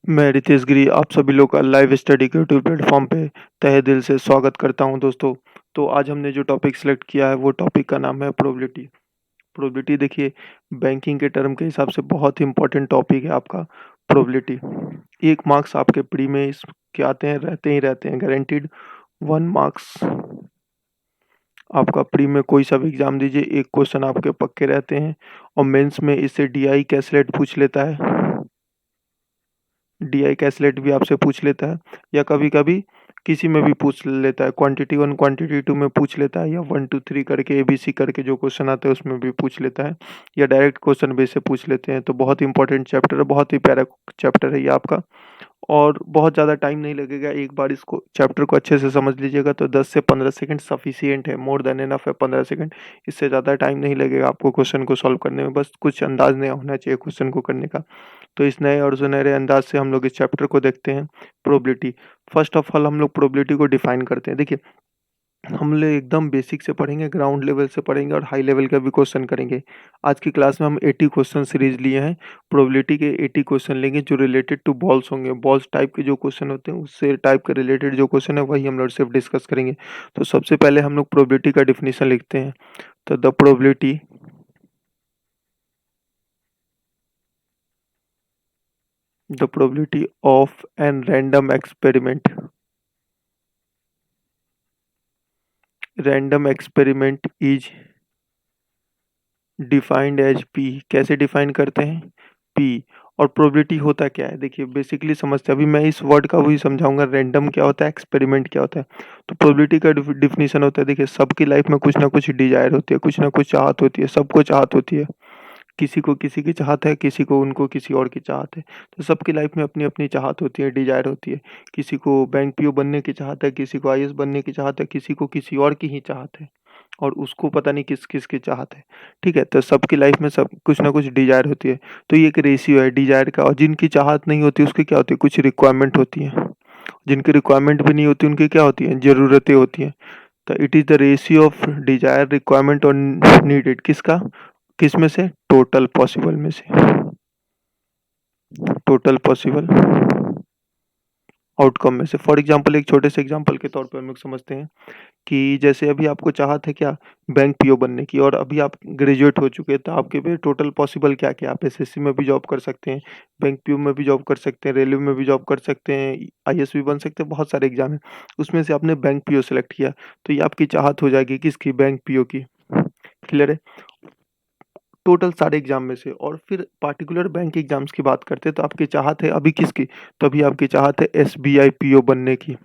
मैं रितेश गिरी आप सभी लोग का लाइव स्टडी के यूट्यूब प्लेटफॉर्म पे तहे दिल से स्वागत करता हूं दोस्तों। तो आज हमने जो टॉपिक सिलेक्ट किया है वो टॉपिक का नाम है प्रोबेबिलिटी। प्रोबेबिलिटी देखिए, बैंकिंग के टर्म के हिसाब से बहुत ही इंपॉर्टेंट टॉपिक है आपका प्रोबेबिलिटी। 1 मार्क्स आपके प्री में इसके आते हैं, रहते ही रहते हैं गारंटीड। 1 मार्क्स आपका प्री में कोई सा भी एग्ज़ाम दीजिए, 1 क्वेश्चन आपके पक्के रहते हैं। और मेंस में इससे डीआई कैसलेट पूछ लेता है। डीआई कैसलेट भी आपसे पूछ लेता है, या कभी-कभी किसी में भी पूछ लेता है, क्वांटिटी 1 क्वांटिटी 2 में पूछ लेता है, या 1 2 3 करके एबीसी करके जो क्वेश्चन आते हैं उसमें भी पूछ लेता है, या डायरेक्ट क्वेश्चन बेस से पूछ लेते हैं। तो बहुत ही इंपॉर्टेंट चैप्टर है, बहुत ही प्यारा चैप्टर है ये आपका। और बहुत ज़्यादा टाइम नहीं लगेगा, एक बार इसको चैप्टर को अच्छे से समझ लीजिएगा तो 10 से 15 सेकंड सफिशिएंट है, मोर देन इनफ है 15 सेकंड। इससे ज़्यादा टाइम नहीं लगेगा आपको क्वेश्चन को सॉल्व करने में, बस कुछ अंदाज नया होना चाहिए क्वेश्चन को करने का। तो इस नए और सुनहरे अंदाज से हम लोग इस चैप्टर को देखते हैं, प्रोबेबिलिटी। फर्स्ट ऑफ ऑल हम लोग प्रोबेबिलिटी को डिफाइन करते हैं। देखिए, हम लोग एकदम बेसिक से पढ़ेंगे, ग्राउंड लेवल से पढ़ेंगे और हाई लेवल का भी क्वेश्चन करेंगे। आज की क्लास में हम 80 क्वेश्चन सीरीज लिए हैं। प्रोबेबिलिटी के 80 क्वेश्चन लेंगे जो रिलेटेड टू बॉल्स होंगे। बॉल्स टाइप के जो क्वेश्चन होते हैं उससे टाइप के रिलेटेड जो क्वेश्चन है वही हम लोग सिर्फ डिस्कस करेंगे। तो सबसे पहले हम लोग प्रोबेबिलिटी का डिफिनीशन लिखते हैं। तो the probability of an random experiment is defined as P. कैसे डिफाइन करते हैं? पी। और प्रोबेबिलिटी होता क्या है? देखिए बेसिकली समझते हैं, अभी मैं इस वर्ड का वही समझाऊंगा, रैंडम क्या होता है, एक्सपेरिमेंट क्या होता है। तो प्रोबेबिलिटी का डिफिनीशन होता है, देखिए सबकी लाइफ में कुछ ना कुछ डिजायर होती है, कुछ ना कुछ चाहत होती है, सबको चाहत होती है। किसी को किसी की चाहत है, किसी को उनको किसी और की चाहत है। तो सबकी लाइफ में अपनी अपनी चाहत होती है, डिजायर होती है। किसी को बैंक पीओ बनने की चाहत है, किसी को आईएएस बनने की चाहत है, किसी को किसी और की ही चाहत है, और उसको पता नहीं किस किस की चाहत है। ठीक है, तो सबकी लाइफ में सब कुछ ना कुछ डिजायर होती है। तो ये एक रेशियो है डिजायर का। और जिनकी चाहत नहीं होती उसकी क्या होती है? कुछ रिक्वायरमेंट होती है। जिनकी रिक्वायरमेंट भी नहीं होती उनकी क्या होती है? जरूरतें होती हैं। तो it is the ratio of desire, requirement और नीडेड। किसका? किस में से? टोटल पॉसिबल में से। टोटल पॉसिबल आउटकम में से। फॉर एग्जांपल, एक छोटे से एग्जांपल के तौर पे हम लोग समझते हैं कि जैसे अभी आपको चाहत है क्या? बैंक पीओ बनने की, और अभी आप ग्रेजुएट हो चुके हैं, तो आपके पे टोटल पॉसिबल क्या-क्या? आप एसएससी में भी जॉब कर सकते हैं, बैंक पीओ में भी जॉब कर सकते हैं, रेलवे में भी जॉब कर सकते हैं, आईएएस भी बन सकते हैं, बहुत सारे एग्जाम हैं। उसमें से आपने बैंक पीओ सेलेक्ट किया, तो ये आपकी चाहत हो जाएगी किसकी? बैंक पीओ की। क्लियर है? टोटल सारे एग्जाम में से। और फिर पार्टिकुलर बैंक एग्जाम्स की बात करते हैं, तो आपकी चाहत है अभी किसकी? तो अभी आपकी चाहत है एसबीआई पीओ बनने की।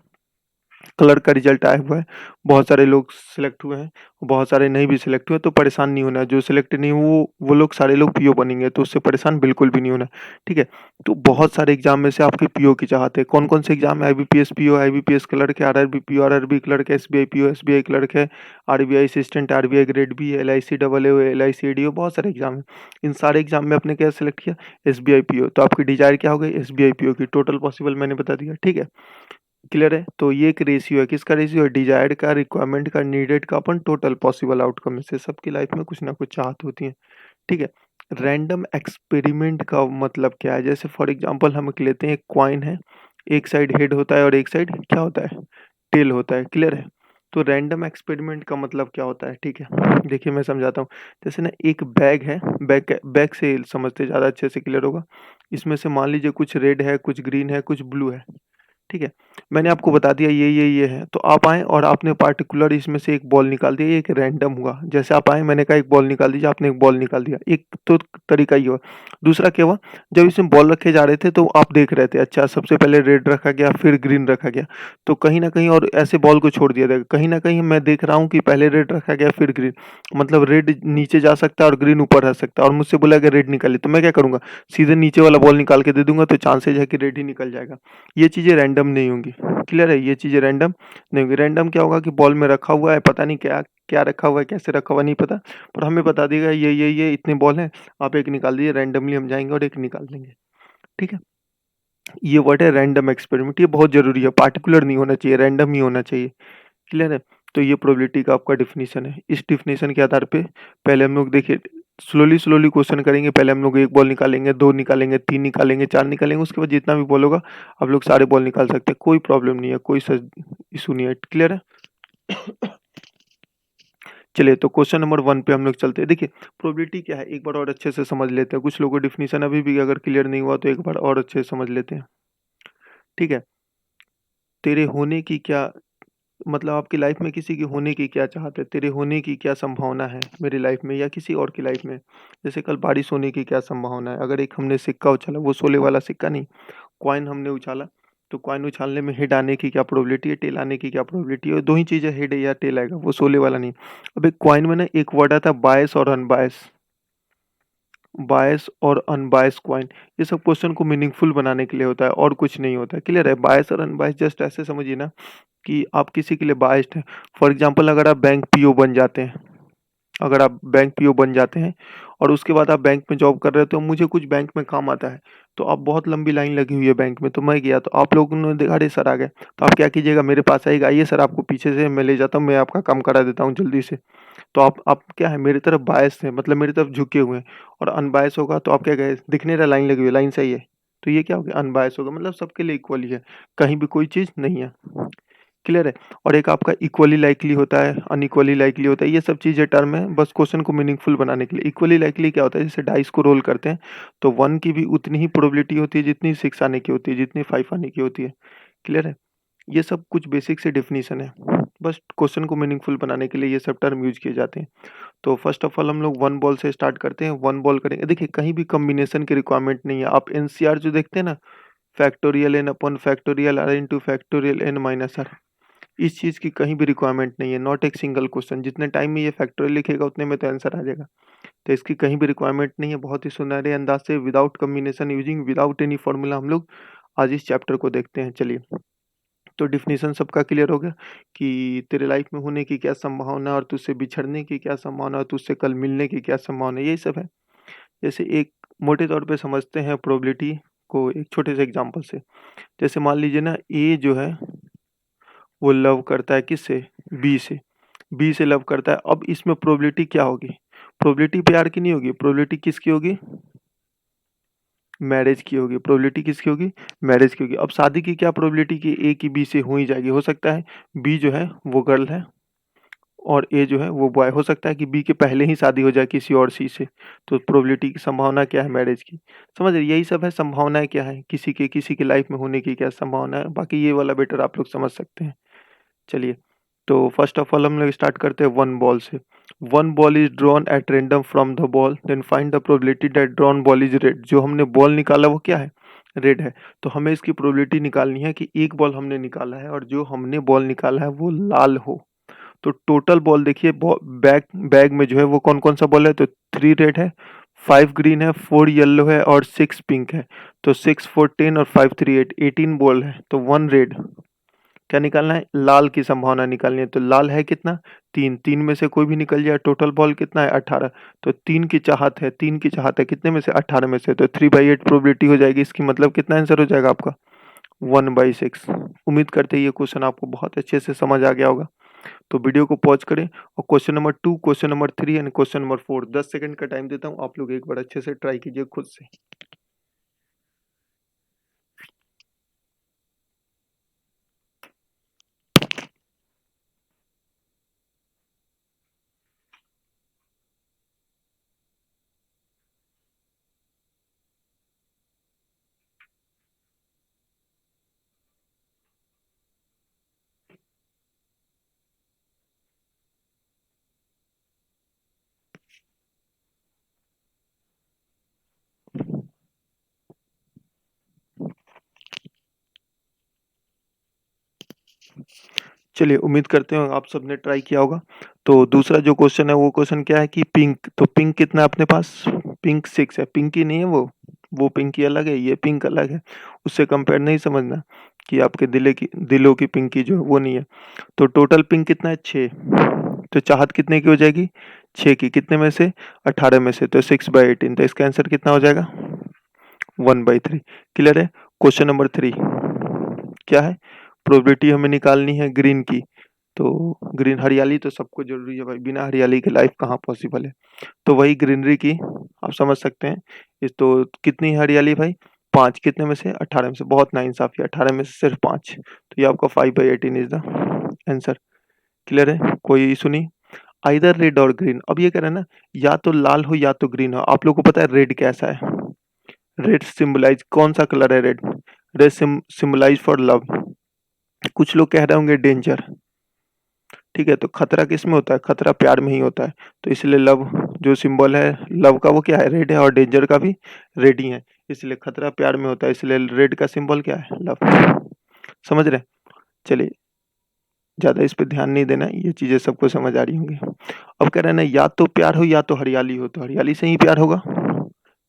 क्लर्क का रिजल्ट आया हुआ है, बहुत सारे लोग सिलेक्ट हुए हैं, बहुत सारे नहीं भी सिलेक्ट हुए, तो परेशान नहीं होना है। जो सिलेक्ट नहीं हुए वो लोग सारे लोग पीओ बनेंगे, तो उससे परेशान बिल्कुल भी नहीं होना है। ठीक है? तो बहुत सारे एग्जाम में से आपके पीओ की चाहत है। कौन कौन से एग्जाम है? आईबीपीएस पीओ, आईबीपीएस क्लर्क है, आरआरबी पीओ, आरआरबी क्लर्क है, एसबीआई पीओ, एसबीआई क्लर्क है, RBI assistant, RBI grade B, LIC double A, LIC ADO, बहुत सारे एग्जाम है। इन सारे एग्जाम में आपने क्या सेलेक्ट किया? SBI PO. तो आपकी डिजायर क्या हो गई? एसबीआई पीओ की। टोटल पॉसिबल मैंने बता दिया। ठीक है? क्लियर है? तो ये एक रेशियो है, किसका रेशियो है? डिजायर्ड का, रिक्वायरमेंट का, नीडेड का अपन टोटल पॉसिबल आउटकम में से। सबकी लाइफ में कुछ ना कुछ चाहत होती है। ठीक है? रैंडम एक्सपेरिमेंट का मतलब क्या है? जैसे फॉर एग्जांपल हम एक लेते हैं, एक कॉइन है, एक साइड हेड होता है और एक साइड क्या होता है? टेल होता है। क्लियर है? तो रैंडम एक्सपेरिमेंट का मतलब क्या होता है? ठीक है, देखिए मैं समझाता हूँ। जैसे ना एक बैग है, बैग बैग से समझते ज़्यादा अच्छे से क्लियर होगा। इसमें से मान लीजिए कुछ रेड है, कुछ ग्रीन है, कुछ ब्लू है। ठीक है? मैंने आपको बता दिया ये है, तो आप आए और आपने पार्टिकुलर इसमें से एक बॉल निकाल दिया, ये एक रैंडम हुआ। जैसे आप आए, मैंने कहा एक बॉल निकाल दीजिए, आपने एक बॉल निकाल दिया। एक तो तरीका ये हुआ। दूसरा क्या हुआ? जब इसमें बॉल रखे जा रहे थे तो आप देख रहे थे, अच्छा सबसे पहले रेड रखा गया, फिर ग्रीन रखा गया, तो कहीं न कहीं और ऐसे बॉल को छोड़ दिया जाएगा। कहीं न कहीं मैं देख रहा हूँ कि पहले रेड रखा गया फिर ग्रीन, मतलब रेड नीचे जा सकता है और ग्रीन ऊपर रह सकता है, और मुझसे बोला कि रेड निकालिए, तो मैं क्या करूँगा? सीधे नीचे वाला बॉल निकाल के दे दूँगा, तो चांसेज़ है कि रेड ही निकल जाएगा। ये चीज़ें रैंडम नहीं होंगी। क्लियर है? ये चीज़ें रैंडम नहीं होंगी। रैंडम क्या होगा कि बॉल में रखा हुआ है, पता नहीं क्या क्या रखा हुआ है, कैसे रखा हुआ है नहीं पता, पर हमें बता देगा ये इतने बॉल हैं, आप एक निकाल दीजिए, रैंडमली हम जाएँगे और एक निकाल लेंगे। ठीक है? ये वर्ड है रैंडम एक्सपेरिमेंट, ये बहुत ज़रूरी है, पार्टिकुलर नहीं होना चाहिए, रैंडम ही होना चाहिए। क्लियर है? तो ये प्रोबेबिलिटी का आपका डेफिनिशन है। इस डेफिनिशन के आधार पे पहले हम लोग देखिए स्लोली क्वेश्चन करेंगे। पहले हम लोग 1 बॉल निकालेंगे, 2 निकालेंगे, 3 निकालेंगे, 4 निकालेंगे, उसके बाद जितना भी बॉल होगा आप लोग सारे बॉल निकाल सकते हैं, कोई प्रॉब्लम नहीं है, कोई स इश्यू नहीं है। क्लियर है? चलिए तो क्वेश्चन नंबर 1 पे हम लोग चलते हैं। देखिए प्रोबेबिलिटी क्या है एक बार और अच्छे से समझ लेते हैं। कुछ लोगों को डेफिनिशन अभी भी अगर क्लियर नहीं हुआ तो एक बार और अच्छे से समझ लेते हैं। ठीक है? तेरे होने की क्या मतलब आपकी लाइफ में किसी के होने की क्या चाहत है? तेरे होने की क्या संभावना है मेरी लाइफ में या किसी और की लाइफ में? जैसे कल बारिश होने की क्या संभावना है? अगर एक हमने सिक्का उछाला, वो शोले वाला सिक्का नहीं, कॉइन हमने उछाला, तो कॉइन उछालने में हेड आने की क्या प्रोबेबिलिटी है, टेल आने की क्या प्रोबेबिलिटी है? 2 ही चीज़ है, हेड या टेल आएगा, वो शोले वाला नहीं। अब एक कॉइन में ना एक वर्ड आता है बायस और अनबायस। बायस और अनबायस कॉइन, ये सब क्वेश्चन को मीनिंगफुल बनाने के लिए होता है और कुछ नहीं होता है। क्लियर है? बायस और अनबायस जस्ट ऐसे समझिए ना कि आप किसी के लिए बायस्ड हैं। फॉर एग्जांपल अगर आप बैंक पीओ बन जाते हैं, अगर आप बैंक पीओ बन जाते हैं और उसके बाद आप बैंक में जॉब कर रहे हो, तो मुझे कुछ बैंक में काम आता है, तो आप बहुत लंबी लाइन लगी हुई है बैंक में, तो मैं गया तो आप लोगों ने देखा अरे सर आ गए, तो आप क्या कीजिएगा, मेरे पास आइएगा, आइए सर आपको पीछे से मैं ले जाता हूँ, मैं आपका काम करा देता हूँ जल्दी से। तो आप क्या है मेरी तरफ बायस हैं, मतलब मेरी तरफ झुके हुए हैं। और अनबायस होगा तो आप क्या कहे, दिखने रहा लाइन लगी हुई है, लाइन सही है, तो ये क्या हो गया, अनबायस होगा, मतलब सबके लिए इक्वल ही है, कहीं भी कोई चीज़ नहीं है। क्लियर है? और एक आपका इक्वली लाइकली होता है, अनइक्वली लाइकली होता है, ये सब चीज़ें टर्म है बस क्वेश्चन को मीनिंगफुल बनाने के लिए। इक्वली लाइकली क्या होता है, जैसे डाइस को रोल करते हैं तो 1 की भी उतनी ही प्रोबेबिलिटी होती है जितनी 6 आने की होती है, जितनी 5 आने की होती है। क्लियर है? ये सब कुछ बेसिक से डेफिनिशन है, बस क्वेश्चन को मीनिंगफुल बनाने के लिए ये सब टर्म यूज किए जाते हैं। तो फर्स्ट ऑफ ऑल हम लोग 1 बॉल से स्टार्ट करते हैं, 1 बॉल करेंगे। देखिए कहीं भी कॉम्बिनेशन की रिक्वायरमेंट नहीं है, आप एनसीआर जो देखते हैं ना, factorial n upon factorial r into factorial n minus r, इस चीज़ की कहीं भी रिक्वायरमेंट नहीं है, नॉट एक सिंगल क्वेश्चन। जितने टाइम में ये फैक्टोरियल लिखेगा उतने में तो आंसर आ जाएगा, तो इसकी कहीं भी रिक्वायरमेंट नहीं है। बहुत ही सुनहरे अंदाज से without combination using without any formula हम लोग आज इस चैप्टर को देखते हैं। चलिए तो डिफिनीशन सबका क्लियर हो गया कि तेरे लाइफ में होने की क्या संभावना है और तुझसे बिछड़ने की क्या संभावना है और तुझसे कल मिलने की क्या संभावना है, यही सब है। जैसे एक मोटे तौर पे समझते हैं प्रोबेबिलिटी को एक छोटे से एग्जांपल से। जैसे मान लीजिए ना ए जो है वो लव करता है किससे, बी से, बी से लव करता है। अब इसमें प्रोबेबिलिटी क्या होगी, प्रोबेबिलिटी प्यार की नहीं होगी, प्रोबेबिलिटी किसकी होगी, मैरिज की होगी। प्रोबेबिलिटी किसकी होगी, मैरिज की होगी। अब शादी की क्या प्रोबेबिलिटी की ए की बी से हो ही जाएगी, हो सकता है बी जो है वो गर्ल है और ए जो है वो बॉय, हो सकता है कि बी के पहले ही शादी हो जाए किसी और सी से, तो प्रोबेबिलिटी की संभावना क्या है मैरिज की। समझ रहे, यही सब है, संभावनाएं क्या है किसी के लाइफ में होने की क्या संभावना है, बाकी ये वाला बेटर आप लोग समझ सकते हैं। चलिए तो फर्स्ट ऑफ ऑल हम लोग स्टार्ट करते हैं 1 बॉल से। 1 ball is drawn at random from the ball, then find the probability that drawn ball is red. जो हमने बॉल निकाला वो क्या है, रेड है, तो हमें इसकी प्रोबेबिलिटी निकालनी है कि एक बॉल हमने निकाला है और जो हमने बॉल निकाला है वो लाल हो। तो टोटल बॉल देखिए, बैग बैग में जो है वो कौन कौन सा बॉल है, तो 3 रेड है, 5 ग्रीन है, 4 येलो है और 6 पिंक है। तो 6 4 10 और 5 3 8, 18 बॉल है, तो 1 रेड। क्या निकालना है, लाल की संभावना निकालनी है। तो लाल है कितना, 3, 3 में से कोई भी निकल जाए, टोटल बॉल कितना है 18। तो 3 की चाहत है, 3 की चाहत है कितने में से, 18 में से, तो 3/8 प्रोबेबिलिटी हो जाएगी इसकी, मतलब कितना आंसर हो जाएगा आपका 1/6। उम्मीद करते हैं ये क्वेश्चन आपको बहुत अच्छे से समझ आ गया होगा। तो वीडियो को पॉज करें और question number 2, question number 3 and question number 4 10 second का टाइम देता हूँ, आप लोग एक बार अच्छे से ट्राई कीजिए खुद से। चलिए उम्मीद करते हैं आप सबने ट्राई किया होगा। तो दूसरा जो क्वेश्चन है वो क्वेश्चन क्या है कि पिंक, तो पिंक कितना है अपने पास, पिंक 6 है, पिंकी नहीं है वो पिंकी अलग है, ये पिंक अलग है, उससे कंपेयर नहीं समझना कि आपके दिलों की पिंकी जो है वो नहीं है। तो टोटल पिंक कितना है, 6। तो चाहत कितने की हो जाएगी, 6 की, कितने में से, 18 में से, तो 6/18, तो इसका आंसर कितना हो जाएगा 1/3। क्लियर है? क्वेश्चन नंबर 3 क्या है, प्रोबेबिलिटी हमें निकालनी है ग्रीन की। तो ग्रीन हरियाली तो सबको ज़रूरी है भाई, बिना हरियाली के लाइफ कहाँ पॉसिबल है। तो वही ग्रीनरी की आप समझ सकते हैं। इस तो कितनी हरियाली भाई? 5 कितने में से? 18 में से। बहुत नाइंसाफ़ी है, 18 में से सिर्फ 5। तो ये आपका 5/18 इज़ द आंसर। क्लियर है? कोई इश्यू नहीं? आइदर रेड और ग्रीन। अब ये कह रहा है ना, या तो लाल हो या तो ग्रीन हो। आप लोगों को पता है रेड कैसा है? रेड सिम्बलाइज़ कौन-सा कलर है red? Red symbolise for love. कुछ लोग कह रहे होंगे डेंजर। ठीक है, तो खतरा किसमें होता है? खतरा प्यार में ही होता है। तो इसलिए लव जो सिंबल है, लव का वो क्या है? रेड है और डेंजर का भी रेड ही है। इसलिए खतरा प्यार में होता है, इसलिए रेड का सिंबल क्या है? लव। समझ रहे हैं? चलिए, ज़्यादा इस पे ध्यान नहीं देना, ये चीज़ें सबको समझ आ रही होंगी। अब कह रहे हैं ना, या तो प्यार हो या तो हरियाली हो, तो हरियाली से ही प्यार होगा।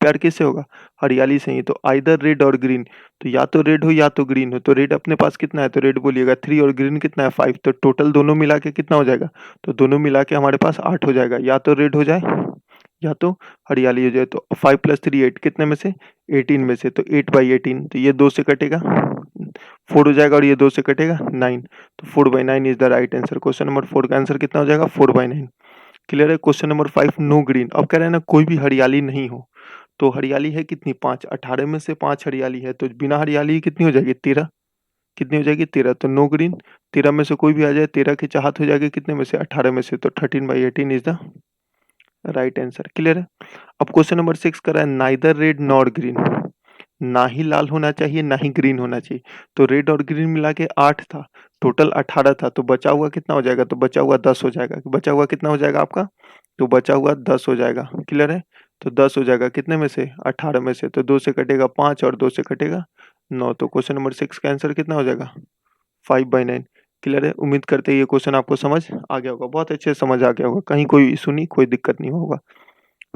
प्यार किससे होगा? हरियाली से ही। तो आइदर रेड और ग्रीन, तो या तो रेड हो या तो ग्रीन हो। तो रेड अपने पास कितना है? तो रेड बोलिएगा 3 और ग्रीन कितना है? 5। तो टोटल दोनों मिला के कितना हो जाएगा? तो दोनों मिला के हमारे पास 8 हो जाएगा। या तो रेड हो जाए या तो हरियाली हो जाए। तो 5 + 3 8 कितने में से? 18 में से। तो 8/18। तो ये 2 से कटेगा 4 हो जाएगा और ये 2 से कटेगा 9। तो 4/9 is the right answer. Question number 4 का आंसर कितना हो जाएगा? 4/9। क्लियर है? Question number 5 no green. अब कह रहे हैं ना, कोई भी हरियाली नहीं हो। तो हरियाली है कितनी? 5। 18 में से 5 हरियाली है, तो बिना हरियाली कितनी हो जाएगी? 13। कितनी हो जाएगी? 13। तो नो ग्रीन। 13 में से कोई भी आ जाए, 13 की चाहत हो जाएगी कितने में से? 18 में से। तो 13/18 is the right answer. Clear है? अब क्वेश्चन नंबर 6 कर रहा है नाइदर रेड नॉर ग्रीन। ना ही लाल होना चाहिए, ना ही ग्रीन होना चाहिए। तो रेड और ग्रीन मिला के 8 था, टोटल 18 था। तो बचा हुआ कितना हो जाएगा? तो बचा हुआ 10 हो जाएगा। बचा हुआ कितना हो जाएगा आपका? तो बचा हुआ 10 हो जाएगा। क्लियर है? तो 10 हो जाएगा कितने में से? 18 में से। तो 2 से कटेगा 5 और 2 से कटेगा 9। तो क्वेश्चन नंबर 6 का आंसर कितना हो जाएगा? 5/9। क्लियर है? उम्मीद करते हैं ये क्वेश्चन आपको समझ आ गया होगा। बहुत अच्छे से समझ आ गया होगा। कहीं कोई इश्यू नहीं, कोई दिक्कत नहीं होगा।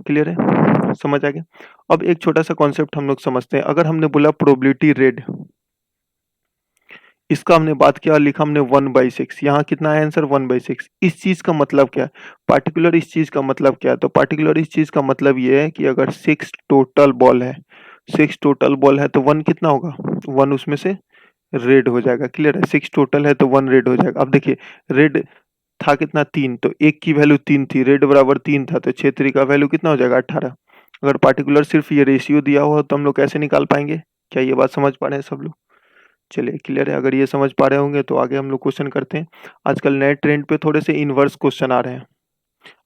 क्लियर है? समझ आ गया? अब एक छोटा-सा कॉन्सेप्ट हम लोग समझते हैं। अगर हमने बोला प्रोबेबिलिटी रेड, इसका हमने बात किया और लिखा हमने 1/6। यहाँ कितना है आंसर? 1/6। इस चीज़ का मतलब क्या है? पार्टिकुलर इस चीज़ का मतलब क्या है? तो पार्टिकुलर इस चीज़ का मतलब ये है कि अगर 6 टोटल बॉल है, 6 टोटल बॉल है तो 1 कितना होगा? 1 उसमें से रेड हो जाएगा। क्लियर है? 6 टोटल है तो 1 रेड हो जाएगा। अब देखिए, रेड था कितना? 3। तो 1 की वैल्यू 3 थी, रेड बराबर 3 था, तो 6 3 का वैल्यू कितना हो जाएगा? 18। अगर पार्टिकुलर सिर्फ ये रेशियो दिया हुआ तो हम लोग कैसे निकाल पाएंगे? क्या ये बात समझ पा रहे हैं सब लोग? चलिए, क्लियर है? अगर ये समझ पा रहे होंगे तो आगे हम लोग क्वेश्चन करते हैं। आजकल नए ट्रेंड पे थोड़े से इनवर्स क्वेश्चन आ रहे हैं।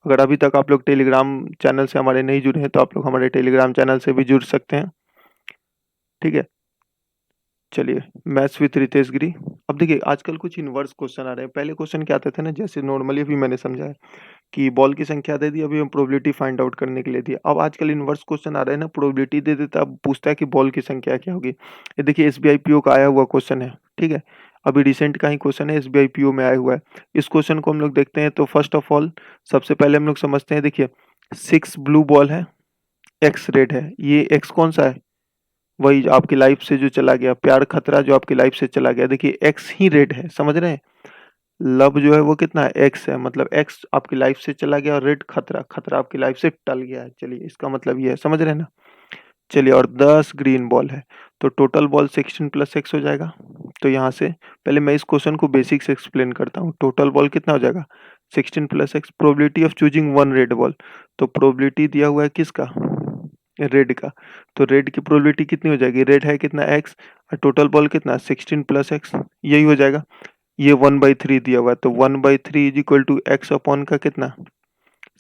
अगर अभी तक आप लोग टेलीग्राम चैनल से हमारे नहीं जुड़े हैं तो आप लोग हमारे टेलीग्राम चैनल से भी जुड़ सकते हैं। ठीक है? चलिए, मैथ्स विद रितेश गिरी। अब देखिए, आजकल कुछ इनवर्स क्वेश्चन आ रहे हैं। पहले क्वेश्चन क्या आते थे ना, जैसे नॉर्मली अभी मैंने समझाया कि बॉल की संख्या दे दी, अभी हम प्रोबेबिलिटी फाइंड आउट करने के लिए दिया। अब आजकल इनवर्स क्वेश्चन आ रहे हैं ना, प्रोबेबिलिटी दे देता है, अब पूछता है कि बॉल की संख्या क्या होगी। ये देखिए, एसबीआई पीओ का आया हुआ क्वेश्चन है। ठीक है? अभी रिसेंट का ही क्वेश्चन है, एसबीआई पीओ में आया हुआ है। इस क्वेश्चन को हम लोग देखते हैं। तो फर्स्ट ऑफ ऑल सबसे पहले हम लोग समझते हैं। देखिए, 6 ब्लू बॉल है, एक्स रेड है। ये एक्स कौन सा है? वही जो आपकी लाइफ से जो चला गया, प्यार खतरा जो आपकी लाइफ से चला गया। देखिए, एक्स ही रेड है। समझ रहे हैं? लव जो है वो कितना है? एक्स है। मतलब एक्स आपकी लाइफ से चला गया और रेड खतरा, खतरा आपकी लाइफ से टल गया है। चलिए, इसका मतलब ये है। समझ रहे हैं ना? चलिए, और 10 ग्रीन बॉल है। तो टोटल बॉल 16 + x हो जाएगा। तो यहाँ से पहले मैं इस क्वेश्चन को बेसिक से एक्सप्लेन करता हूँ। टोटल बॉल कितना हो जाएगा? 16 + x। Probability of choosing 1 red ball. तो प्रोबेबिलिटी दिया हुआ है किसका? रेड का। तो रेड की प्रोबेबिलिटी कितनी हो जाएगी? रेड है कितना? x और टोटल बॉल कितना? 16 + x। यही हो जाएगा। ये 1/3 दिया हुआ है, तो 1/3 is equal to x upon का कितना?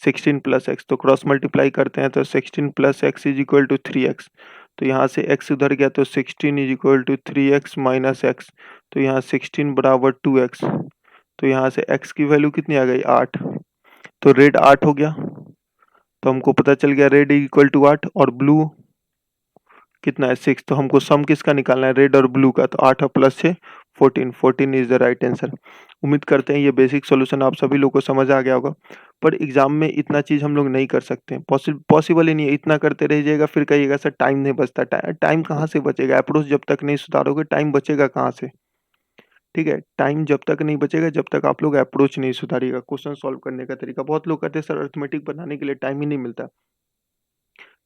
16 + x। तो क्रॉस मल्टीप्लाई करते हैं तो 16 + x is equal to 3x। तो यहाँ से x उधर गया तो 16 is equal to 3x minus x। तो यहाँ 16 बराबर 2x। तो यहाँ से x की वैल्यू कितनी आ गई? 8। तो रेड 8 हो गया। तो हमको पता चल गया रेड इक्वल टू 8 और ब्लू कितना है? 6। तो हमको सम किसका निकालना है? रेड और ब्लू का। तो 8 और plus 6 14। 14 is the right answer. उम्मीद करते हैं ये बेसिक सॉल्यूशन आप सभी लोगों को समझ आ गया होगा। पर एग्जाम में इतना चीज़ हम लोग नहीं कर सकते हैं। पॉसिबल ही नहीं है। इतना करते रहिएगा फिर कहिएगा सर टाइम नहीं बचता। टाइम कहाँ से बचेगा? अप्रोच जब तक नहीं सुधारोगे टाइम बचेगा कहाँ से? ठीक है? टाइम जब तक नहीं बचेगा जब तक आप लोग अप्रोच नहीं सुधारिएगा। क्वेश्चन सॉल्व करने का तरीका, बहुत लोग कहते हैं सर अरिथमेटिक बनाने के लिए टाइम ही नहीं मिलता।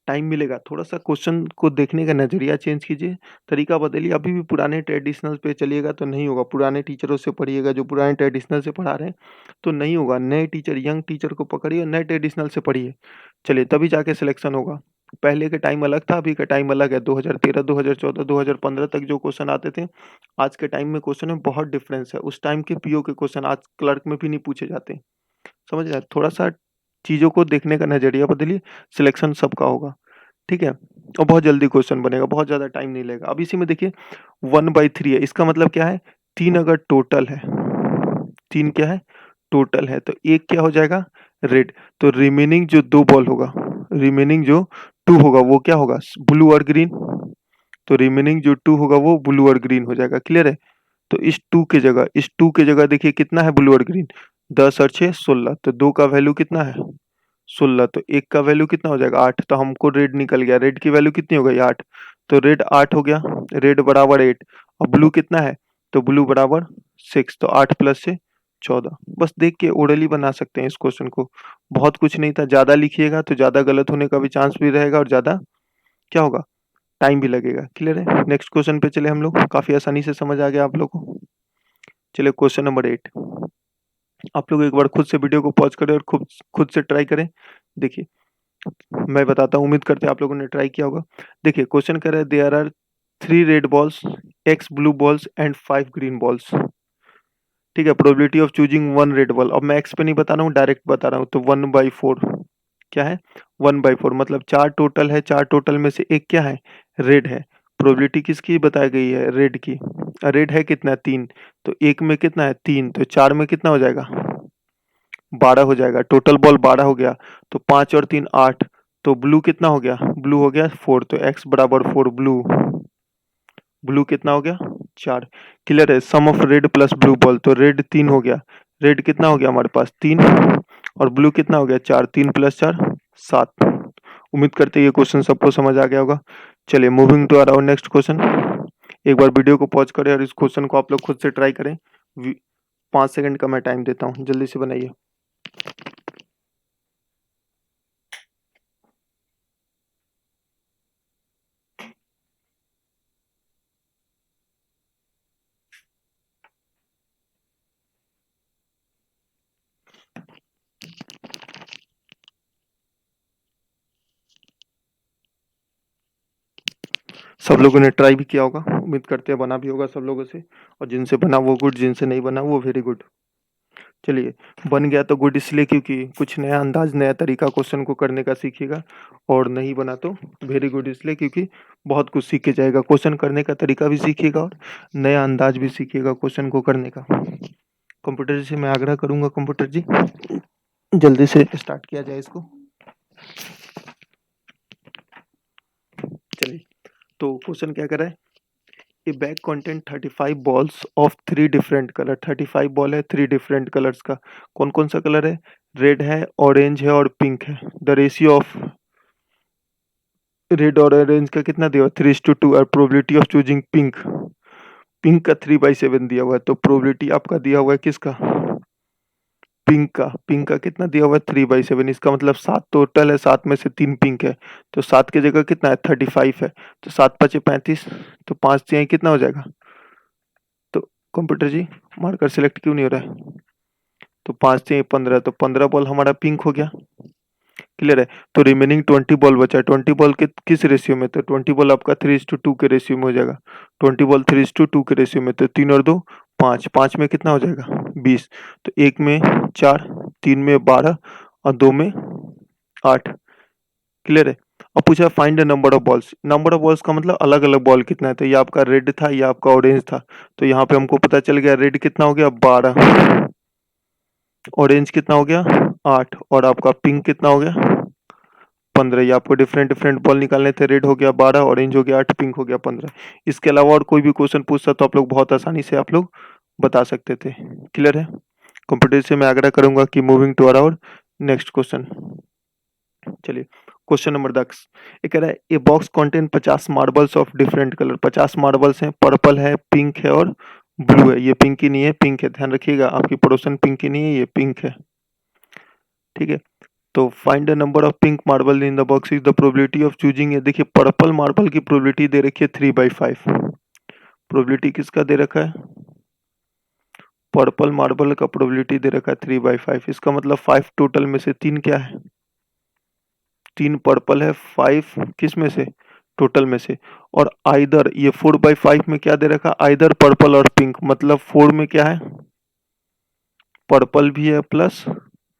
टाइम मिलेगा, थोड़ा-सा क्वेश्चन को देखने का नज़रिया चेंज कीजिए, तरीका बदलिए। अभी भी पुराने ट्रेडिशनल पे चलिएगा तो नहीं होगा, पुराने टीचरों से पढ़िएगा जो पुराने ट्रेडिशनल से पढ़ा रहे हैं, तो नहीं होगा। नए टीचर, यंग टीचर को पकड़िए और नए ट्रेडिशनल से पढ़िए। चलिए तभी जाके सिलेक्शन होगा। पहले के टाइम अलग था, अभी का टाइम अलग है। 2013, 2014, 2015 तक जो क्वेश्चन आते थे, आज के टाइम में क्वेश्चन में बहुत डिफरेंस है। उस टाइम के पीओ के क्वेश्चन आज क्लर्क में भी नहीं पूछे जाते। समझ रहे हैं? थोड़ा-सा चीज़ों को देखने का नज़रिया बदलिए, सिलेक्शन सबका होगा। ठीक है? और बहुत जल्दी क्वेश्चन बनेगा, बहुत ज़्यादा टाइम नहीं लगेगा। अब इसी में देखिए 1/3 है, इसका मतलब क्या है? 3 अगर टोटल है, 3 क्या है? टोटल है, तो 1 क्या हो जाएगा? रेड। तो रिमेनिंग जो 2 बॉल होगा, रिमेनिंग जो 2 होगा वो क्या होगा? ब्लू और ग्रीन। तो रिमेनिंग जो 2 होगा वो ब्लू और ग्रीन हो जाएगा, क्लियर है? तो इस 2 के जगह देखिए कितना है ब्लू और ग्रीन? 10 और 6 16, तो 2 का वैल्यू कितना है? 16, तो 1 का वैल्यू कितना हो जाएगा? 8, तो हमको रेड निकल गया। रेड की वैल्यू कितनी हो गई? 8, तो रेड 8 हो गया, रेड बराबर 8। और ब्लू कितना है? तो ब्लू बराबर 6, तो 8 प्लस से 14। बस देख के ओरली बना सकते हैं इस क्वेश्चन को। बहुत कुछ नहीं था, ज़्यादा लिखिएगा तो ज़्यादा गलत होने का भी चांस भी रहेगा और ज़्यादा क्या होगा? टाइम भी लगेगा, क्लियर है? नेक्स्ट क्वेश्चन पे चले हम लोग, काफ़ी आसानी से समझ आ गया आप लोग को। चलिए क्वेश्चन नंबर 8, आप लोग एक बार खुद से वीडियो को पॉज करें और खुद खुद से ट्राई करें। देखिए मैं बताता हूँ, उम्मीद करते हैं आप लोगों ने ट्राई किया होगा। देखिए क्वेश्चन कह रहा है there are 3 red balls, X blue balls and 5 green balls. ठीक है, probability of choosing 1 red ball. अब मैं X पे नहीं बता रहा हूँ, डायरेक्ट बता रहा हूँ, तो 1/4 क्या है? 1/4 मतलब 4 टोटल है, 4 टोटल में से एक क्या है? रेड है। प्रोबेबिलिटी किसकी बताई गई है? रेड की। रेड है कितना? 3, तो 1 में कितना है? 3, तो 4 में कितना हो जाएगा? 12 हो जाएगा। टोटल बॉल 12 हो गया, तो 5 और 3 8, तो ब्लू कितना हो गया? ब्लू हो गया 4, तो x बराबर 4 ब्लू। ब्लू कितना हो गया? 4। क्लियर है? Sum of red plus blue ball, तो रेड 3 हो गया। रेड कितना हो गया हमारे पास? 3, और ब्लू कितना हो गया? 4। 3 प्लस 4 7। उम्मीद करते हैं ये क्वेश्चन सबको समझ आ गया होगा। चलिए moving to our next question. एक बार वीडियो को पॉज करें और इस क्वेश्चन को आप लोग खुद से ट्राई करें। 5 सेकंड का मैं टाइम देता हूँ, जल्दी से बनाइए। सब लोगों ने ट्राई भी किया होगा, उम्मीद करते हैं बना भी होगा सब लोगों से, और जिनसे बना वो गुड, जिनसे नहीं बना वो वेरी गुड। चलिए, बन गया तो गुड इसलिए क्योंकि कुछ नया अंदाज, नया तरीका क्वेश्चन को करने का सीखिएगा, और नहीं बना तो वेरी गुड इसलिए क्योंकि बहुत कुछ सीख के जाएगा। क्वेश्चन करने का तरीका भी सीखिएगा और नया अंदाज भी सीखिएगा क्वेश्चन को करने का। कंप्यूटर जी से मैं आग्रह करूंगा, कंप्यूटर जी जल्दी से स्टार्ट किया जाए इसको। चलिए, तो क्वेश्चन क्या कर रहा है? A bag contain 35 balls of 3 different color। 35 ball है 3 डिफरेंट कलर्स का। कौन कौन सा कलर है? रेड है, ऑरेंज है और पिंक है। द रेशियो ऑफ रेड और ऑरेंज का कितना दिया हुआ? 3:2। और probability of choosing pink, pink का 3/7 दिया हुआ है। तो प्रोबेबिलिटी आपका दिया हुआ है किसका? पिंक का कितना दिया हुआ है? 3/7। इसका मतलब 7 टोटल है, 7 में से 3 पिंक है, तो 7 की जगह कितना है? 35 है। तो 7 5 35, तो 5 से कितना हो जाएगा? तो कंप्यूटर जी मार्कर सिलेक्ट क्यों नहीं हो रहा है? तो 5 से 15, तो 15 बॉल हमारा पिंक हो गया, क्लियर है? तो रिमेनिंग 20 बॉल बचा है। 20 बॉल किस रेशियो में? तो 20 बॉल आपका 3:2 के रेशियो में हो जाएगा। 20 बॉल 3:2 के रेशियो में, तो 3 और 2 5, 5 में कितना हो जाएगा? 20। तो 1 में 4, 3 में 12 और 2 में 8, क्लियर है? अब पूछा find the number of balls. Number of balls का मतलब अलग अलग बॉल कितना है, तो ये आपका रेड था, ये आपका ऑरेंज था, तो यहाँ पे हमको पता चल गया रेड कितना हो गया? 12, ऑरेंज कितना हो गया? 8, और आपका पिंक कितना हो गया? 15। ये आपको डिफरेंट डिफरेंट बॉल निकालने थे। रेड हो गया 12, ऑरेंज हो गया 8, पिंक हो गया 15। इसके अलावा और कोई भी क्वेश्चन पूछता तो आप लोग बहुत आसानी से आप लोग बता सकते थे, क्लियर है? कंप्यूटर से मैं आग्रह करूंगा कि moving to our next question. चलिए क्वेश्चन नंबर 10, ये कह रहा है a box contain 50 marbles of different colour. 50 marbles हैं, पर्पल है, पिंक है और ब्लू है। ये पिंक ही नहीं है, पिंक है, ध्यान रखिएगा, आपकी पड़ोसन पिंक ही नहीं है, ये पिंक है, ठीक है? तो find the number of pink marble in the box is the probability of choosing है। देखिए पर्पल मार्बल की प्रोबेबिलिटी दे रखी है 3/5। प्रोबेबिलिटी किसका दे रखा है? पर्पल मार्बल का प्रोबेबिलिटी दे रखा है 3/5। इसका मतलब 5 टोटल में से 3 क्या है? 3 पर्पल है, 5 किस में से? टोटल में से। और आइदर ये 4/5 में क्या दे रखा है? आइदर पर्पल और पिंक, मतलब 4 में क्या है? पर्पल भी है प्लस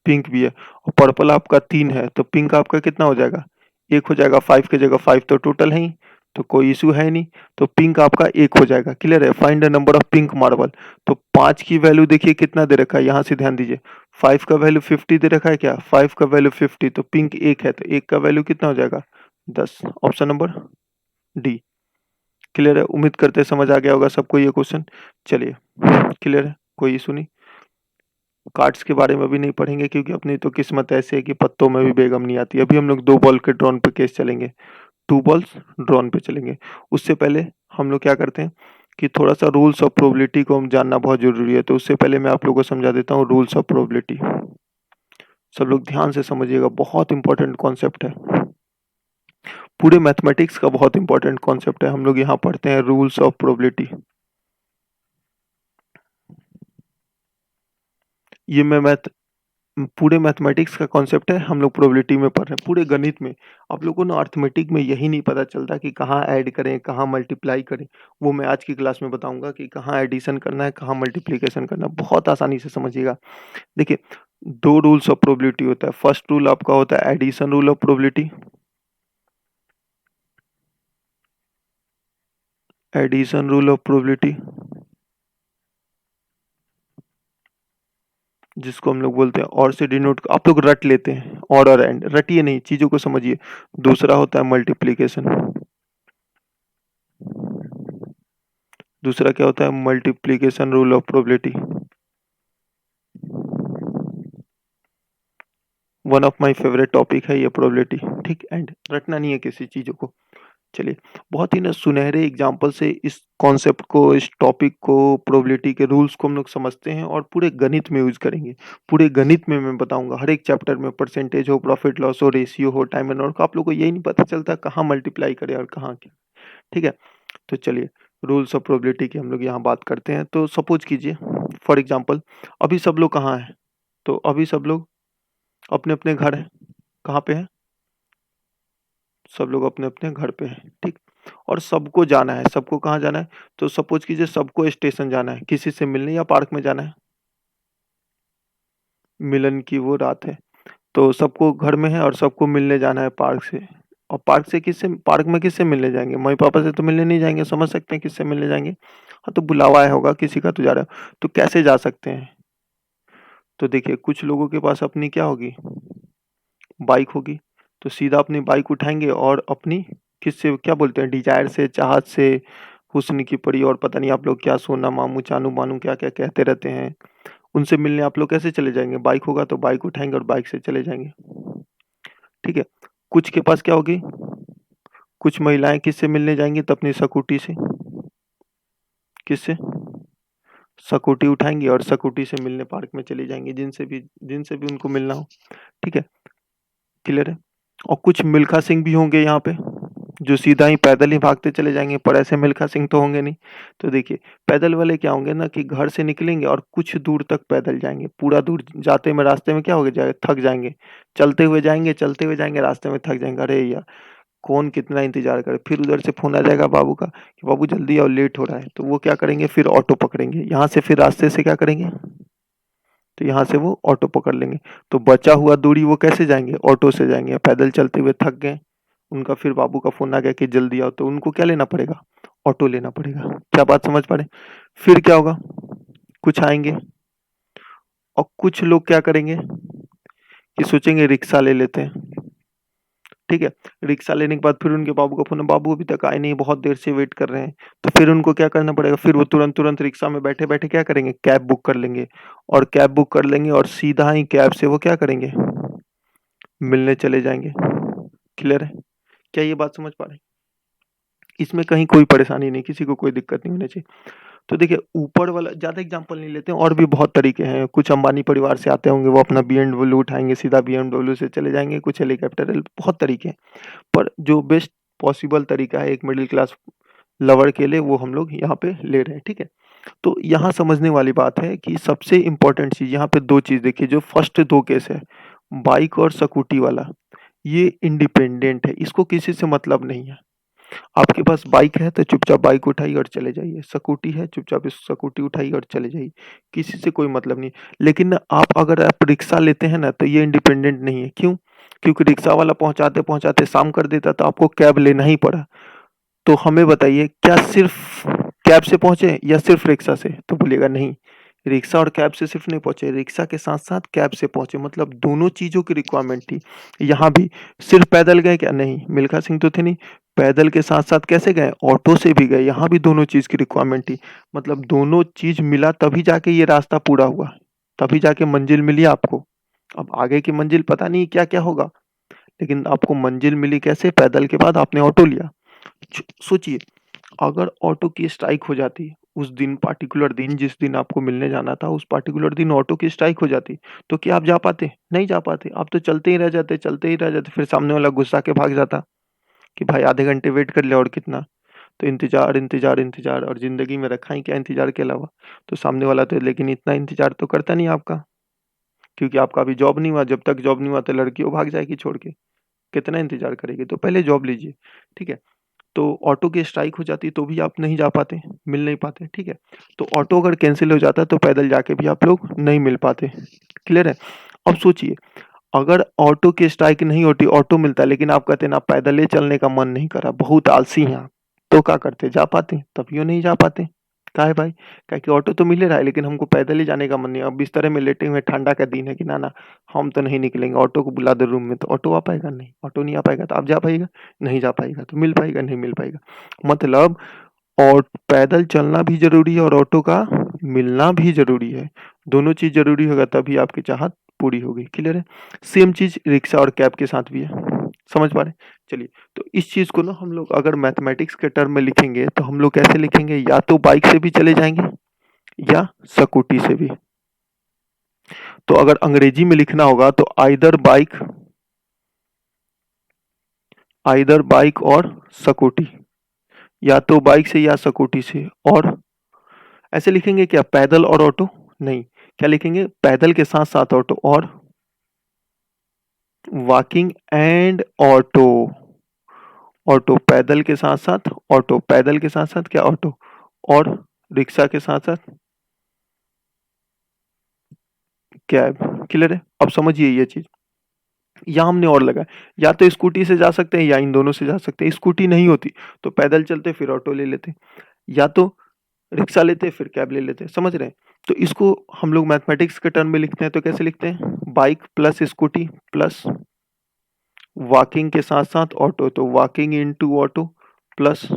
पिंक भी है। और पर्पल आपका 3 है तो पिंक आपका कितना हो जाएगा? 1 हो जाएगा। 5 की जगह 5 तो टोटल है ही, तो कोई इशू है नहीं। तो पिंक आपका 1 हो जाएगा। क्लियर है? Find the number of pink marble. तो 5 की वैल्यू देखिए कितना दे रखा है, यहाँ से ध्यान दीजिए। 5 का वैल्यू 50 दे रखा है क्या? 5 का वैल्यू 50, तो पिंक 1 है, तो 1 का वैल्यू कितना हो जाएगा? 10। Option number D. क्लियर है? उम्मीद करते हैं समझ आ गया होगा सबको ये क्वेश्चन। चलिए क्लियर है, कोई इशू नहीं। कार्ड्स के बारे में भी नहीं पढ़ेंगे क्योंकि अपनी तो किस्मत ऐसी है कि पत्तों में भी बेगम नहीं आती। अभी हम लोग 2 बॉल के ड्रॉन पे केस चलेंगे, 2 बॉल्स ड्रॉन पे चलेंगे। उससे पहले हम लोग क्या करते हैं कि थोड़ा-सा रूल्स ऑफ प्रोबेबिलिटी को हम जानना बहुत ज़रूरी है। तो उससे पहले मैं आप लोगों को समझा देता हूँ रूल्स ऑफ प्रोबेबिलिटी। सब लोग ध्यान से समझिएगा, बहुत इंपॉर्टेंट कॉन्सेप्ट है। पूरे मैथमेटिक्स का बहुत इंपॉर्टेंट कॉन्सेप्ट है। हम लोग यहाँ पढ़ते हैं रूल्स ऑफ प्रोबेबिलिटी। ये पूरे मैथमेटिक्स का कॉन्सेप्ट है, हम लोग प्रोबेबिलिटी में पढ़ रहे हैं, पूरे गणित में। आप लोगों को ना अर्थमेटिक में यही नहीं पता चलता कि कहाँ ऐड करें, कहाँ मल्टीप्लाई करें। वो मैं आज की क्लास में बताऊंगा कि कहाँ एडिशन करना है, कहाँ मल्टीप्लिकेशन करना है। बहुत आसानी से समझिएगा। देखिए 2 रूल्स ऑफ प्रोबेबिलिटी होता है। फर्स्ट रूल आपका होता है addition rule of probability. Addition rule of probability, जिसको हम लोग बोलते हैं और से डिनोट, आप लोग रट लेते हैं और एंड, रटिए नहीं, चीजों को समझिए। दूसरा होता है मल्टीप्लिकेशन। दूसरा क्या होता है? Multiplication rule of probability. One of my favourite topic है ये प्रोबेबिलिटी। ठीक, एंड रटना नहीं है किसी चीजों को। चलिए बहुत ही ना सुनहरे एग्जांपल से इस कॉन्सेप्ट को, इस टॉपिक को, प्रोबेबिलिटी के रूल्स को हम लोग समझते हैं और पूरे गणित में यूज करेंगे। पूरे गणित में मैं बताऊंगा, हर एक चैप्टर में परसेंटेज हो, प्रॉफिट लॉस हो, रेशियो हो, टाइम एंड वर्क, आप लोग को यही नहीं पता चलता कहाँ मल्टीप्लाई करें और कहाँ क्या। ठीक है, तो चलिए रूल्स ऑफ प्रोबेबिलिटी की हम लोग यहाँ बात करते हैं। तो सपोज कीजिए फॉर एग्जाम्पल अभी सब लोग कहाँ हैं? तो अभी सब लोग अपने अपने घर हैं। कहाँ पे हैं? सब लोग अपने अपने घर पे हैं। ठीक, और सबको जाना है। सबको कहाँ जाना है? तो सपोज कीजिए सबको स्टेशन जाना है, किसी से मिलने या पार्क में जाना है। मिलन की वो रात है, तो सबको घर में है और सबको मिलने जाना है पार्क से। और पार्क से किससे, पार्क में किससे मिलने जाएंगे? मम्मी पापा से तो मिलने नहीं जाएंगे, समझ सकते हैं किससे मिलने जाएंगे। हाँ, तो बुलावा आया होगा किसी का तो जा रहा है। तो कैसे जा सकते हैं? तो देखिए कुछ लोगों के पास अपनी क्या होगी, बाइक होगी। तो सीधा अपनी बाइक उठाएंगे और अपनी, किससे, क्या बोलते हैं, डिजायर से, चाहत से, हुस्न की परी और पता नहीं आप लोग क्या, सोना मामू, चानू मानू, क्या क्या कहते रहते हैं, उनसे मिलने आप लोग कैसे चले जाएंगे? बाइक होगा तो बाइक उठाएंगे और बाइक से चले जाएंगे। ठीक है, कुछ के पास क्या होगी, कुछ महिलाएं किससे मिलने जाएंगी? तो अपनी स्कूटी से। किससे? स्कूटी उठाएंगी और स्कूटी से मिलने पार्क में चली जाएंगी, जिनसे भी उनको मिलना हो। ठीक है, क्लियर है? और कुछ मिल्खा सिंह भी होंगे यहाँ पे, जो सीधा ही पैदल ही भागते चले जाएंगे, पर ऐसे मिल्खा सिंह तो होंगे नहीं। तो देखिए पैदल वाले क्या होंगे ना कि घर से निकलेंगे और कुछ दूर तक पैदल जाएंगे। पूरा दूर जाते में रास्ते में क्या हो जाएगा, थक जाएंगे। चलते हुए जाएंगे, रास्ते में थक जाएंगे। अरे यार कौन कितना इंतजार करे। फिर उधर से फोन आ जाएगा बाबू का कि बाबू जल्दी आओ, लेट हो रहा है। तो वो क्या करेंगे, फिर ऑटो पकड़ेंगे। यहाँ से फिर रास्ते से क्या करेंगे, तो यहाँ से वो ऑटो पकड़ लेंगे। तो बचा हुआ दूरी वो कैसे जाएंगे, ऑटो से जाएंगे। पैदल चलते हुए थक गए, उनका फिर बाबू का फोन आ गया कि जल्दी आओ, तो उनको क्या लेना पड़ेगा, ऑटो लेना पड़ेगा। क्या बात समझ पा रहे? फिर क्या होगा, कुछ आएंगे और कुछ लोग क्या करेंगे कि सोचेंगे रिक्शा ले लेते हैं। ठीक है, रिक्शा लेने के बाद फिर उनके बाबू का फोन, बाबू अभी तक आए नहीं, बहुत देर से वेट कर रहे हैं। तो फिर उनको क्या करना पड़ेगा, फिर वो तुरंत तुरंत रिक्शा में बैठे बैठे क्या करेंगे, कैब बुक कर लेंगे। और कैब बुक कर लेंगे और सीधा ही कैब से वो क्या करेंगे, मिलने चले जाएंगे। क्लियर है? क्या ये बात समझ पा रहे हैं? इसमें कहीं कोई परेशानी नहीं, किसी को कोई दिक्कत नहीं होनी चाहिए। तो देखिए ऊपर वाला ज़्यादा एग्ज़ाम्पल नहीं लेते हैं, और भी बहुत तरीके हैं। कुछ अंबानी परिवार से आते होंगे, वो अपना बीएमडब्ल्यू उठाएँगे, सीधा बीएमडब्ल्यू से चले जाएँगे, कुछ हेलीकॉप्टर, बहुत तरीके हैं। पर जो बेस्ट पॉसिबल तरीका है एक मिडिल क्लास लवर के लिए, वो हम लोग यहाँ पे ले रहे हैं, ठीक है? तो यहाँ समझने वाली बात है कि सबसे इम्पोर्टेंट चीज़ यहाँ पे 2 चीज़ देखिए, जो फर्स्ट 2 केस है, बाइक और स्कूटी वाला, ये इंडिपेंडेंट है, इसको किसी से मतलब नहीं है। आपके पास बाइक है तो चुपचाप बाइक उठाइए और चले जाइए, स्कूटी है चुपचाप स्कूटी उठाइए और चले जाइए, किसी से कोई मतलब नहीं। लेकिन ना अगर आप रिक्शा लेते हैं ना, तो ये इंडिपेंडेंट नहीं है, क्यों? क्योंकि रिक्शा वाला पहुँचाते-पहुँचाते शाम कर देता, तो आपको कैब लेना ही पड़ा। तो हमें बताइए, क्या सिर्फ कैब से पहुँचे या सिर्फ रिक्शा से? तो बोलिएगा नहीं, रिक्शा और कैब से सिर्फ नहीं पहुँचे, रिक्शा के साथ-साथ कैब से पहुँचे, मतलब दोनों चीज़ों की रिक्वायरमेंट थी। यहाँ भी सिर्फ पैदल गए क्या? नहीं, मिल्खा सिंह तो थे नहीं, पैदल के साथ-साथ कैसे गए? ऑटो से भी गए, यहाँ भी दोनों चीज़ की रिक्वायरमेंट थी। मतलब दोनों चीज़ मिला तभी जाके ये रास्ता पूरा हुआ, तभी जाके मंजिल मिली आपको। अब आगे की मंजिल पता नहीं क्या-क्या होगा, लेकिन आपको मंजिल मिली कैसे? पैदल के बाद आपने ऑटो लिया। सोचिए, अगर ऑटो की स्ट्राइक हो जाती, उस दिन पार्टिकुलर दिन जिस दिन आपको मिलने जाना था, उस पार्टिकुलर दिन ऑटो की स्ट्राइक हो जाती, तो क्या आप जा पाते? नहीं जा पाते। आप तो चलते ही रह जाते, फिर सामने वाला गुस्सा के भाग जाता कि भाई आधे घंटे वेट कर लिया और कितना? तो इंतज़ार, इंतज़ार, इंतज़ार, और ज़िंदगी में रखा ही क्या इंतज़ार के अलावा? तो सामने वाला तो लेकिन इतना इंतज़ार तो करता नहीं आपका, क्योंकि आपका अभी जॉब नहीं हुआ, जब तक जॉब नहीं हुआ तो लड़कियों भाग जाएगी छोड़ के, कितना इंतज़ार करेगी? तो पहले जॉब लीजिए, ठीक है? तो ऑटो की स्ट्राइक हो जाती तो भी आप नहीं जा पाते, मिल नहीं पाते, ठीक है? तो ऑटो अगर कैंसल हो जाता तो पैदल जाके भी आप लोग नहीं मिल पाते, क्लियर है? अब सोचिए, अगर ऑटो की स्ट्राइक नहीं होती, ऑटो मिलता, लेकिन आप कहते ना पैदल ही चलने का मन नहीं कर रहा, बहुत आलसी हैं आप, तो क्या करते? जा पाते? तभियो नहीं जा पाते। काहे भाई? काहे कि ऑटो तो मिल ही रहा है, लेकिन हमको पैदल ही जाने का मन नहीं है। अब बिस्तर में लेटे हुए ठंडा का दिन है कि ना, हम तो नहीं निकलेंगे, ऑटो को बुला दो रूम में, तो ऑटो आ पाएगा? नहीं, ऑटो नहीं आ पाएगा, तो आप जा पाइएगा? नहीं जा पाएगा, तो मिल पाएगा? नहीं मिल पाएगा। मतलब और पैदल चलना भी ज़रूरी है और ऑटो का मिलना भी ज़रूरी है। दोनों चीज़ ज़रूरी होगा तभी आपकी चाहत पूरी होगी, क्लियर है? सेम चीज़ रिक्शा और कैब के साथ भी है। समझ पा रहे हैं? चलिए, तो इस चीज़ को ना हम लोग अगर मैथमेटिक्स के टर्म में लिखेंगे, तो हम लोग कैसे लिखेंगे? या तो बाइक से भी चले जाएँगे या स्कूटी से भी। तो अगर अंग्रेजी में लिखना होगा तो आइदर बाइक और स्कूटी, या तो बाइक से या स्कूटी से। और ऐसे लिखेंगे क्या? पैदल और ऑटो? नहीं, क्या लिखेंगे? पैदल के साथ-साथ ऑटो, और वॉकिंग एंड ऑटो। ऑटो पैदल के साथ-साथ ऑटो, पैदल के साथ-साथ क्या? ऑटो, और रिक्शा के साथ-साथ कैब, क्लियर है? अब समझिए ये चीज़। यहाँ हमने और लगाया, या तो स्कूटी से जा सकते हैं या इन दोनों से जा सकते हैं। स्कूटी नहीं होती तो पैदल चलते फिर ऑटो ले लेते, या तो रिक्शा लेते फिर कैब ले लेते, समझ रहे हैं? तो इसको हम लोग मैथमेटिक्स के टर्म में लिखते हैं तो कैसे लिखते हैं? Bike plus scooty plus walking के साथ-साथ ऑटो, तो walking into auto plus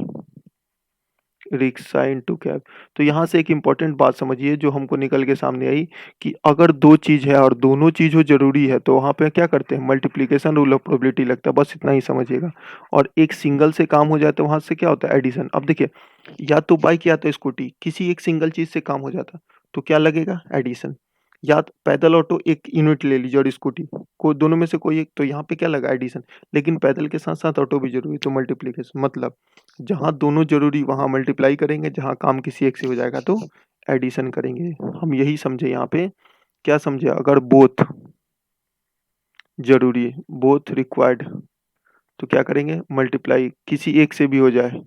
rickshaw into cab. तो यहाँ से एक इम्पोर्टेंट बात समझिए जो हमको निकल के सामने आई, कि अगर 2 चीज़ है और दोनों चीज़ ज़रूरी है, तो वहाँ पे क्या करते हैं? मल्टीप्लिकेशन रूल ऑफ प्रोबेबिलिटी लगता है, बस इतना ही समझिएगा। और एक सिंगल से काम हो जाए तो वहाँ से क्या होता है? एडिशन। अब देखिए, या तो बाइक या तो स्कूटी, किसी एक सिंगल चीज़ से काम हो जाता, तो क्या लगेगा? एडिशन। या तो पैदल ऑटो एक यूनिट ले लीजिए और स्कूटी, को दोनों में से कोई एक, तो यहाँ पे क्या लगा? एडिशन। लेकिन पैदल के साथ-साथ ऑटो भी ज़रूरी, तो मल्टीप्लिकेशन। मतलब जहाँ दोनों ज़रूरी वहाँ मल्टीप्लाई करेंगे, जहाँ काम किसी एक से हो जाएगा तो एडिशन करेंगे। हम यही समझे यहाँ पे, क्या समझे? अगर बोथ ज़रूरी है, बोथ रिक्वायर्ड, तो क्या करेंगे? मल्टीप्लाई, किसी एक से भी हो जाए,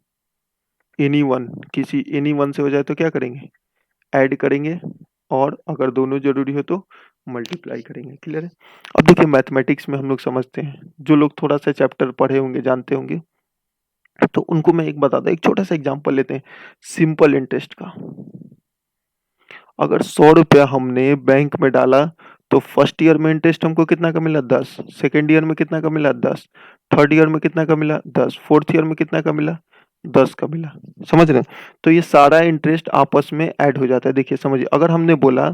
एनीवन, किसी एनीवन से हो जाए तो क्या करेंगे? ऐड करेंगे, और अगर दोनों ज़रूरी हो तो मल्टीप्लाई करेंगे, क्लियर है? अब देखिए मैथमेटिक्स में हम लोग समझते हैं, जो लोग थोड़ा-सा चैप्टर पढ़े होंगे, जानते होंगे, तो उनको मैं एक बताता हूँ, एक छोटा-सा एग्ज़ाम्पल लेते हैं, सिंपल इंटरेस्ट का। अगर 100 रुपया हमने बैंक में डाला, तो फर्स्ट ईयर में इंटरेस्ट हमको कितना का मिला? 10, सेकंड ईयर में कितना का मिला? 10, थर्ड ईयर में कितना का मिला? 10, फोर्थ ईयर में कितना का मिला? 10 का मिला, समझ रहे हैं? तो ये सारा इंटरेस्ट आपस में ऐड हो जाता है। देखिए समझिए, अगर हमने बोला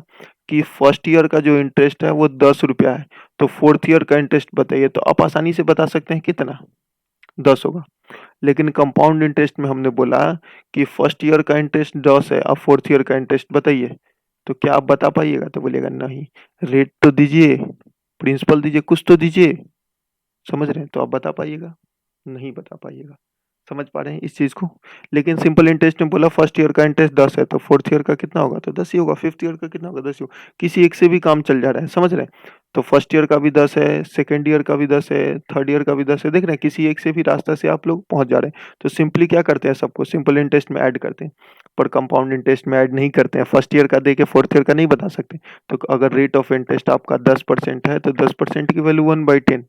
कि फर्स्ट ईयर का जो इंटरेस्ट है वो 10 रुपया है, तो फोर्थ ईयर का इंटरेस्ट बताइए, तो आप आसानी से बता सकते हैं कितना? 10 होगा। लेकिन कंपाउंड इंटरेस्ट में हमने बोला कि फर्स्ट ईयर का इंटरेस्ट 10 है, अब फोर्थ ईयर का इंटरेस्ट बताइए। तो क्या आप बता पाइएगा? तो बोलिएगा नहीं। रेट तो दीजिए, प्रिंसिपल दीजिए, कुछ तो दीजिए। समझ रहे हैं? तो आप बता पाइएगा? नहीं बता पाइएगा। समझ पा रहे हैं इस चीज़ को? लेकिन सिंपल इंटरेस्ट में बोला फर्स्ट ईयर का इंटरेस्ट 10 है, तो फोर्थ ईयर का कितना होगा? तो 10 ही होगा। फिफ्थ ईयर का कितना होगा? 10 ही होगा। किसी एक से भी काम चल जा रहा है, समझ रहे हैं? तो फर्स्ट ईयर का भी 10 है, सेकंड ईयर का भी 10 है, थर्ड ईयर का भी 10 है। देख रहे हैं किसी एक से भी रास्ता से आप लोग पहुँच जा रहे हैं। तो सिंपली क्या करते हैं, सबको सिंपल इंटरेस्ट में ऐड करते हैं, पर कंपाउंड इंटरेस्ट में ऐड नहीं करते हैं। फर्स्ट ईयर का देके फोर्थ ईयर का नहीं बता सकते। तो अगर रेट ऑफ इंटरेस्ट आपका 10% है, तो 10% की वैल्यू 1/10।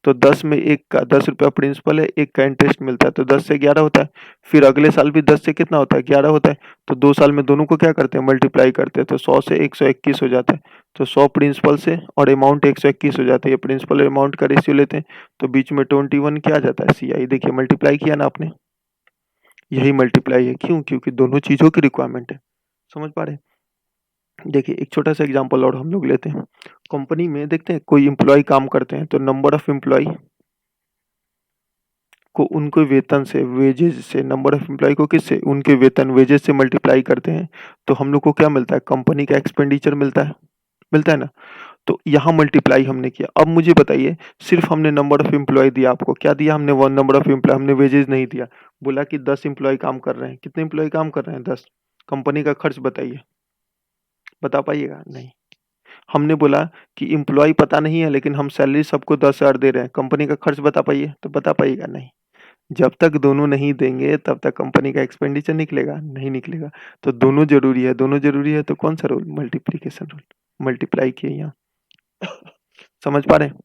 तो 10 में 1 का 10 रुपया प्रिंसिपल है, 1 का इंटरेस्ट मिलता है, तो 10 से 11 होता है। फिर अगले साल भी 10 से कितना होता है? 11 होता है। तो 2 साल में दोनों को क्या करते हैं? मल्टीप्लाई करते हैं, तो 100 से 121 हो जाता है। तो 100 प्रिंसिपल से और अमाउंट 121 हो जाता है। ये प्रिंसिपल और अमाउंट का रेशियो लेते हैं, तो बीच में 21 क्या आ जाता है? सीआई। देखिए मल्टीप्लाई किया ना आपने, यही मल्टीप्लाई है। क्यों? क्योंकि दोनों चीज़ों की रिक्वायरमेंट है। समझ पा रहे हैं? देखिए एक छोटा सा एग्जांपल और हम लोग लेते हैं। कंपनी में देखते हैं कोई एम्प्लॉय काम करते हैं, तो नंबर ऑफ एम्प्लॉय को उनके वेतन से, वेजेस से, नंबर ऑफ एम्प्लॉय को किससे? उनके वेतन, वेजेस से मल्टीप्लाई करते हैं, तो हम लोग को क्या मिलता है? कंपनी का एक्सपेंडिचर मिलता है। मिलता है ना? तो यहाँ मल्टीप्लाई हमने किया। अब मुझे बताइए, सिर्फ हमने नंबर ऑफ एम्प्लॉय दिया आपको, क्या दिया हमने? वन नंबर ऑफ एम्प्लॉय, हमने वेजेस नहीं दिया। बोला कि 10 एम्प्लॉय काम कर रहे हैं। कितने एम्प्लॉय काम कर रहे हैं? 10। कंपनी का खर्च बताइए, बता पाइएगा? नहीं। हमने बोला कि एम्प्लॉय पता नहीं है, लेकिन हम सैलरी सबको 10,000 दे रहे हैं। कंपनी का खर्च बता पाइए? तो बता पाइएगा? नहीं। जब तक दोनों नहीं देंगे तब तक कंपनी का एक्सपेंडिचर निकलेगा नहीं निकलेगा। तो दोनों जरूरी है, दोनों जरूरी है, तो कौन सा रूल? Multiplication rule. मल्टीप्लाई किए यहाँ। समझ पा रहे हैं?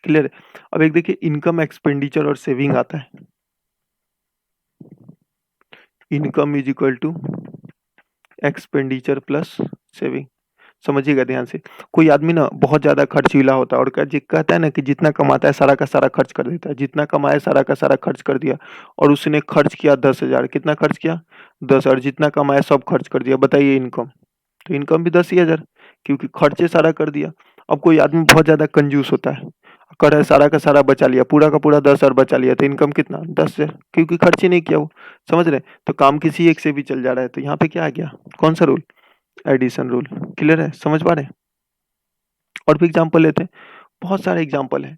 क्लियर है? अब एक देखिए इनकम, एक्सपेंडिचर और सेविंग आता है। Income is equal to expenditure plus saving. समझिएगा ध्यान से। कोई आदमी ना बहुत ज्यादा खर्चीला होता है और कहता है ना कि जितना कमाता है सारा का सारा खर्च कर देता है। जितना कमाया सारा का सारा खर्च कर दिया, और उसने खर्च किया 10,000। कितना खर्च किया? 10, और जितना कमाया सब खर्च कर दिया। बताइए इनकम। तो इनकम भी 10,000, क्योंकि खर्चे सारा कर दिया। अब कोई आदमी बहुत ज्यादा कंजूस होता है, कर है सारा का सारा बचा लिया, पूरा का पूरा 10,000 बचा लिया, तो इनकम कितना? 10,000, क्योंकि खर्च ही नहीं किया वो। समझ रहे हैं? तो काम किसी एक से भी चल जा रहा है, तो यहाँ पे क्या आ गया? कौन सा रूल? Addition rule. क्लियर है? समझ पा रहे हैं? और भी एग्जाम्पल लेते हैं। बहुत सारे एग्जाम्पल है,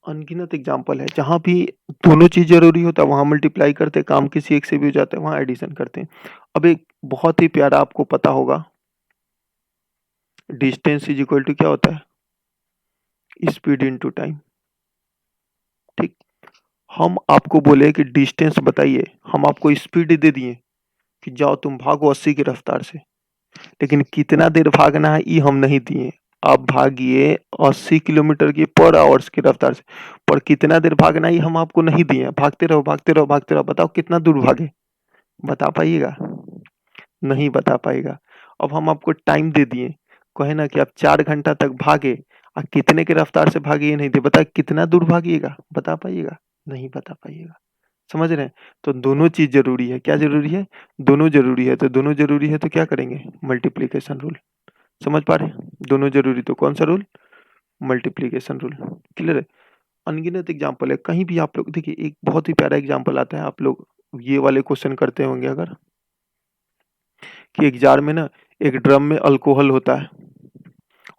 अनगिनत एग्जाम्पल है। जहां भी दोनों चीज जरूरी होता है वहां मल्टीप्लाई करते हैं, काम किसी एक से भी हो जाता है वहां एडिशन करते हैं। अब एक बहुत ही प्यारा, आपको पता होगा, डिस्टेंस इज इक्वल टू क्या होता है? Speed into time. ठीक। हम आपको बोले कि डिस्टेंस बताइए, हम आपको स्पीड दे दिए कि जाओ तुम भागो 80 की रफ्तार से, लेकिन कितना देर भागना है ये हम नहीं दिए। आप भागिए 80 किलोमीटर की पर आवर्स की रफ्तार से, पर कितना देर भागना है ये हम आपको नहीं दिए। भागते रहो भागते रहो भागते रहो, बताओ कितना दूर भागे? बता पाइएगा? नहीं बता पाएगा। अब हम आपको टाइम दे दिए, कहे ना कि आप 4 घंटा तक भागे, और कितने के रफ्तार से भागे ये नहीं दे, बता कितना दूर भागिएगा? बता पाइएगा? नहीं बता पाइएगा। समझ रहे हैं? तो दोनों चीज जरूरी है। क्या जरूरी है? दोनों जरूरी है। तो दोनों जरूरी है तो क्या करेंगे? Multiplication rule. समझ पा रहे हैं? दोनों जरूरी तो कौन सा रूल? Multiplication rule. क्लियर है? अनगिनत एग्जाम्पल है, कहीं भी आप लोग देखिए एक बहुत ही प्यारा एग्जाम्पल आता है। आप लोग ये वाले क्वेश्चन करते होंगे अगर, कि एक जार में ना एक ड्रम में अल्कोहल होता है,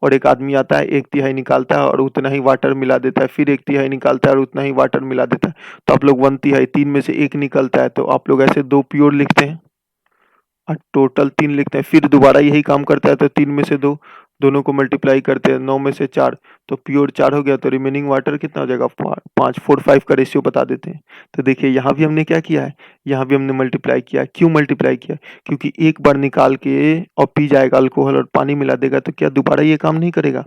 और एक आदमी आता है 1/3 निकालता है और उतना ही वाटर मिला देता है, फिर 1/3 निकालता है और उतना ही वाटर मिला देता है। तो आप लोग 1/3, 3 में से 1 निकलता है, तो आप लोग ऐसे 2 प्योर लिखते हैं और टोटल 3 लिखते हैं। फिर दोबारा यही काम करता है, तो 3 में से 2, दोनों को मल्टीप्लाई करते हैं, 9 में से 4, तो प्योर 4 हो गया, तो रिमेनिंग वाटर कितना हो जाएगा? 5, 4, 5 का रेशियो बता देते हैं। तो देखिए यहाँ भी हमने क्या किया है? यहाँ भी हमने मल्टीप्लाई किया। क्यों मल्टीप्लाई किया? क्योंकि एक बार निकाल के और पी जाएगा अल्कोहल और पानी मिला देगा, तो क्या दोबारा ये काम नहीं करेगा?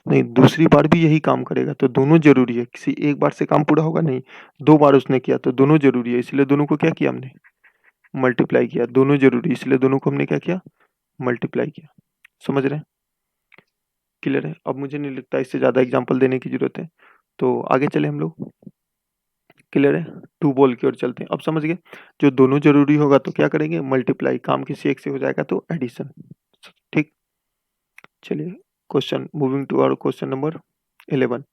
नहीं, दूसरी बार भी यही काम करेगा। तो दोनों जरूरी है। किसी एक बार से काम पूरा होगा नहीं, 2 बार उसने किया, तो दोनों जरूरी है। इसलिए दोनों को क्या किया हमने? मल्टीप्लाई किया। दोनों जरूरी, इसलिए दोनों को हमने क्या किया? मल्टीप्लाई किया। समझ रहे हैं? क्लियर है? अब मुझे नहीं लगता इससे ज्यादा एग्जांपल देने की जरूरत है, तो आगे चले हम लोग। क्लियर है? टू बॉल की ओर चलते हैं। अब समझ गए, जो दोनों जरूरी होगा तो क्या करेंगे? मल्टीप्लाई। काम किसी एक से हो जाएगा तो एडिशन। ठीक। चलिए question, moving to our question number 11।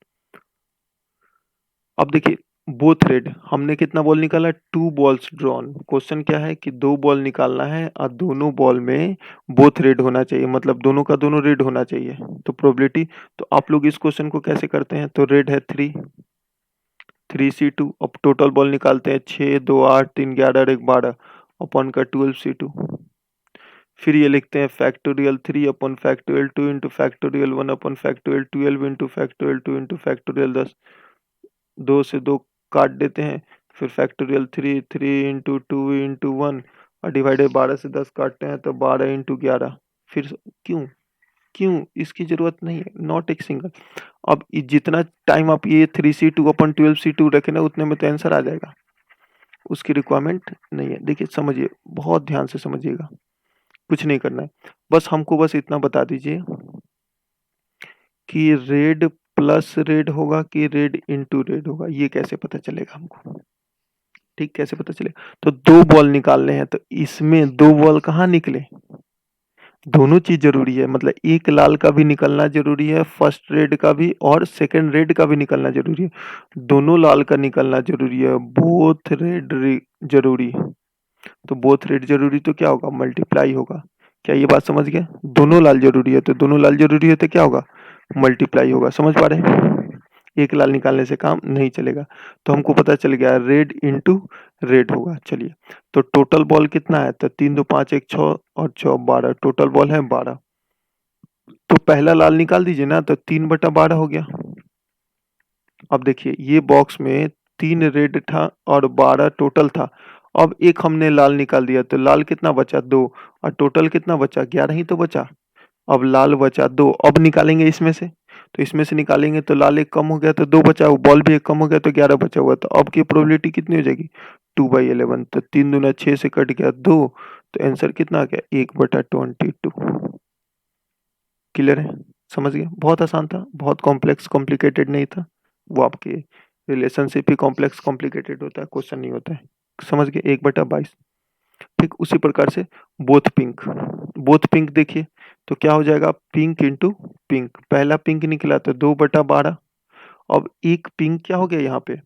अब देखिए बोथ रेड, हमने कितना बॉल निकाला? 2 बॉल्स ड्रॉन। क्वेश्चन क्या है कि 2 बॉल निकालना है और दोनों बॉल में बोथ रेड होना चाहिए, मतलब दोनों का दोनों रेड होना चाहिए। तो प्रोबेबिलिटी, तो आप लोग इस क्वेश्चन को कैसे करते हैं? तो रेड है 3C2, अब टोटल बॉल निकालते हैं 6, 2, 8, 3, 11 और 1, 12 अपॉन का 12C2। फिर ये लिखते हैं factorial 3 upon factorial 2 into factorial 1 upon factorial 12 into factorial 2 into factorial 10। 2 से 2 काट देते हैं, फिर फैक्टोरियल 3 इंटू 2 इंटू 1 और डिवाइडेड 12 से 10 काटते हैं तो 12 इंटू 11। फिर क्यों क्यों इसकी जरूरत नहीं है, नॉट एक सिंगल। अब जितना टाइम आप ये 3C2 अपन 12C2 रखे ना उतने में तो आंसर आ जाएगा, उसकी रिक्वायरमेंट नहीं है। देखिए समझिए, बहुत ध्यान से समझिएगा, कुछ नहीं करना है, बस हमको बस इतना बता दीजिए कि रेड प्लस रेड होगा कि रेड इनटू रेड होगा, ये कैसे पता चलेगा हमको? ठीक, कैसे पता चलेगा? तो 2 बॉल निकालने हैं, तो इसमें 2 बॉल कहाँ निकले? दोनों चीज जरूरी है, मतलब एक लाल का भी निकलना जरूरी है, फर्स्ट रेड का भी और सेकंड रेड का भी निकलना जरूरी है। दोनों लाल का निकलना जरूरी है, बोथ रेड जरूरी है। तो बोथ रेड जरूरी तो क्या होगा? मल्टीप्लाई होगा। क्या ये बात समझ गए? दोनों लाल जरूरी है तो दोनों लाल जरूरी है तो क्या होगा? मल्टीप्लाई होगा। समझ पा रहे हैं? एक लाल निकालने से काम नहीं चलेगा। तो हमको पता चल गया रेड इंटू रेड होगा। चलिए, तो टोटल बॉल कितना है? तो 3, 2, 5, 1, 6 और 6, 12, टोटल बॉल है 12। तो पहला लाल निकाल दीजिए ना, तो 3/12 हो गया। अब देखिए ये बॉक्स में 3 रेड था और 12 टोटल था। अब एक हमने लाल निकाल दिया तो लाल कितना बचा? 2, और टोटल कितना बचा? 11 ही तो बचा। अब लाल बचा 2, अब निकालेंगे इसमें से, तो इसमें से निकालेंगे तो लाल एक कम हो गया तो 2 बचा, बॉल भी एक कम हो गया तो 11 बचा हुआ। तो अब की प्रोबेबिलिटी कितनी हो जाएगी? 2/11। तो 3 दूना 6 से कट गया 2, तो आंसर कितना आ गया? 1/22। क्लियर है? समझ गए? बहुत आसान था, बहुत कॉम्प्लेक्स कॉम्प्लिकेटेड नहीं था। वो आपके रिलेशनशिप ही कॉम्प्लेक्स कॉम्प्लिकेटेड होता है, क्वेश्चन नहीं होता है। समझ गए? 1/22। ठीक उसी प्रकार से बोथ पिंक, बोथ पिंक देखिए, तो क्या हो जाएगा? पिंक इंटू पिंक, पहला पिंक निकला तो 2/12। अब एक पिंक क्या हो गया यहाँ पे?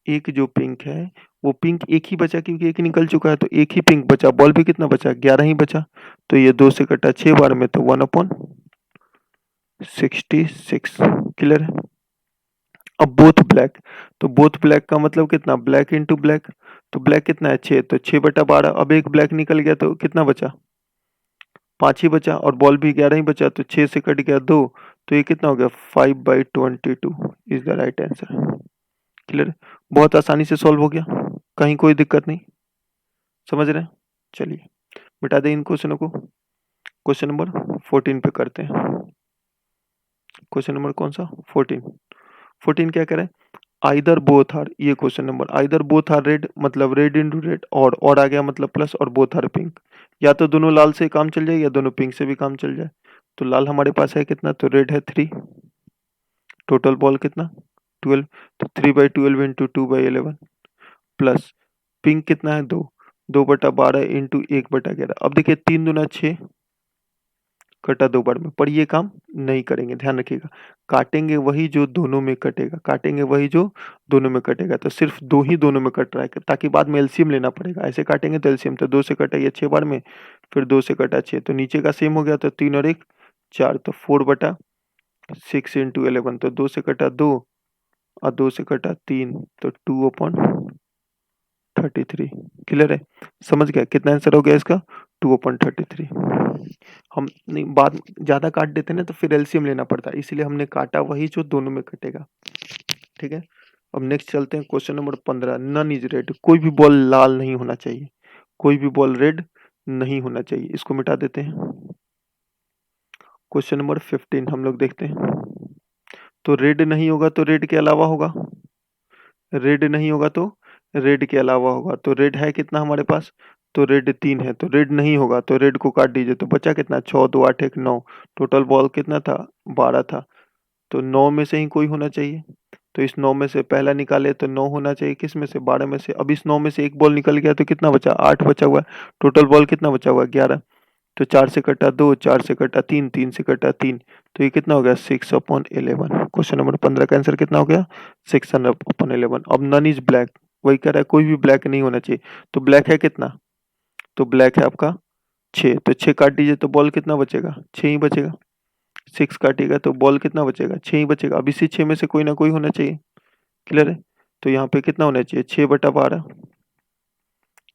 एक जो पिंक है वो पिंक एक ही बचा, क्योंकि एक निकल चुका है, तो एक ही पिंक बचा, बॉल भी कितना बचा? 11 ही बचा। तो ये 2 से कटा 6 बार में, तो 1/66। क्लियर है? अब बोथ ब्लैक, तो बोथ ब्लैक का मतलब कितना? ब्लैक इंटू ब्लैक, तो ब्लैक कितना है? 6, तो 6/12। अब एक ब्लैक निकल गया तो कितना बचा? 5 ही बचा, और बॉल भी 11 ही बचा, तो 6 से कट गया 2, तो ये कितना हो गया? 5/22 is the right answer. Clear? बहुत आसानी से सॉल्व हो गया, कहीं कोई दिक्कत नहीं। समझ रहे हैं? चलिए मिटा दें इन क्वेश्चनों को। क्वेश्चन नंबर 14 पे करते हैं। क्वेश्चन नंबर कौन सा? 14। 14 क्या करें? आइदर बोथ आर, ये question number, either both are red मतलब रेड इंटू रेड, और आ गया मतलब प्लस, और बोथ आर पिंक। या तो दोनों लाल से काम चल जाए या दोनों पिंक से भी काम चल जाए। तो लाल हमारे पास है कितना? तो रेड है 3, टोटल बॉल कितना? 12, तो 3/12 इंटू 2/11 प्लस पिंक कितना है? 2, 2/12 इंटू 1/11। अब देखिए 3 दूना 6 कटा 2 बार में, पर ये काम नहीं करेंगे, ध्यान रखिएगा। काटेंगे वही जो दोनों में कटेगा, काटेंगे वही जो दोनों में कटेगा। तो सिर्फ 2 ही दोनों में कट रहा है, ताकि बाद में एलसीएम लेना पड़ेगा। ऐसे काटेंगे तो एलसीएम, तो 2 से कटा ये 6 बार में, फिर 2 से कटा 6, तो नीचे का सेम हो गया, तो 3 और 1 4, तो 4/6 इंटू 11, तो 2 से कटा 2 और 2 से कटा 3, तो 2/33। क्लियर है? समझ गया कितना आंसर हो गया इसका? 2/33। हम नहीं, बाद ज्यादा काट देते ना तो फिर एलसीएम लेना पड़ता है, इसलिए हमने काटा वही जो दोनों में कटेगा। ठीक है? अब नेक्स्ट चलते हैं question number 15। None is red, कोई भी बॉल लाल नहीं होना चाहिए, कोई भी बॉल रेड नहीं होना चाहिए। इसको मिटा देते हैं। क्वेश्चन नंबर 15 हम लोग देखते हैं। तो रेड नहीं होगा तो रेड के अलावा होगा, रेड नहीं होगा तो रेड के अलावा होगा। तो रेड है कितना हमारे पास? तो रेड 3 है, तो रेड नहीं होगा, तो रेड को काट दीजिए, तो बचा कितना? 6, 2, 8, 1, 9, टोटल बॉल कितना था? 12 था। तो 9 में से ही कोई होना चाहिए, तो इस 9 में से पहला निकाले तो 9 होना चाहिए, किस में से? 12 में से। अब इस 9 में से एक बॉल निकल गया तो कितना बचा? 8 बचा हुआ है, टोटल बॉल कितना बचा हुआ है? 11। तो 4 से कटा 2, 4 से कटा 3, 3 से कटा 3, तो ये कितना हो गया 6/11। क्वेश्चन नंबर 15 का आंसर कितना हो गया 6/11। अब नन इज ब्लैक, वही कह रहा है कोई भी ब्लैक नहीं होना चाहिए। तो ब्लैक है कितना, तो ब्लैक है आपका 6, तो 6 काट दीजिए तो बॉल कितना बचेगा, 6 ही बचेगा। 6 काटिएगा तो बॉल कितना बचेगा, 6 ही बचेगा। अब इसी 6 में से कोई ना कोई होना चाहिए, क्लियर है। तो यहाँ पे कितना होना चाहिए 6/12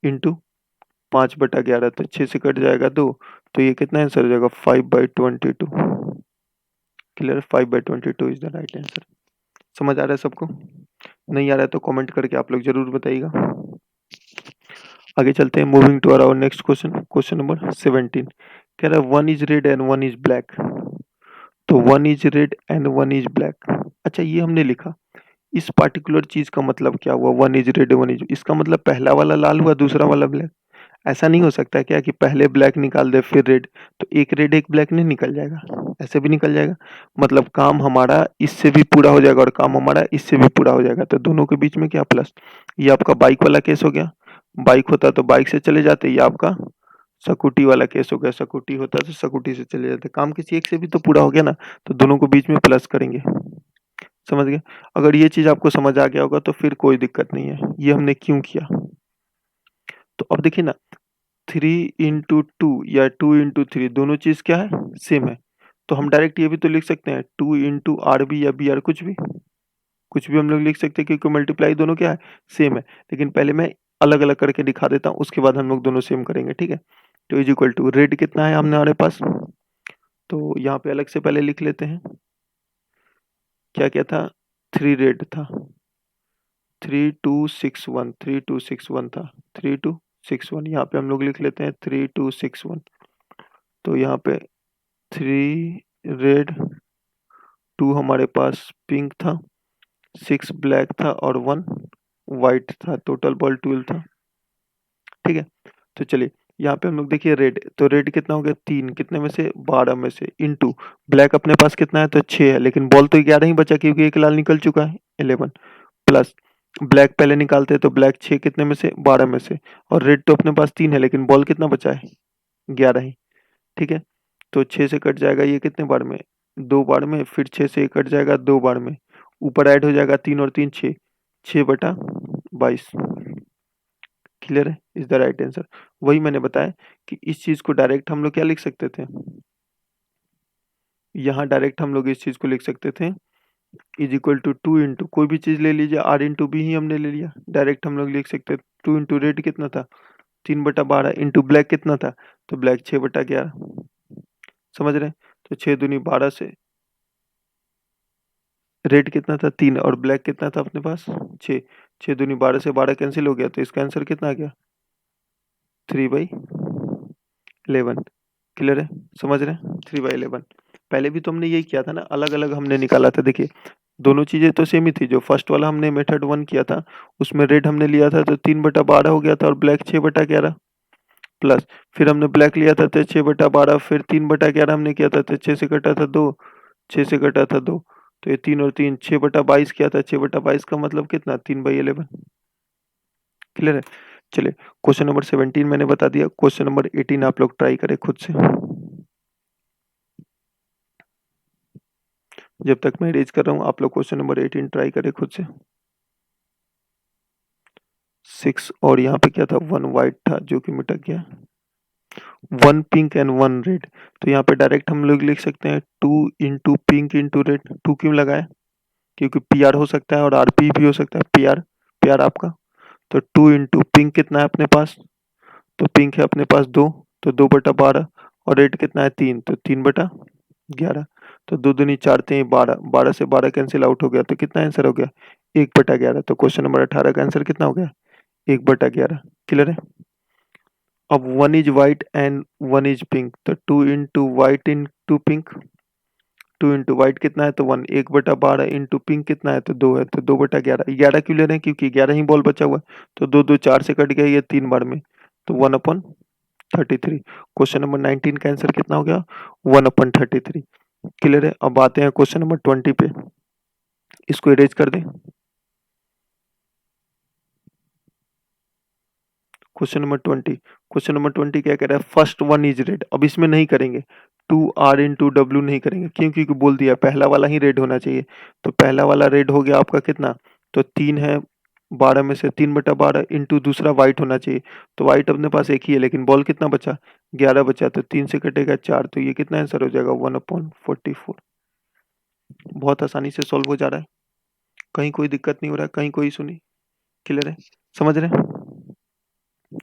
इंटू 5/11, तो 6 से कट जाएगा 2, तो ये कितना आंसर हो जाएगा 5/22। Clear, 5/22 is the right answer. समझ आ रहा है सबको, नहीं आ रहा है तो कमेंट करके आप लोग जरूर बताइएगा। आगे चलते हैं, moving to our next question, question number 17 कह रहा है 1 is red and 1 is black. तो 1 is red and 1 is black. अच्छा ये हमने लिखा, इस पार्टिकुलर चीज का मतलब क्या हुआ, 1 इज रेड 1 इज, इसका मतलब पहला वाला लाल हुआ दूसरा वाला ब्लैक। ऐसा नहीं हो सकता क्या कि पहले ब्लैक निकाल दे फिर रेड, तो एक रेड एक ब्लैक नहीं निकल जाएगा, ऐसे भी निकल जाएगा। मतलब काम हमारा इससे भी पूरा हो जाएगा और काम हमारा इससे भी पूरा हो जाएगा, तो दोनों के बीच में क्या प्लस। ये आपका बाइक वाला केस हो गया, बाइक होता तो बाइक से चले जाते, ये आपका स्कूटी वाला केस हो गया, स्कूटी होता तो स्कूटी से चले जाते। काम किसी एक से भी तो पूरा हो गया ना, तो दोनों को बीच में प्लस करेंगे। समझ गए, अगर ये चीज आपको समझ आ गया होगा तो फिर कोई दिक्कत नहीं है, ये हमने क्यों किया। तो अब देखिए ना, 3 into 2 या 2 into 3 दोनों चीज क्या है, सेम है। तो हम डायरेक्ट ये भी तो लिख सकते हैं 2 into RB या BR, कुछ भी हम लोग लिख सकते हैं, क्योंकि मल्टीप्लाई दोनों क्या है, सेम है। लेकिन पहले मैं अलग अलग करके दिखा देता हूँ, उसके बाद हम लोग दोनों सेम करेंगे, ठीक है। तो इज इक्वल टू रेड कितना है हमने हमारे पास, तो यहाँ पे अलग से पहले लिख लेते हैं, क्या क्या था, 3 रेड था, 3261, 3261 था, 3261, यहाँ पे हम लोग लिख लेते हैं 3261। तो यहाँ पे 3 रेड, 2 हमारे पास पिंक था, 6 ब्लैक था और 1 वाइट था, टोटल बॉल 12 था, ठीक है। तो चलिए यहाँ पे हम लोग देखिए रेड, तो रेड कितना हो गया 3, कितने में से 12 में से, इनटू ब्लैक अपने पास कितना है तो 6 है, लेकिन बॉल तो 11 ही बचा क्योंकि एक लाल निकल चुका है 11, प्लस ब्लैक पहले निकालते हैं तो ब्लैक 6 कितने में से 12 में से, और रेड तो अपने पास 3 है लेकिन बॉल कितना बचा है 11 ही, ठीक है। तो 6 से कट जाएगा ये कितने बार में, 2 बार में, फिर 6 से कट जाएगा 2 बार में, ऊपर ऐड हो जाएगा 3 और 3 6, 6/22। क्लियर है, इज द राइट आंसर। वही मैंने बताया कि इस चीज को डायरेक्ट हम लोग क्या लिख सकते थे, यहाँ डायरेक्ट हम लोग इस चीज को लिख सकते थे इज इक्वल टू 2 इंटू कोई भी चीज ले लीजिए, R/B ही हमने ले लिया, डायरेक्ट हम लोग लिख सकते 2 इंटू रेड कितना था 3/12 इंटू ब्लैक कितना था, तो ब्लैक 6/11। समझ रहे हैं, तो 6 दूनी 12 से, रेड कितना था 3 और ब्लैक कितना था अपने पास 6, 6 दूनी 12 से 12 कैंसिल हो गया, तो इसका आंसर कितना आ गया 3/11। क्लियर है, समझ रहे हैं, 3/11। पहले भी तो हमने यही किया था ना, अलग अलग हमने निकाला था, देखिए दोनों चीजें तो सेम ही थी। जो फर्स्ट वाला हमने मेथड 1 किया था उसमें रेड हमने लिया था तो 3/12 हो गया था और ब्लैक 6/11, प्लस फिर हमने ब्लैक लिया था तो 6/12, फिर 3/11 हमने किया था तो 6 से कटा था 2, 6 से कटा था 2, तो ये 3 और 3 6/22 किया था, 6/22 का मतलब कितना 3/11। क्लियर है, चलिए क्वेश्चन नंबर 17 मैंने बता दिया, क्वेश्चन नंबर 18 आप लोग ट्राई करें खुद से। जब तक मैं रेज कर रहा हूँ आप लोग क्वेश्चन नंबर 18 ट्राई करें खुद से। 6 और यहाँ पे क्या था 1 वाइट था जो कि मिटक गया, 1 पिंक एंड 1 रेड। तो यहाँ पे डायरेक्ट हम लोग लिख सकते हैं 2 इंटू पिंक इंटू रेड। 2 क्यों लगाए, क्योंकि PR हो सकता है और RP भी हो सकता है, PR आपका। तो 2 इंटू पिंक कितना है अपने पास, तो पिंक है अपने पास 2, तो 2/12, और रेड कितना है 3, तो 3/11। तो 2 दूनी 4 3 12, 12 से 12 कैंसिल आउट हो गया, तो कितना आंसर हो गया 1/11। तो क्वेश्चन नंबर 18 का आंसर कितना हो गया 1/11। क्लियर है। अब 1 is white and 1 is pink, तो 2 into white into pink, 2 into white कितना है तो 1, 1/12 इंटू पिंक कितना है तो 2 है, तो 2/11। 11 क्यों ले रहे हैं, क्योंकि 11 ही बॉल बचा हुआ है, तो 2 2 4 से कट गया ये 3 बार में, तो 1/33। क्वेश्चन नंबर 19 का आंसर कितना हो गया 1/33। क्लियर है। अब आते हैं क्वेश्चन नंबर 20 पे, इसको इरेज कर दें। Question number 20। क्वेश्चन नंबर 20 क्या कह रहा है, फर्स्ट वन इज रेड। अब इसमें नहीं करेंगे 2r इंटू डब्ल्यू नहीं करेंगे, क्यों? क्योंकि बोल दिया पहला वाला ही रेड होना चाहिए। तो पहला वाला रेड हो गया आपका कितना, तो 3 है, 12 में से 3/12 इंटू दूसरा वाइट होना चाहिए। तो वाइट अपने पास एक ही है, लेकिन बॉल कितना बचा, 11 बचा, तो 3 से कटेगा 4, तो ये कितना आंसर हो जाएगा 1/44। बहुत आसानी से सॉल्व हो जा रहा है, कहीं कोई दिक्कत नहीं हो रहा है, कहीं कोई सुनी, क्लियर है, समझ रहे हैं?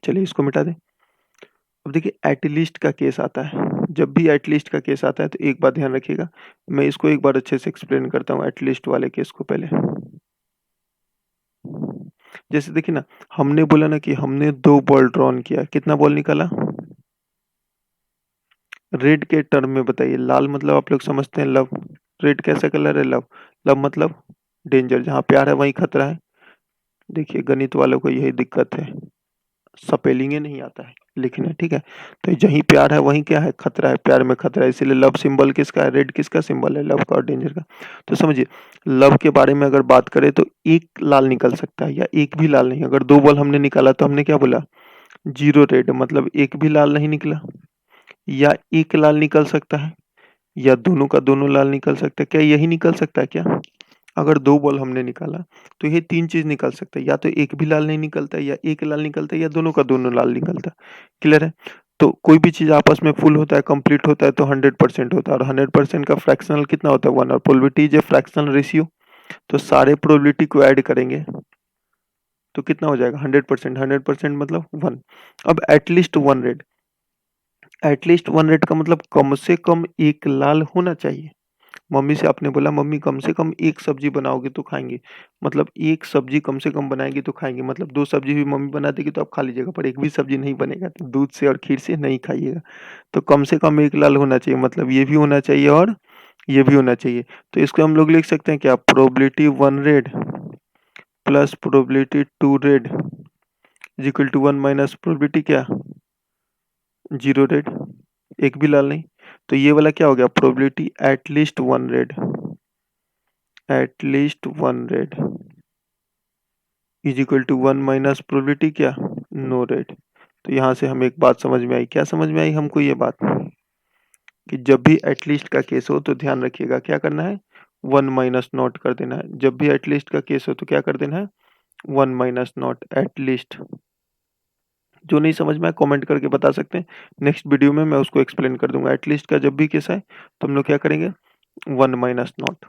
चलिए इसको मिटा दें। अब देखिए एटलीस्ट का केस आता है, जब भी एटलीस्ट का केस आता है तो एक बात ध्यान रखिएगा, मैं इसको एक बार अच्छे से एक्सप्लेन करता हूँ एटलीस्ट वाले केस को पहले। जैसे देखिए ना, हमने बोला ना कि हमने 2 बॉल ड्रॉन किया, कितना बॉल निकाला, रेड के टर्म में बताइए, लाल मतलब आप लोग समझते हैं लव, रेड कैसा कलर है, लव, लव मतलब डेंजर, जहाँ प्यार है वहीं खतरा है। देखिए गणित वालों को यही दिक्कत है, स्पेलिंग नहीं आता है लिखने, ठीक है? तो जहीं प्यार है वहीं क्या है, खतरा है, प्यार में खतरा है, इसीलिए लव सिंबल किसका है, रेड किसका सिंबल है, लव का और डेंजर का। तो समझिए लव के बारे में अगर बात करें तो एक लाल निकल सकता है, या एक भी लाल नहीं, अगर 2 बॉल हमने निकाला तो हमने क्या बोला, 0 रेड, मतलब एक भी लाल नहीं निकला, या एक लाल निकल सकता है, या दोनों का दोनों लाल निकल सकता है। क्या यही निकल सकता है क्या? अगर 2 बॉल हमने निकाला तो ये 3 चीज निकल सकता है, या तो एक भी लाल नहीं निकलता है, या एक लाल निकलता है, या दोनों का दोनों लाल निकलता है। क्लियर है? तो कोई भी चीज आपस में फुल होता है, कंप्लीट होता है, तो 100% होता है, और 100% का फ्रैक्शनल कितना होता है, 1, और probability is a fractional ratio. तो सारे प्रोबेबिलिटी को ऐड करेंगे तो कितना हो जाएगा, 100%, 100% मतलब 1। अब एटलीस्ट 1 रेड, एटलीस्ट 1 रेड का मतलब कम से कम एक लाल होना चाहिए। मम्मी से आपने बोला मम्मी कम से कम एक सब्जी बनाओगे तो खाएंगे, मतलब एक सब्जी कम से कम बनाएगी तो खाएंगे, मतलब 2 सब्जी भी मम्मी बना देगी तो आप खा लीजिएगा, पर एक भी सब्जी नहीं बनेगा तो दूध से और खीर से नहीं खाइएगा। तो कम से कम एक लाल होना चाहिए, मतलब ये भी होना चाहिए और ये भी होना चाहिए। तो इसको हम लोग लिख सकते हैं क्या, probability 1 red plus probability 2 red is equal to 1 minus probability क्या, 0 रेड, एक भी लाल नहीं। तो ये वाला क्या हो गया, probability at least 1 red, at least 1 red is equal to 1 minus probability क्या, नो रेड। तो यहाँ से हमें एक बात समझ में आई, क्या समझ में आई हमको, ये बात कि जब भी एटलीस्ट का केस हो तो ध्यान रखिएगा क्या करना है, 1 माइनस नॉट कर देना है। जब भी एटलीस्ट का केस हो तो क्या कर देना है, 1 माइनस नॉट एटलीस्ट। जो नहीं समझ में आया कमेंट करके बता सकते हैं, नेक्स्ट वीडियो में मैं उसको एक्सप्लेन कर दूंगा। एटलीस्ट का जब भी केस है तो हम लोग क्या करेंगे, 1 माइनस नॉट।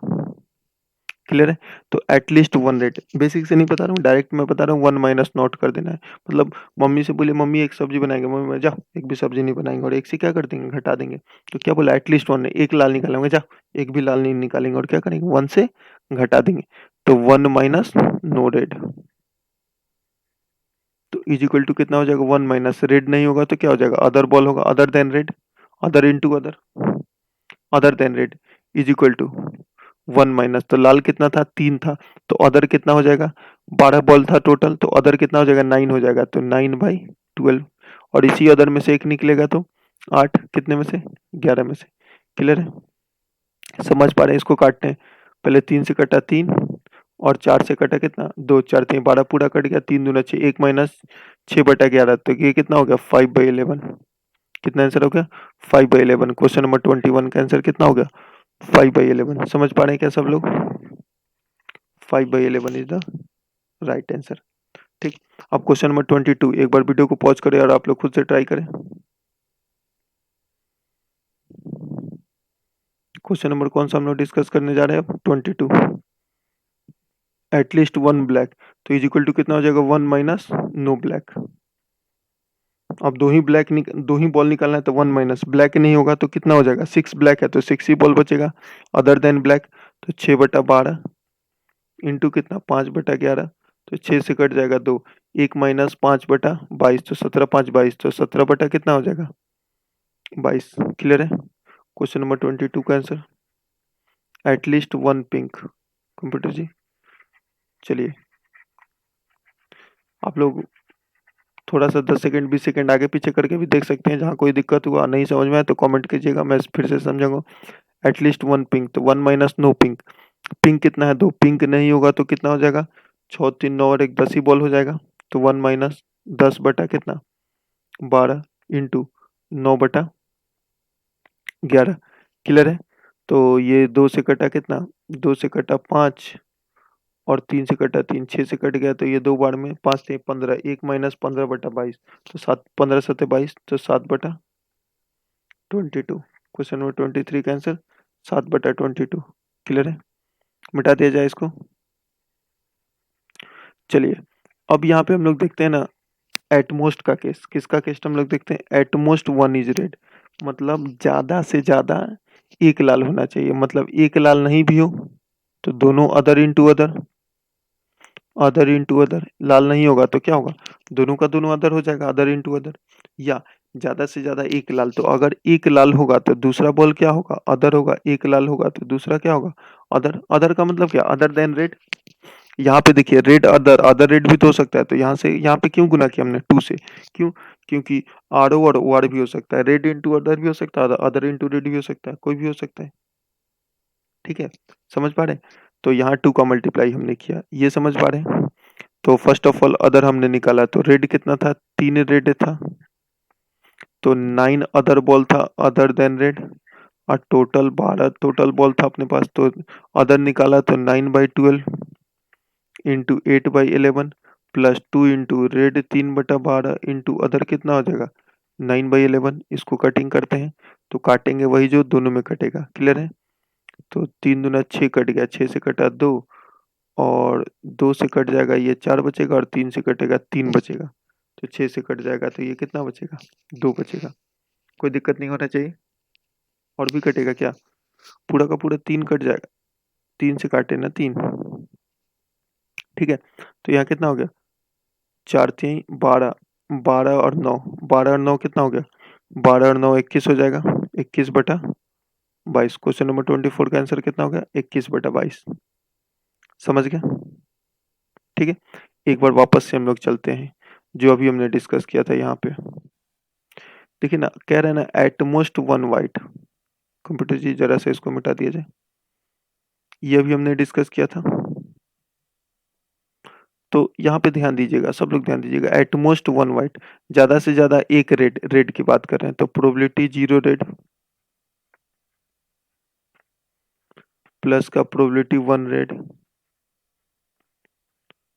क्लियर है? तो एटलीस्ट 1 रेट, बेसिक से नहीं बता रहा हूँ, डायरेक्ट मैं बता रहा हूँ, 1 माइनस नॉट कर देना है। मतलब मम्मी से बोले मम्मी एक सब्जी बनाएंगे, मम्मी मैं जाओ एक भी सब्जी नहीं बनाएंगे, और एक से क्या कर देंगे, घटा देंगे। तो क्या बोला, एटलीस्ट 1, एक लाल निकालेंगे, जाओ एक भी लाल नहीं निकालेंगे, और क्या करेंगे, 1 से घटा देंगे। तो 1 माइनस नो रेड, तो इज इक्वल टू कितना हो जाएगा, 1 माइनस रेड नहीं होगा तो क्या हो जाएगा, अदर बॉल होगा, other than red, other into other, other than red is equal to 1 minus, तो लाल कितना था, 3 था, तो अदर कितना हो जाएगा, 12 बॉल था टोटल, तो अदर कितना हो जाएगा, 9 हो जाएगा, तो 9/12। और इसी अदर में से एक निकलेगा तो 8, कितने में से, 11 में से। क्लियर है? समझ पा रहे हैं, इसको काटते हैं, पहले 3 से कटा 3, और 4 से कटा कितना, 2, 4 3 12 पूरा कट गया, 3 दूना 6, 1 माइनस 6/11, तो ये कितना हो गया, 5/11। कितना आंसर हो गया, 5/11। क्वेश्चन नंबर 21 का आंसर कितना हो गया, 5/11। समझ पा रहे हैं क्या सब लोग, 5/11 इज द राइट आंसर। ठीक, अब क्वेश्चन नंबर 22, एक बार वीडियो को पॉज करें और आप लोग खुद से ट्राई करें। क्वेश्चन नंबर कौन सा हम लोग डिस्कस करने जा रहे हैं अब, 22। एटलीस्ट 1 ब्लैक, तो इज इक्वल टू कितना हो जाएगा, 1 माइनस नो ब्लैक। अब दो ही बॉल निकालना है तो 1 माइनस ब्लैक नहीं होगा तो कितना हो जाएगा, 6 ब्लैक है तो 6 ही बॉल बचेगा, अदर देन ब्लैक, तो 6/12 इंटू कितना, 5/11, तो 6 से कट जाएगा 2, 1 माइनस 5/22, तो 17 5 22, तो 17 बटा कितना हो जाएगा, 22। क्लियर है? क्वेश्चन नंबर 22 का आंसर एटलीस्ट 1 पिंक। कंप्यूटर जी चलिए, आप लोग थोड़ा सा 10 सेकंड 20 सेकंड आगे पीछे करके भी देख सकते हैं, जहाँ कोई दिक्कत हुआ नहीं समझ में आए तो कमेंट कीजिएगा, मैं फिर से समझाऊंगा। एटलीस्ट 1 पिंक, तो 1 माइनस नो पिंक, पिंक कितना है, 2, पिंक नहीं होगा तो कितना हो जाएगा, 6 3 9 और 1 10 ही बॉल हो जाएगा, तो 1 माइनस 10 बटा कितना 12 इंटू 9/11। क्लियर है। तो ये 2 से कटा कितना 2 से कटा 5 और 3 से कटा 3 6 से कट गया तो ये 2 बार में 5 से 15 1 माइनस 15/22 तो 7 15 7 22 तो 7/22। क्वेश्चन नंबर 23 का आंसर 7/22। क्लियर है। मिटा दिया जाए इसको। चलिए अब यहाँ पे हम लोग देखते हैं ना एटमोस्ट का केस। किसका केस हम लोग देखते हैं एटमोस्ट वन इज रेड मतलब ज्यादा से ज्यादा एक लाल होना चाहिए मतलब एक लाल नहीं भी हो तो दोनों other into other other into other लाल नहीं होगा तो क्या होगा दोनों का दोनों अदर हो जाएगा अदर इंटू अदर या ज्यादा से ज्यादा एक लाल तो अगर एक लाल होगा तो दूसरा बॉल क्या होगा अदर होगा एक लाल होगा तो दूसरा क्या होगा अदर अदर का मतलब क्या अदर देन रेड। यहाँ पे देखिए रेड अदर अदर रेड भी तो हो सकता है तो यहाँ से यहाँ पे क्यों गुना किया हमने 2 से क्यों क्योंकि आर ओ और ओ आर भी हो सकता है रेड इंटू अदर भी हो सकता है अदर इंटू रेड भी हो सकता है कोई भी हो सकता है। ठीक है समझ पा रहे हैं। तो यहाँ 2 का मल्टीप्लाई हमने किया ये समझ पा रहे हैं। तो फर्स्ट ऑफ ऑल अदर हमने निकाला तो रेड कितना था 3 रेड था तो 9 अदर बॉल था अदर देन रेड और टोटल 12 टोटल बॉल था अपने पास तो अदर निकाला तो 9/12 into 8/11 plus 2 into red 3/12 into other कितना हो जाएगा 9/11। इसको कटिंग करते हैं तो काटेंगे वही जो दोनों में कटेगा। क्लियर है। तो 3 दूना 6 कट गया 6 से कटा 2 और 2 से कट जाएगा ये 4 बचेगा और 3 से कटेगा 3 बचेगा तो 6 से कट जाएगा तो ये कितना बचेगा 2 बचेगा। कोई दिक्कत नहीं होना चाहिए। और भी कटेगा क्या पूरा का पूरा 3 कट जाएगा 3 से काटे ना 3। ठीक है तो यहाँ कितना हो गया 4 3 12 12 और 9 12 और 9 कितना हो गया 12 और 9 21 हो जाएगा 21/22। क्वेश्चन नंबर 24 का आंसर कितना हो गया 21/22। समझ गया। ठीक है एक बार वापस से हम लोग चलते हैं जो अभी हमने डिस्कस किया था यहाँ पे। देखिए ना कह रहे हैं ना एटमोस्ट वन वाइट। कंप्यूटर जी जरा से इसको मिटा दिया जाए। ये अभी हमने डिस्कस किया था तो यहाँ पे ध्यान दीजिएगा सब लोग ध्यान दीजिएगा एटमोस्ट वन वाइट ज्यादा से ज्यादा एक रेड रेड की बात कर रहे हैं तो प्रोबेबिलिटी 0 रेड प्लस का प्रोबेबिलिटी 1 रेड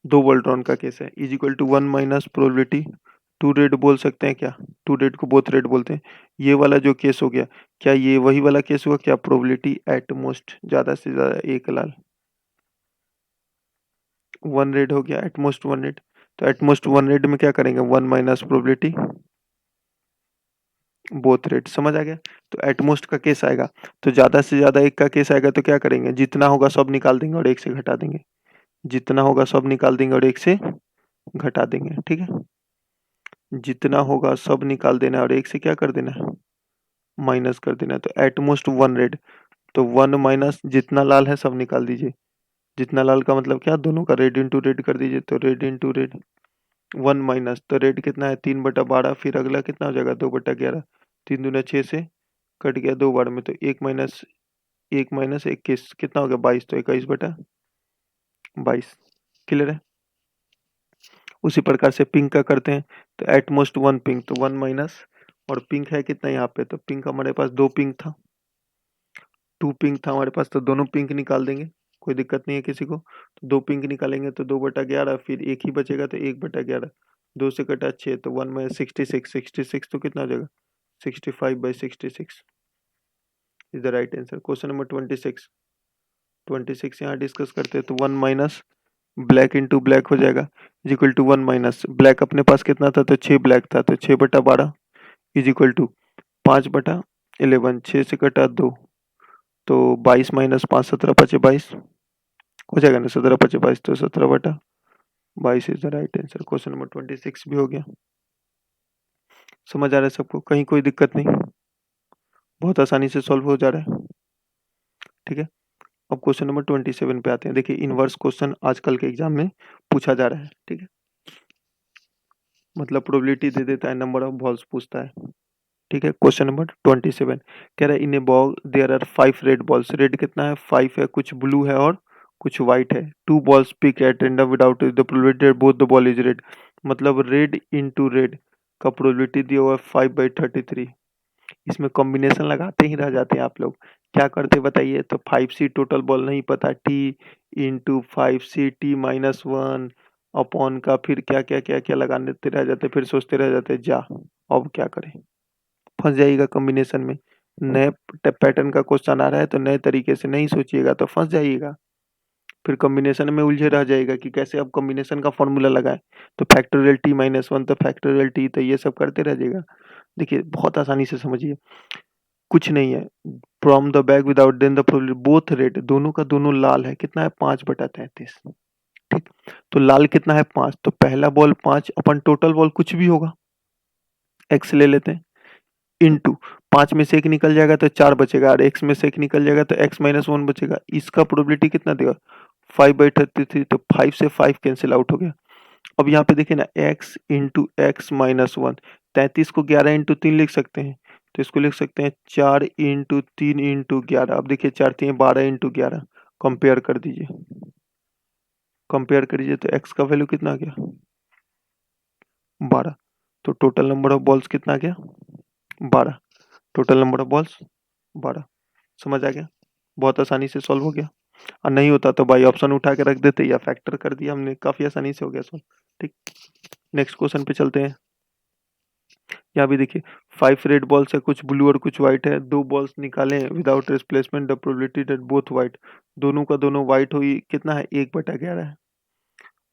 2 वोल्ट्रॉन का केस है is equal to 1 minus probability 2 red बोल सकते हैं क्या 2 रेड को बोथ रेड बोलते हैं। ये वाला जो केस हो गया क्या ये वही वाला केस हुआ क्या प्रोबेबिलिटी एट मोस्ट ज्यादा से ज्यादा एक लाल 1 रेड हो गया एटमोस्ट 1 रेड तो एटमोस्ट 1 रेड में क्या करेंगे 1 माइनस प्रोबेबिलिटी बोथ रेड। समझ आ गया। तो एटमोस्ट का केस आएगा तो ज्यादा से ज्यादा एक का केस आएगा तो क्या करेंगे जितना होगा सब निकाल देंगे और एक से घटा देंगे जितना होगा सब निकाल देंगे और एक से घटा देंगे। ठीक है जितना होगा सब निकाल देना है और एक से क्या कर देना है माइनस कर देना है तो एटमोस्ट 1 रेड तो 1 माइनस जितना लाल है सब निकाल दीजिए। जितना लाल का मतलब क्या दोनों का रेड इंटू रेड कर दीजिए तो रेड इंटू रेड 1 माइनस तो रेड कितना है 3/12 फिर अगला कितना हो जाएगा 2/11 3 दूना 6 से कट गया 2 बार में तो 1 माइनस 21 कितना हो गया 22 तो 21/22। क्लियर है। उसी प्रकार से पिंक का करते हैं तो एटमोस्ट 1 पिंक तो 1 माइनस और पिंक है कितना यहाँ पे तो पिंक हमारे पास 2 पिंक था 2 पिंक था हमारे पास तो दोनों पिंक निकाल देंगे कोई दिक्कत नहीं है किसी को तो 2 पिंक निकालेंगे तो 2/11 फिर एक ही बचेगा तो 1/11 2 से कटा 6 तो 1 में 66 तो कितना हो जाएगा 65/66 is the right answer. Question number 26 यहाँ डिस्कस करते हैं तो 1 माइनस ब्लैक इंटू ब्लैक हो जाएगा is equal to 1 minus black अपने पास कितना था तो 6 ब्लैक था तो 6/12 इज इक्वल टू 5/11 6 से कटा 2 तो 22 माइनस 5 17/5 हो जाएगा ना 17/5 तो 17/22 is the right answer. Question number 26 भी हो गया। समझ आ रहा है सबको कहीं कोई दिक्कत नहीं बहुत आसानी से सॉल्व हो जा रहा है। ठीक है अब क्वेश्चन नंबर 27 पे आते हैं। देखिए इनवर्स क्वेश्चन आजकल के एग्जाम में पूछा जा रहा है। ठीक है मतलब प्रोबेबिलिटी दे देता है नंबर ऑफ बॉल्स पूछता है। ठीक है क्वेश्चन नंबर 27 कह रहा है in a ball there are 5 red balls red कितना है 5 है कुछ ब्लू है और कुछ व्हाइट है 2 balls pick at random without the probability both the ball is red मतलब रेड इंटू रेड का प्रोबेबिलिटी दिया हुआ है 5/33। इसमें कॉम्बिनेशन लगाते ही रह जाते हैं आप लोग। क्या करते बताइए? तो 5C टोटल बॉल नहीं पता, T into 5C T-1 upon का फिर क्या क्या क्या क्या लगाते रह जाते, फिर सोचते रह जाते जा अब क्या करें। फंस जाइएगा कॉम्बिनेशन में। नए पैटर्न का क्वेश्चन आ रहा है तो नए तरीके से नहीं सोचिएगा तो फंस जाइएगा, फिर कॉम्बिनेशन में उलझे रह जाएगा कि कैसे अब कॉम्बिनेशन का फॉर्मूला लगाएं। तो फैक्टोरियल T-1 तो फैक्टोरियल टी, तो ये सब करते रह जाएगा। देखिए बहुत आसानी से समझिए, कुछ नहीं है। From the bag without then the both red, दोनों का दोनों लाल है। कितना है? 5/33। ठीक, तो लाल कितना है? 5। तो पहला बॉल 5 अपन टोटल बॉल कुछ भी होगा, एक्स ले लेते हैं, इंटू 5 में से एक निकल जाएगा तो 4 बचेगा, और एक्स में से एक निकल जाएगा तो x-1 बचेगा। इसका प्रोबेबिलिटी कितना देगा? 5/33। तो 5 से 5 कैंसिल आउट हो गया। अब यहाँ पे देखिए ना, x इंटू x-1, 33 को 11 इंटू 3 लिख सकते हैं, तो इसको लिख सकते हैं 4 इंटू 3 इंटू 11। अब देखिए 4 3 12 इंटू 11, कंपेयर कर दीजिए, कंपेयर करिए तो x का वैल्यू कितना आ गया? 12। तो टोटल नंबर ऑफ बॉल्स कितना आ गया? 12। Total number of balls 12। समझ आ गया? बहुत आसानी से सॉल्व हो गया। और नहीं होता तो बाई ऑप्शन उठा के रख देते या फैक्टर कर दिया हमने, काफी आसानी से हो गया सॉल्व। ठीक, नेक्स्ट क्वेश्चन पे चलते हैं। यहाँ भी देखिए 5 रेड बॉल्स है, कुछ ब्लू और कुछ व्हाइट है। 2 बॉल्स निकाले without replacement, the probability that both white, दोनों का दोनों व्हाइट हुई, कितना है? 1/11 है।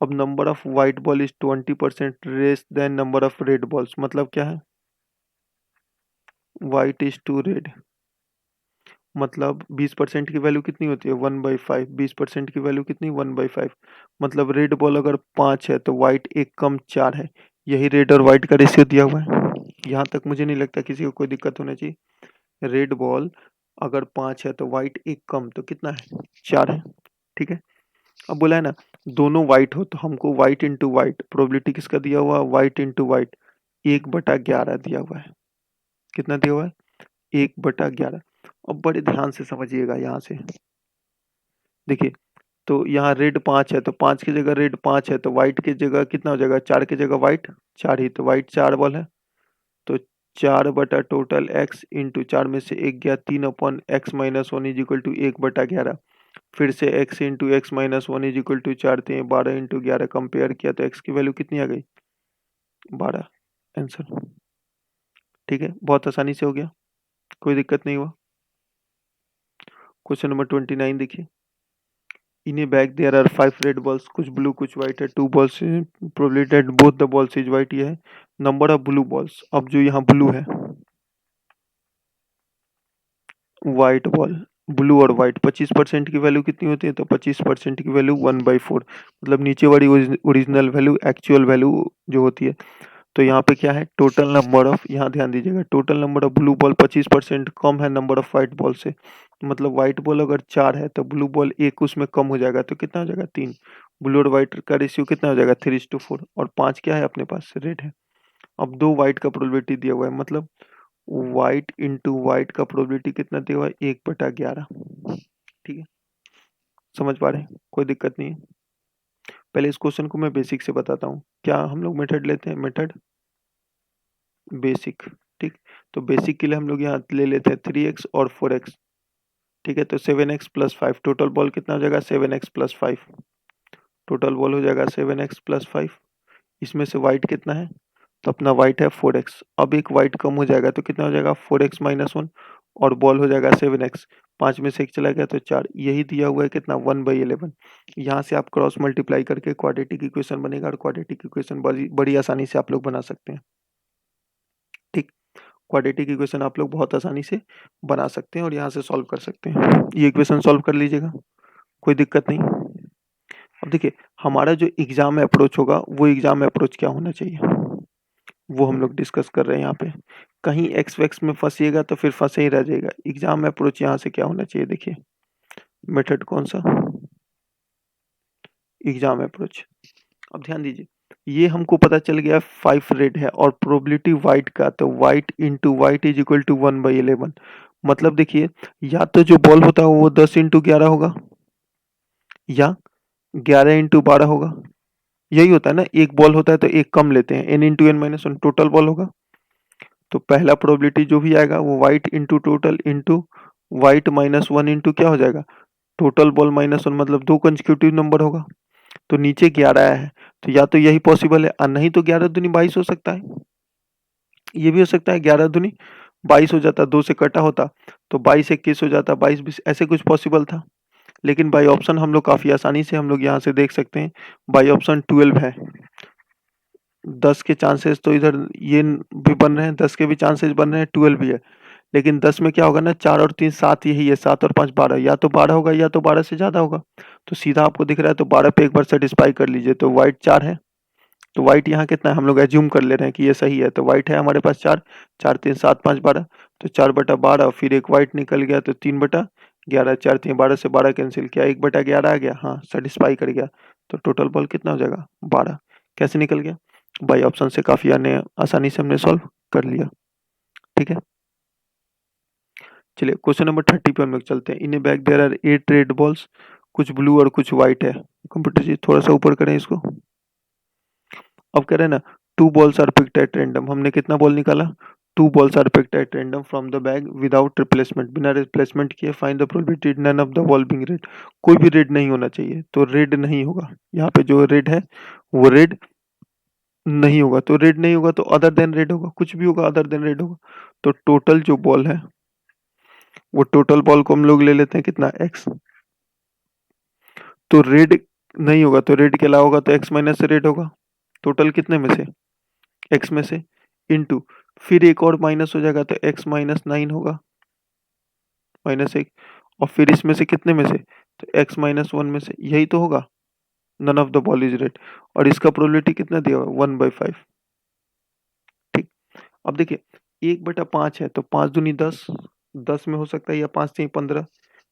अब number of white ball is 20% less than number of red balls, मतलब क्या है? व्हाइट इज टू रेड, मतलब 20% की वैल्यू कितनी होती है? 1/5। 20% की वैल्यू कितनी? 1/5। मतलब रेड बॉल अगर 5 है तो व्हाइट एक कम 4 है। यही रेड और व्हाइट का रेशियो दिया हुआ है। यहाँ तक मुझे नहीं लगता किसी को कोई दिक्कत होना चाहिए। रेड बॉल अगर 5 है तो व्हाइट एक कम, तो कितना है? 4 है। ठीक है, अब बोला है ना दोनों व्हाइट हो, तो हमको व्हाइट इंटू व्हाइट, प्रोबेबिलिटी किसका दिया हुआ? व्हाइट इंटू व्हाइट, 1/11 दिया हुआ है। कितना दिया हुआ है? 1/11। अब बड़े ध्यान से समझिएगा यहाँ से। देखिए, तो यहाँ रेड 5 है, तो 5 की जगह रेड 5 है, तो व्हाइट की जगह कितना हो जाएगा? 4 की जगह व्हाइट 4 ही, तो व्हाइट 4 बॉल है। तो 4 बटा टोटल एक्स इंटू 4 में से 1 गया, 3/x-1 इज इक्वल टू 1/11। फिर से x into x-1 is equal to 4 थे 12 इंटू 11, कंपेयर किया तो x की वैल्यू कितनी आ गई? 12 आंसर। ठीक है, बहुत आसानी से हो गया, कोई दिक्कत नहीं हुआ। क्वेश्चन नंबर 29 देखिए। In a bag there are 5 red balls, कुछ ब्लू कुछ व्हाइट है। 2 balls probability that both the balls is white, ये है नंबर ऑफ ब्लू बॉल्स। अब जो यहाँ ब्लू है, व्हाइट बॉल, ब्लू और व्हाइट, 25% की वैल्यू कितनी होती है? तो 25% की वैल्यू 1/4, मतलब नीचे वाली ओरिजिनल वैल्यू एक्चुअल वैल्यू जो होती है। तो यहाँ पे क्या है? टोटल नंबर ऑफ, यहाँ ध्यान दीजिएगा, total number of blue ball 25% कम है नंबर ऑफ व्हाइट बॉल से। मतलब व्हाइट बॉल अगर 4 है तो ब्लू बॉल एक उसमें कम हो जाएगा, तो कितना हो जाएगा? 3। ब्लू और व्हाइट का रेशियो कितना हो जाएगा? 3:4। और 5 क्या है अपने पास? रेड है। अब 2 व्हाइट का प्रोबेबिलिटी दिया हुआ है, मतलब व्हाइट इंटू व्हाइट का प्रोबेबिलिटी कितना दिया हुआ है? 1/11। ठीक है, समझ पा रहे हैं? कोई दिक्कत नहीं है। पहले इस क्वेश्चन को मैं बेसिक से बताता हूँ। क्या हम लोग मेथड लेते हैं? Method basic. ठीक, तो बेसिक के लिए हम लोग यहाँ ले लेते हैं 3x और 4x। ठीक है, तो 7x प्लस 5, टोटल बॉल कितना हो जाएगा? 7x प्लस 5, टोटल बॉल हो जाएगा 7x प्लस 5। इसमें से वाइट कितना है? तो अपना वाइट है 4x। अब एक वाइट कम हो जाएगा तो कितना हो जाएगा? 4x-1, और बॉल हो जाएगा 7x। 5 में से एक चला गया तो 4, यही दिया हुआ है कितना? 1/11। यहाँ से आप क्रॉस मल्टीप्लाई करके क्वाड्रेटिक इक्वेशन बनेगा, और क्वाड्रेटिक इक्वेशन बड़ी बड़ी आसानी से आप लोग बना सकते हैं। ठीक, क्वाड्रेटिक इक्वेशन आप लोग बहुत आसानी से बना सकते हैं और यहाँ से सॉल्व कर सकते हैं। ये इक्वेशन सॉल्व कर लीजिएगा, कोई दिक्कत नहीं। अब देखिए, हमारा जो एग्जाम अप्रोच होगा वो एग्जाम अप्रोच क्या होना चाहिए, वो हम लोग डिस्कस कर रहे हैं यहाँ पे। कहीं एक्स वैक्स में फंसिएगा तो फिर फंसे ही रह जाएगा। एग्जाम अप्रोच यहाँ से क्या होना चाहिए? देखिए, मेथड कौन सा? Exam approach. अब ध्यान दीजिए, ये हमको पता चल गया 5 रेड है और प्रोबेबिलिटी व्हाइट का, तो white into white is equal to 1/11। मतलब देखिए, या तो जो बॉल होता है वो 10 इंटू 11 होगा, या 11 इंटू 12 होगा, यही होता है ना, एक बॉल होता है तो एक कम लेते हैं, n into n minus one total ball होगा। तो पहला प्रोबेबिलिटी जो भी आएगा वो white into total into white minus one into क्या हो जाएगा, टोटल बॉल माइनस वन, मतलब दो कंसेक्यूटिव नंबर होगा। तो नीचे 11 है, तो या तो यही पॉसिबल है, और नहीं तो 11 दूनी 22 हो सकता है। ये भी हो सकता है 11 दूनी 22 हो जाता, 2 से कटा होता तो 22 21 हो जाता, 22 20 ऐसे कुछ पॉसिबल था। लेकिन बाई ऑप्शन हम लोग काफी आसानी से हम लोग यहाँ से देख सकते हैं, बाई ऑप्शन 12 है। 10 के चांसेस तो इधर ये भी बन रहे हैं, 10 के भी चांसेस बन रहे हैं, 12 भी है। लेकिन 10 में क्या होगा ना, 4 और 3 7 यही है, 7 और 5 12, या तो 12 होगा या तो 12 से ज्यादा होगा। तो सीधा आपको दिख रहा है, तो 12 पे एक बार सेटिस्फाई कर लीजिए, तो व्हाइट 4 है। तो व्हाइट यहाँ कितना है, हम लोग एज्यूम कर ले रहे हैं कि ये सही है, तो व्हाइट है हमारे पास 4, 4 3 7 5 12, तो 4/12, फिर एक व्हाइट निकल गया तो 3/11, 4 3 12 से 12 कैंसिल किया, 1/11 आ गया, हाँ सेटिस्फाई कर गया। तो टोटल बॉल कितना हो जाएगा, 12। कैसे निकल गया, बाई ऑप्शन से काफी आसानी से हमने सॉल्व कर लिया। ठीक है, चलिए क्वेश्चन नंबर 30 पे हम लोग चलते हैं। In a bag there are 8 red balls, कुछ ब्लू और कुछ व्हाइट है। कंप्यूटर जी थोड़ा सा ऊपर करें इसको। अब कह रहे हैं ना, 2 balls are picked at random, हमने कितना बॉल निकाला, 2 balls are picked at random from the bag without replacement, बिना रिप्लेसमेंट किए find the probability none of the ball being red. कोई भी रेड नहीं होना चाहिए, तो रेड नहीं होगा, यहाँ पे जो रेड है वो रेड नहीं होगा। तो रेड नहीं होगा तो अदर देन रेड होगा, कुछ भी होगा अदर देन रेड होगा। तो टोटल जो बॉल है वो टोटल बॉल को हम लोग ले लेते हैं कितना, एक्स। तो रेड नहीं होगा तो रेड के अलावा होगा तो एक्स माइनस से रेड होगा, टोटल कितने में से, एक्स में से, इंटू फिर एक और माइनस हो जाएगा तो एक्स माइनस 9 होगा, -1, और फिर इसमें से कितने में से, तो एक्स माइनस 1 में से, यही तो होगा, none of the ball is red. और इसका प्रोबेबिलिटी कितना दिया हुआ, 1/5। ठीक, अब देखिए 1/5 है तो 5 दूनी 10, 10 में हो सकता है, या 5 से 15,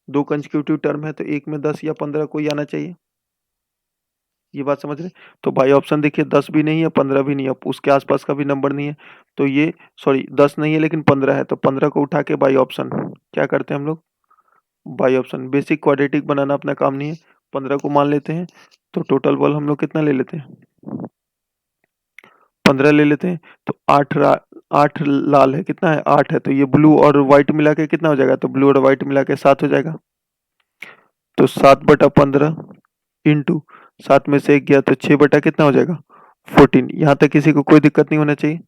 दो कंसेक्यूटिव टर्म है तो एक में 10 या 15 कोई आना चाहिए। ये बात समझ रहे, तो बाई ऑप्शन देखिए 10 भी नहीं है, 15 भी नहीं है, उसके आसपास का भी नंबर नहीं है। तो ये सॉरी 10 नहीं है लेकिन 15 है, तो 15 को उठा के बाई ऑप्शन क्या करते हैं हम लोग, बाई ऑप्शन बेसिक क्वाड्रेटिक बनाना अपना काम नहीं है, 15 को मान लेते हैं। तो टोटल बॉल हम लोग कितना ले लेते हैं, 15 ले लेते हैं। तो 8 लाल है, कितना है 8 है, तो ये ब्लू और व्हाइट मिला के कितना हो जाएगा, तो ब्लू और व्हाइट मिला के 7 हो जाएगा। तो 7/15 इंटू 7 में से 1 गया तो 6 कितना हो जाएगा, 14। यहाँ तक किसी को कोई दिक्कत नहीं होना चाहिए।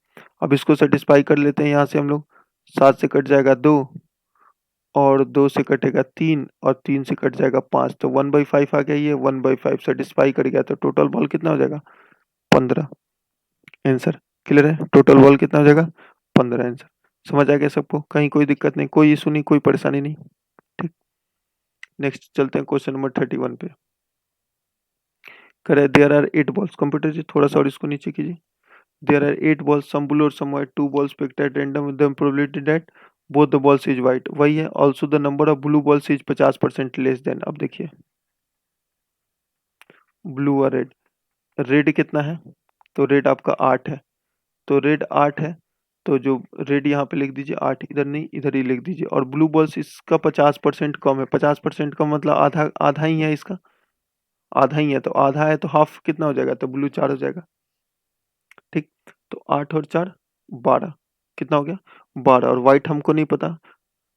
अब इसको सेटिस्फाई कर लेते हैं यहाँ से हम लोग, 7 से कट जाएगा 2, और 2 से कटेगा 3, और 3 से कट जाएगा 5, तो 1/5 आ गया, ये 1/5 सेटिस्फाई कर गया। तो टोटल बॉल कितना हो जाएगा, 15। आंसर क्लियर है, टोटल बॉल कितना हो जाएगा, 15 आंसर। समझ आ गया सबको, कहीं कोई दिक्कत नहीं, कोई इशू नहीं, कोई परेशानी नहीं। ठीक, नेक्स्ट चलते हैं क्वेश्चन नंबर 31 पे। करे there are 8 balls, computer ji थोड़ा सा और इसको नीचे कीजिए। There are 8 balls, some blue or some white, 2 balls picked at random with the probability that both the balls is white, वही है। also the number of blue balls is 50% less than। अब देखिए ब्लू और red, red कितना है, तो red आपका 8 है, तो रेड 8 है, तो जो रेड यहाँ पे लिख दीजिए 8, इधर नहीं इधर ही लिख दीजिए। और ब्लू बॉल्स इसका 50% कम है, 50% का मतलब आधा आधा ही है, इसका आधा ही है, तो आधा है तो हाफ कितना हो जाएगा, तो ब्लू 4 हो जाएगा। ठीक, तो 8 और 4 12, कितना हो गया, 12। और व्हाइट हमको नहीं पता,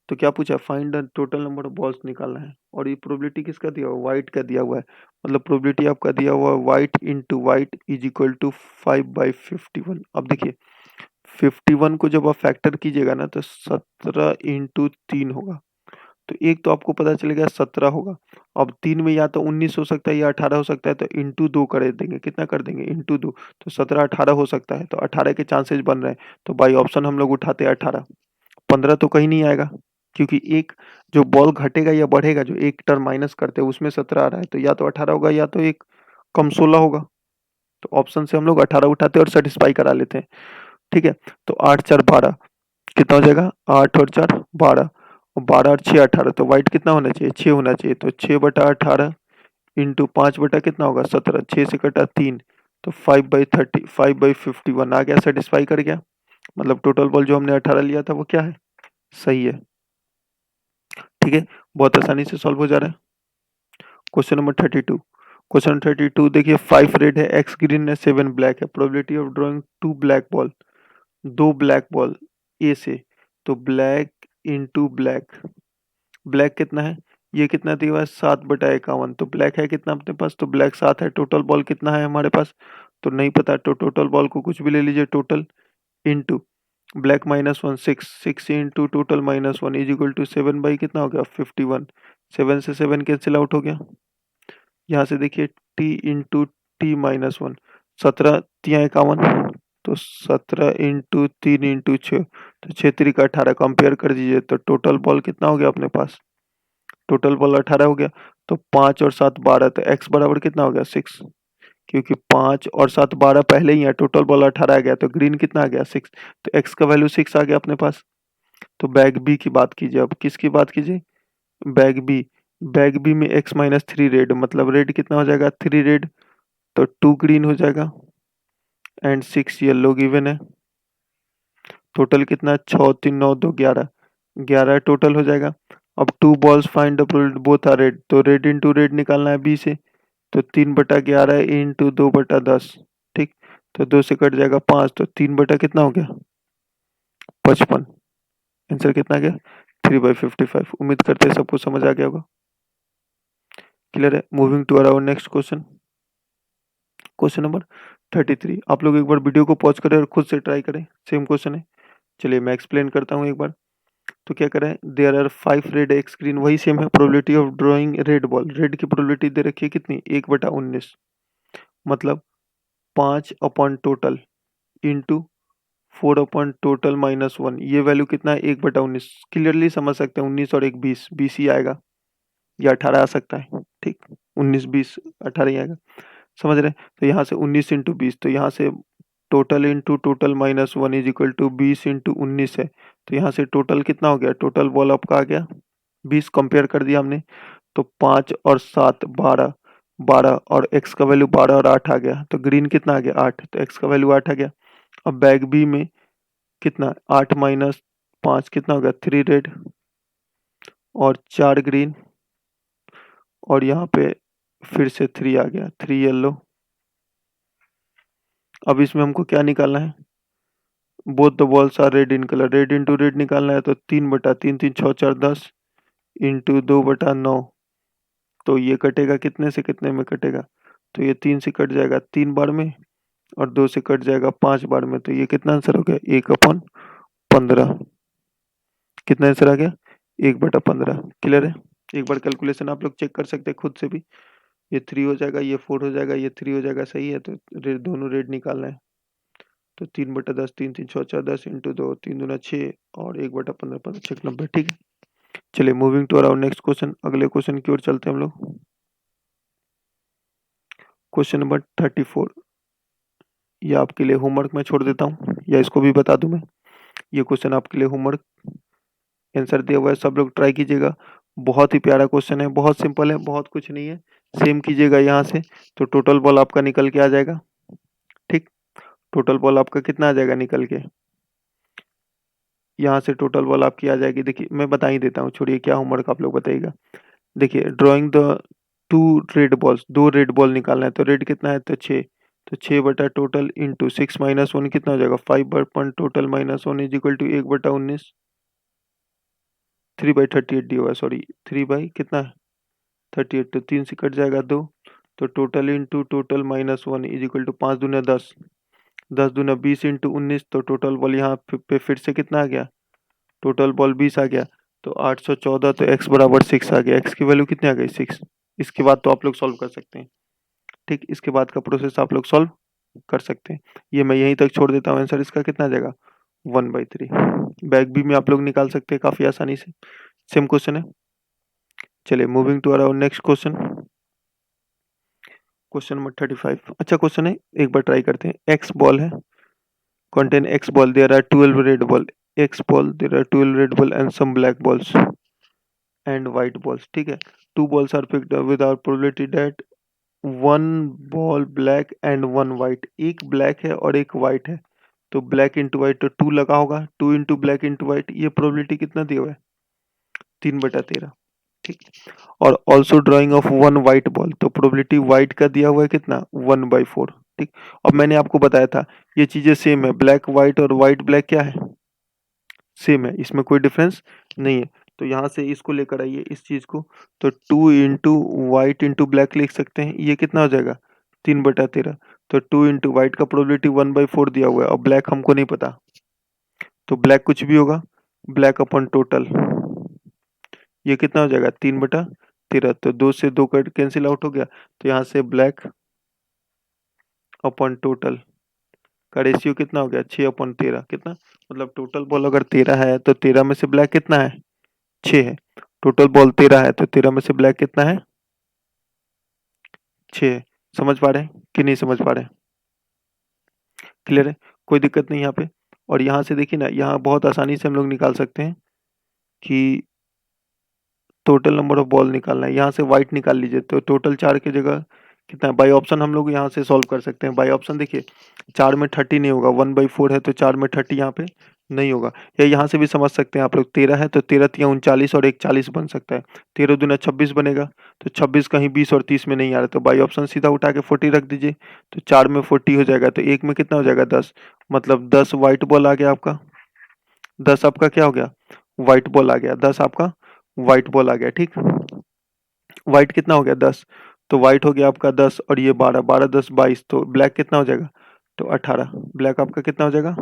तो क्या पूछा, find the total number of balls निकालना है। और ये प्रोबेबिलिटी किसका दिया हुआ है, व्हाइट का दिया हुआ है, मतलब प्रोबेबिलिटी आपका दिया हुआ है white into white is equal to 5/51। अब देखिए 51 को जब आप फैक्टर कीजिएगा ना, तो 17 इंटू 3 होगा, तो एक तो आपको पता चल गया 17 होगा। अब 3 में या तो 19 हो सकता है या 18 हो सकता है, तो इंटू 2 कर देंगे, कितना कर देंगे, इंटू 2, तो 17 18 हो सकता है, तो 18 के चांसेस बन रहे हैं। तो बाई ऑप्शन हम लोग उठाते हैं 18, 15 तो कहीं नहीं आएगा, क्योंकि एक जो बॉल घटेगा या बढ़ेगा, जो एक टर्म माइनस करते हैं उसमें 17 आ रहा है, तो या तो 18 होगा या तो एक कम 16 होगा। तो ऑप्शन से हम लोग 18 उठाते हैं और सेटिस्फाई करा लेते हैं। ठीक है, तो 8 4 12 कितना हो जाएगा, 8 और 4 12, और 12 और 6 18, तो व्हाइट कितना होना चाहिए, 6 होना चाहिए। तो 6/18 इंटू 5 कितना होगा 17, 6 से कटा 3, तो 5/30 5/51 आ गया, सेटिस्फाई कर गया। मतलब टोटल बॉल जो हमने 18 लिया था वो क्या है, सही है। ठीक है, बहुत आसानी से सॉल्व हो जा रहा है। क्वेश्चन नंबर 32, क्वेश्चन 32 देखिए 5 रेड है, x ग्रीन है, 7 ब्लैक है। Probability of drawing 2 black ball, 2 black ball A से, तो ब्लैक इंटू ब्लैक, ब्लैक कितना है, ये कितना दिया हुआ है 7/51, तो ब्लैक है कितना अपने पास, तो ब्लैक 7 है। टोटल बॉल कितना है हमारे पास, तो नहीं पता, तो टोटल बॉल को कुछ भी ले लीजिए, total into black -1 6, 6 into total -1 is equal to 7 by कितना हो गया 51, 7 से 7 कैंसिल आउट हो गया। यहाँ से देखिए t इंटू t-1, 17 तिया 51, तो 17 इंटू 3 इंटू 6, तो 6 3 का 18 कंपेयर कर दीजिए, तो टोटल बॉल कितना हो गया अपने पास, टोटल बॉल 18 हो गया। तो 5 और 7 12, तो x बराबर कितना हो गया 6, क्योंकि 5 और 7 12 पहले ही है, टोटल बॉल 18 आ गया, तो ग्रीन कितना आ गया 6, तो x का वैल्यू 6 आ गया अपने पास। तो बैग बी की बात कीजिए, अब किसकी बात कीजिए, बैग बी, बैग बी में x-3 रेड, मतलब रेड कितना हो जाएगा 3 रेड, तो 2 ग्रीन हो जाएगा एंड 6 येलो गिवन है। टोटल कितना 6 3 9 2 11, 11 टोटल हो जाएगा। अब 2 balls find both are red, तो रेड इंटू रेड निकालना है बी से, तो 3/11 इंटू 2/10, ठीक, तो 2 से कट जाएगा 5, तो 3 बटा कितना हो गया 55, आंसर कितना गया 3/55। उम्मीद करते हैं सबको समझ आ गया होगा, क्लियर है। Moving to our next question, question number 33। आप लोग एक बार वीडियो को पॉज करें और खुद से ट्राई करें, सेम क्वेश्चन है। चलिए मैं एक्सप्लेन करता हूँ एक बार। तो क्या करें, there are 5 red x green, वही सेम है। Probability of drawing red ball, red की प्रोबेबिलिटी दे रखी है कितनी 1/19, मतलब 5 upon total into 4 upon total -1, ये वैल्यू कितना है 1/19। क्लियरली समझ सकते हैं 19 और 1 20, 20 ही आएगा, या 18 आ सकता है, ठीक, 19 20 18 ही आएगा, समझ रहे हैं। तो यहाँ से 19 इंटू 20, तो यहाँ से total into total -1 is equal to 20 into 19 है, तो यहाँ से टोटल कितना हो गया, टोटल बॉल आपका आ गया 20, कंपेयर कर दिया हमने, तो 5 और 7 12, 12 और x का वैल्यू 12 और 8 आ गया, तो ग्रीन कितना आ गया 8, तो x का वैल्यू 8 आ गया। अब बैग बी में कितना 8 माइनस 5 कितना हो गया 3 रेड और 4 ग्रीन, और यहाँ पे फिर से 3 आ गया 3 येलो। अब इसमें हमको क्या निकालना है, both the balls are red in colour, red into red निकालना है, तो 3/3 3 6 4 10 इंटू 2/9, तो ये कटेगा कितने से कितने में कटेगा, तो ये 3 से कट जाएगा 3 बार में, और 2 से कट जाएगा 5 बार में, तो ये कितना आंसर हो गया 1/15, कितना आंसर आ गया 1/15, क्लियर है। एक बार कैलकुलेशन आप लोग चेक कर सकते हैं खुद से भी, ये 3 हो जाएगा, ये 4 हो जाएगा, ये 3 हो जाएगा, सही है। तो दोनों रेड निकालना है, तो 3/10 3 3 6 4 10 इंटू 2 3 दूना 6 और 1/15 15 6 90, ठीक है। चलिए moving to around next question, अगले क्वेश्चन की ओर चलते हैं हम लोग। क्वेश्चन नंबर 34, ये आपके लिए होमवर्क में छोड़ देता हूँ, या इसको भी बता दूं मैं, ये क्वेश्चन आपके लिए होमवर्क आंसर दिया हुआ है, सब लोग ट्राई कीजिएगा। बहुत ही प्यारा क्वेश्चन है, बहुत सिंपल है, बहुत कुछ नहीं है, सेम कीजिएगा यहाँ से, तो टोटल बॉल आपका निकल के आ जाएगा, ठीक, टोटल बॉल आपका कितना आ जाएगा निकल के, यहाँ से टोटल बॉल आपकी आ जाएगी। देखिए मैं बता ही देता हूँ, छोड़िए क्या होमवर्क आप लोग बताइएगा। देखिए drawing the 2 red balls, 2 red ball निकालना है, तो रेड कितना है तो 6, तो 6 बटा टोटल इंटू 6 -1 कितना हो जाएगा 5 टोटल -1 इज इक्वल टू 1/19, 3/38 डी हुआ, सॉरी 3 बाई कितना 38, तो 3 से कट जाएगा 2, तो total into total -1 is equal to 5 दूना 10, 10 दूना 20 इंटू 19, तो टोटल बॉल यहाँ पे फिर से कितना आ गया, टोटल बॉल 20 आ गया, तो 814, तो x बराबर 6 आ गया, x की वैल्यू कितनी आ गई 6। इसके बाद तो आप लोग सॉल्व कर सकते हैं, ठीक, इसके बाद का प्रोसेस आप लोग सॉल्व कर सकते हैं। ये मैं यहीं तक छोड़ देता हूँ, आंसर इसका कितना आ जाएगा 1/3। बैक बी में आप लोग निकाल सकते हैं काफ़ी आसानी से, सेम क्वेश्चन है। चलिए moving to our next question, question number 35। अच्छा क्वेश्चन है, एक बार ट्राई करते हैं। एक्स बॉल है, contain x ball, there are 12 red ball, x ball, there are 12 red ball and some black balls and white balls, ठीक है। two balls are picked up with our probability that one ball black and one white, एक black है और एक white है, तो black into white, तो 2 लगा होगा, 2 into black into white, ये probability कितना दिया हुआ है 3/13, ठीक। और also drying of one white ball, तो प्रोबेबिलिटी वाइट का दिया हुआ है कितना 1/4। ठीक। अब मैंने आपको बताया था ये चीजें सेम है, ब्लैक वाइट और वाइट ब्लैक क्या है, सेम है, इसमें कोई डिफरेंस नहीं है। तो यहाँ से इसको लेकर आइए इस चीज को, तो 2 इंटू वाइट इंटू ब्लैक लिख सकते हैं, ये कितना हो जाएगा 3/13। तो 2 इंटू वाइट का प्रोबेबिलिटी 1/4 दिया हुआ है और ब्लैक हमको नहीं पता, तो ब्लैक कुछ भी होगा, ब्लैक अपॉन टोटल, ये कितना हो जाएगा 3/13। तो 2 से 2 कट कैंसिल आउट हो गया, तो यहाँ से ब्लैक अपॉन टोटल का रेशियो कितना हो गया 6/13। कितना, मतलब टोटल बॉल अगर 13 है तो 13 में से ब्लैक कितना है 6 है। टोटल बॉल 13 है तो 13 में से ब्लैक कितना है 6 है। समझ पा रहे हैं कि नहीं समझ पा रहे हैं, क्लियर है, कोई दिक्कत नहीं यहाँ पे। और यहाँ से देखिए ना, यहाँ बहुत आसानी से हम लोग निकाल सकते हैं कि टोटल नंबर ऑफ बॉल निकालना है, यहाँ से वाइट निकाल लीजिए, तो टोटल 4 की जगह कितना है, बाई ऑप्शन हम लोग यहाँ से सॉल्व कर सकते हैं। बाई ऑप्शन देखिए 4 में 30 नहीं होगा, 1/4 है तो 4 में 30 यहाँ पे नहीं होगा। या यहाँ से भी समझ सकते हैं आप लोग, 13 है तो 13 × 3 = 39 और एक 40 बन सकता है, 13 दूना 26 बनेगा, तो 26 कहीं 20 और 30 में नहीं आ रहा, तो बाई ऑप्शन सीधा उठा के 40 रख दीजिए, तो 4 में 40 हो जाएगा, तो एक में कितना हो जाएगा 10, मतलब 10 व्हाइट बॉल आ गया आपका, 10 आपका क्या हो गया व्हाइट बॉल आ गया, 10 आपका व्हाइट बॉल आ गया। ठीक, व्हाइट कितना हो गया 10, तो व्हाइट हो गया आपका 10 और ये 12, 12 10 22, तो ब्लैक कितना हो जाएगा, तो 18, ब्लैक आपका कितना हो जाएगा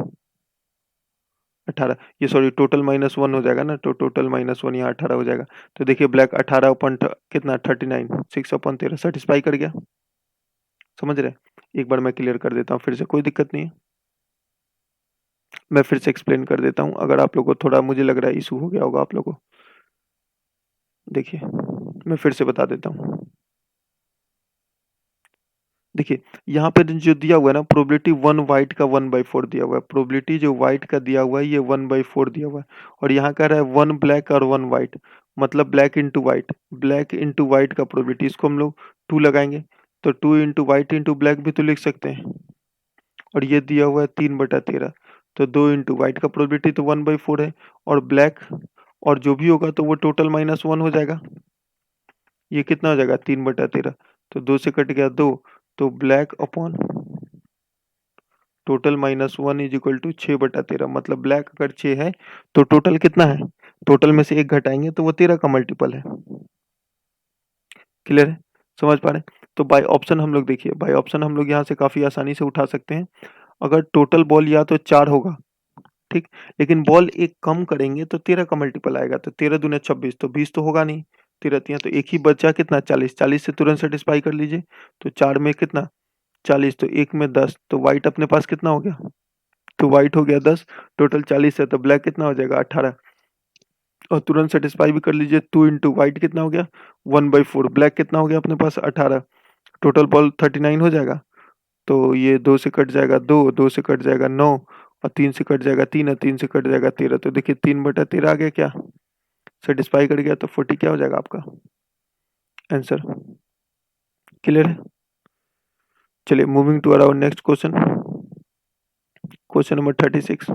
18, ये सॉरी टोटल -1 हो जाएगा ना, तो टोटल -1 यहाँ 18 हो जाएगा। तो देखिए ब्लैक 18 अपन कितना 39, 6/13 सेटिस्फाई कर गया, समझ रहे हैं? एक बार मैं क्लियर कर देता हूँ फिर से, कोई दिक्कत नहीं है, मैं फिर से एक्सप्लेन कर देता हूँ, अगर आप लोगों को थोड़ा मुझे लग रहा है इशू हो गया होगा आप लोगों को। देखिए मैं फिर से बता देता हूँ, देखिए यहाँ पे जो दिया हुआ है ना, प्रोबेबिलिटी 1 वाइट का 1/4 दिया हुआ है, प्रोबेबिलिटी जो वाइट का दिया हुआ है ये 1/4 दिया हुआ है, और यहाँ कह रहा है 1 ब्लैक और 1 वाइट, मतलब black into white, black into white का प्रोबेबिलिटी, इसको हम लोग 2 लगाएंगे, तो 2 इंटू वाइट इंटू ब्लैक भी तो लिख सकते हैं, और ये दिया हुआ है 3/13, तो 2 इंटू वाइट का प्रोबेबिलिटी तो 1/4 है, और ब्लैक और जो भी होगा तो वो टोटल -1 हो जाएगा, ये कितना हो जाएगा 3/13, तो 2 से कट गया 2, तो ब्लैक अपॉन टोटल -1 = 6/13, मतलब ब्लैक अगर 6 है तो टोटल कितना है, टोटल में से एक घटाएंगे तो वो 13 का मल्टीपल है, क्लियर है, समझ पा रहे हैं? तो बाय ऑप्शन हम लोग देखिए, बाय ऑप्शन हम लोग यहाँ से काफी आसानी से उठा सकते हैं, अगर टोटल बॉल या तो 4 होगा, ठीक, लेकिन बॉल एक कम करेंगे तो 13 का मल्टीपल आएगा, तो 13 दूने 26, तो 20 तो होगा नहीं, 13 तिया तो एक ही बचा कितना 40, 40 से तुरंत सेटिस्फाई कर लीजिए, तो 4 में कितना 40, तो एक में 10, तो व्हाइट अपने पास कितना हो गया, तो व्हाइट हो गया 10, टोटल 40 है, तो ब्लैक कितना हो जाएगा 18, और तुरंत सेटिस्फाई भी कर लीजिए, 2 इंटू वाइट कितना हो गया 1/4, ब्लैक कितना हो गया अपने पास 18, टोटल बॉल 39 हो जाएगा, तो ये 2 से कट जाएगा 2, 2 से कट जाएगा 9, और 3 से कट जाएगा 3, और 3 से कट जाएगा 13, तो देखिए 3/13 आ गया क्या, सेटिस्फाई कर गया, तो 40 क्या हो जाएगा आपका आंसर, क्लियर है? चलिए moving to our next question, question number 36।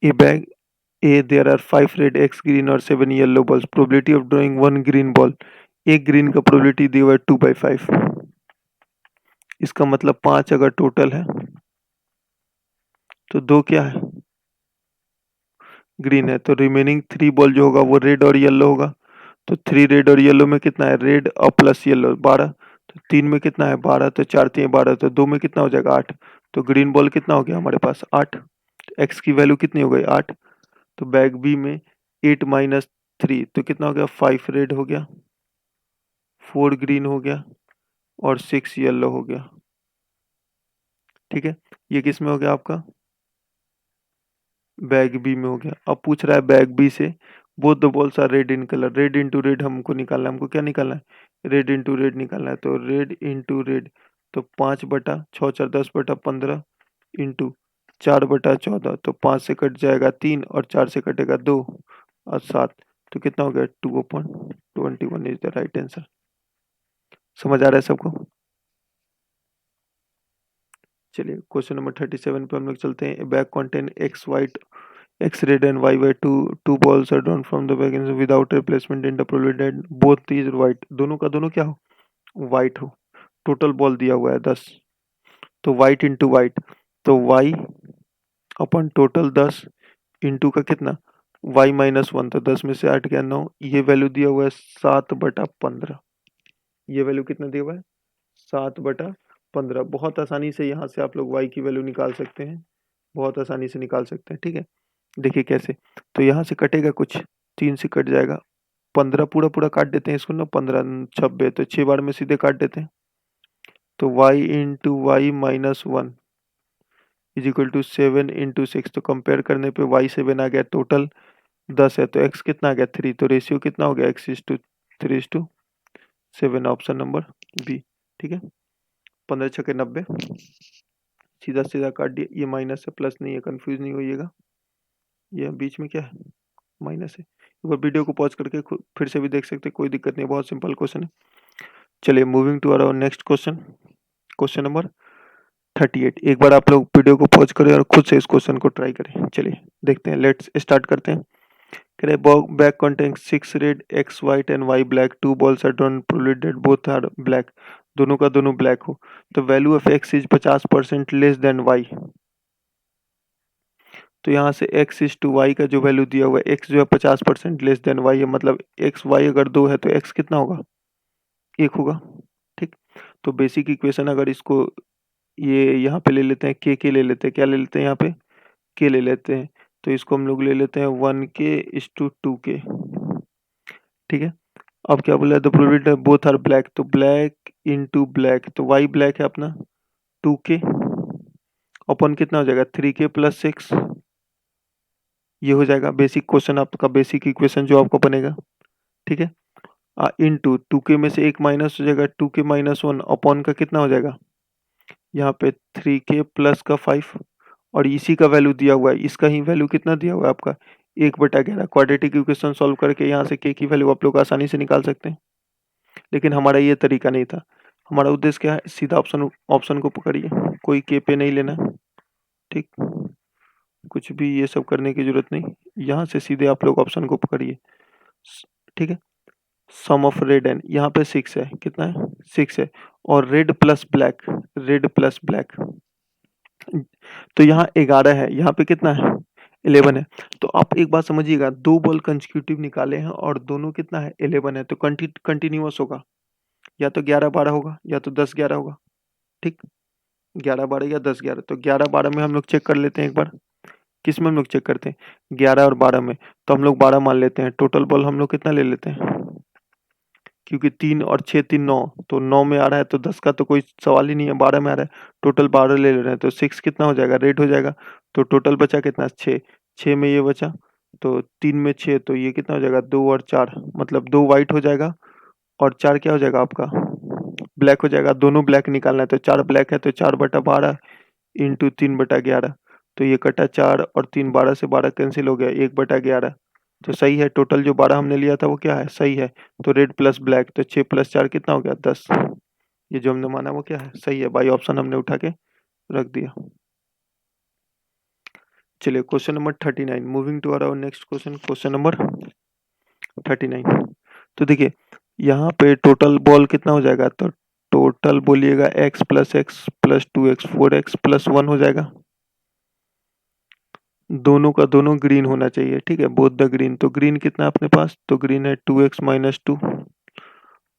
A bag A, there are 5 red, X green और 7 yellow balls. Probability of drawing one green ball. एक ग्रीन का प्रोबेबिलिटी दिया हुआ है 2/5, इसका मतलब 5 अगर टोटल है तो 2 क्या है ग्रीन है, तो रिमेनिंग 3 बॉल जो होगा वो रेड और येलो होगा, तो 3 रेड और येलो में कितना है रेड और प्लस येलो 12, तो 3 में कितना है 12, तो 4 3 12, तो 2 में कितना हो जाएगा 8, तो ग्रीन बॉल कितना हो गया हमारे पास 8, एक्स की वैल्यू कितनी हो गई 8, तो बैग बी में 8 माइनस 3, तो कितना हो गया 5 रेड हो गया, 4 ग्रीन हो गया, और 6 येलो हो गया, ठीक है, ये किस में हो गया आपका बैग बी में हो गया। अब पूछ रहा है बैग बी से both the balls are red in colour, red into red हमको निकालना है, हमको क्या निकालना है रेड इंटू रेड निकालना है, तो रेड इंटू रेड, तो 5/6 4 10/15 इंटू 4/14, तो 5 से कट जाएगा 3 और 4 से कटेगा 2 और 7, तो कितना हो गया 2/21 इज द राइट आंसर। समझ आ रहा है सबको? चलिए क्वेश्चन नंबर 37 पे हम लोग चलते हैं। Bag contain x white x red and y white two balls are drawn from the bag without replacement in the provided both these white, दोनों का दोनों क्या हो वाइट हो। टोटल बॉल दिया हुआ है 10, तो वाइट इंटू वाइट, तो वाई अपन टोटल 10 इंटू का कितना y-1, तो 10 में से 8 गया 9, ये वैल्यू दिया हुआ है 7/15। ये वैल्यू कितना दिया हुआ है 7/15। बहुत आसानी से यहाँ से आप लोग y की वैल्यू निकाल सकते हैं, बहुत आसानी से निकाल सकते हैं। ठीक है, देखिए कैसे, तो यहाँ से कटेगा कुछ, 3 से कट जाएगा, 15 पूरा पूरा काट देते हैं इसको ना, 15 26, तो 6 बार में सीधे काट देते हैं। तो y into y-1 is equal to 7 into 6, तो कंपेयर करने पे y7 आ गया, टोटल 10 है तो x कितना आ गया 3, तो रेशियो कितना हो गया x:3:7, ऑप्शन नंबर बी। ठीक है, 15 छके 90, सीधा सीधा काट दिया, ये माइनस है प्लस नहीं है, कंफ्यूज नहीं होइएगा, ये बीच में क्या है माइनस है। एक बार वीडियो को पॉज करके फिर से भी देख सकते हैं, कोई दिक्कत नहीं, बहुत सिंपल क्वेश्चन है। चलिए moving to our next question, question number 38। एक बार आप लोग वीडियो को पॉज करें और खुद से इस क्वेश्चन को ट्राई करें। चलिए देखते हैं, लेट्स स्टार्ट करते हैं। कह रहे bag content 6 red X white and Y black, two balls are drawn provided both are black, दोनों का दोनों ब्लैक हो, तो value of X is 50% less than Y. तो यहाँ से x इज टू वाई का जो वैल्यू दिया हुआ है, x जो है 50% लेस देन वाई है, मतलब एक्स वाई अगर 2 है तो x कितना होगा 1 होगा। ठीक, तो बेसिक इक्वेशन अगर इसको ये यहाँ पे ले लेते हैं, के ले लेते हैं, क्या ले लेते हैं यहाँ पे के ले लेते हैं, तो इसको हम लोग ले लेते हैं 1k/2k। ठीक है, अब क्या बोला है, the product both are black, तो ब्लैक इंटू ब्लैक, तो वाई ब्लैक है अपना 2k, अपन कितना हो जाएगा 3k + 6, ये हो जाएगा बेसिक क्वेश्चन आपका, बेसिक इक्वेशन जो आपको बनेगा। ठीक है, इंटू 2k में से एक माइनस हो जाएगा, 2k-1 अपॉन का कितना हो जाएगा यहाँ पे 3k प्लस का 5, और इसी का वैल्यू दिया हुआ है, इसका ही वैल्यू कितना दिया हुआ है आपका 1/11। क्वाड्रेटिक इक्वेशन सॉल्व करके यहाँ से k की वैल्यू आप लोग आसानी से निकाल सकते हैं, लेकिन हमारा ये तरीका नहीं था। हमारा उद्देश्य क्या है, सीधा ऑप्शन ऑप्शन को पकड़िए, कोई के पे नहीं लेना। ठीक, कुछ भी ये सब करने की जरूरत नहीं, यहाँ से सीधे आप लोग ऑप्शन को पकड़िए। ठीक है, सम ऑफ रेड एंड यहाँ पे 6 है, कितना है 6 है, और red plus black, red plus black, तो यहाँ 11 है, यहाँ पे कितना है 11 है। तो आप एक बात समझिएगा, दो बॉल कंसेक्यूटिव निकाले हैं और दोनों कितना है 11 है, तो कंटिन्यूअस होगा, या तो 11-12 होगा या तो 10-11 होगा। ठीक, 11-12 या 10-11, तो 11-12 में हम लोग चेक कर लेते हैं एक बार, किस में हम लोग चेक करते हैं 11 और 12 में, तो हम लोग 12 मान लेते हैं। टोटल बॉल हम लोग कितना ले लेते हैं, क्योंकि 3 और 6 3 9, तो 9 में आ रहा है तो 10 का तो कोई सवाल ही नहीं है, 12 में आ रहा है, टोटल 12 ले रहे हैं, तो 6 कितना हो जाएगा रेड हो जाएगा, तो टोटल बचा कितना 6, 6 में ये बचा, तो 3 में 6, तो ये कितना हो जाएगा 2 और 4, मतलब 2 वाइट हो जाएगा और 4 क्या हो जाएगा आपका ब्लैक हो जाएगा। दोनों ब्लैक निकालना है, तो 4 ब्लैक है तो 4/12 इंटू 3/11, तो ये कटा 4 और 3, 12 से 12 कैंसिल हो गया, 1/11, तो सही है। टोटल जो 12 हमने लिया था वो क्या है सही है, तो रेड प्लस ब्लैक, तो 6 + 4 कितना हो गया 10, ये जो हमने माना वो क्या है सही है, बाई ऑप्शन हमने उठा के रख दिया। चलिए question number 39, moving to our next question, question number 39। तो देखिए यहाँ पे टोटल बॉल कितना हो जाएगा, तो टोटल बोलिएगा x + x + 2x 4x + 1 हो जाएगा, दोनों का दोनों ग्रीन होना चाहिए। ठीक है, बोथ द ग्रीन, तो ग्रीन कितना है अपने पास, तो ग्रीन है 2x - 2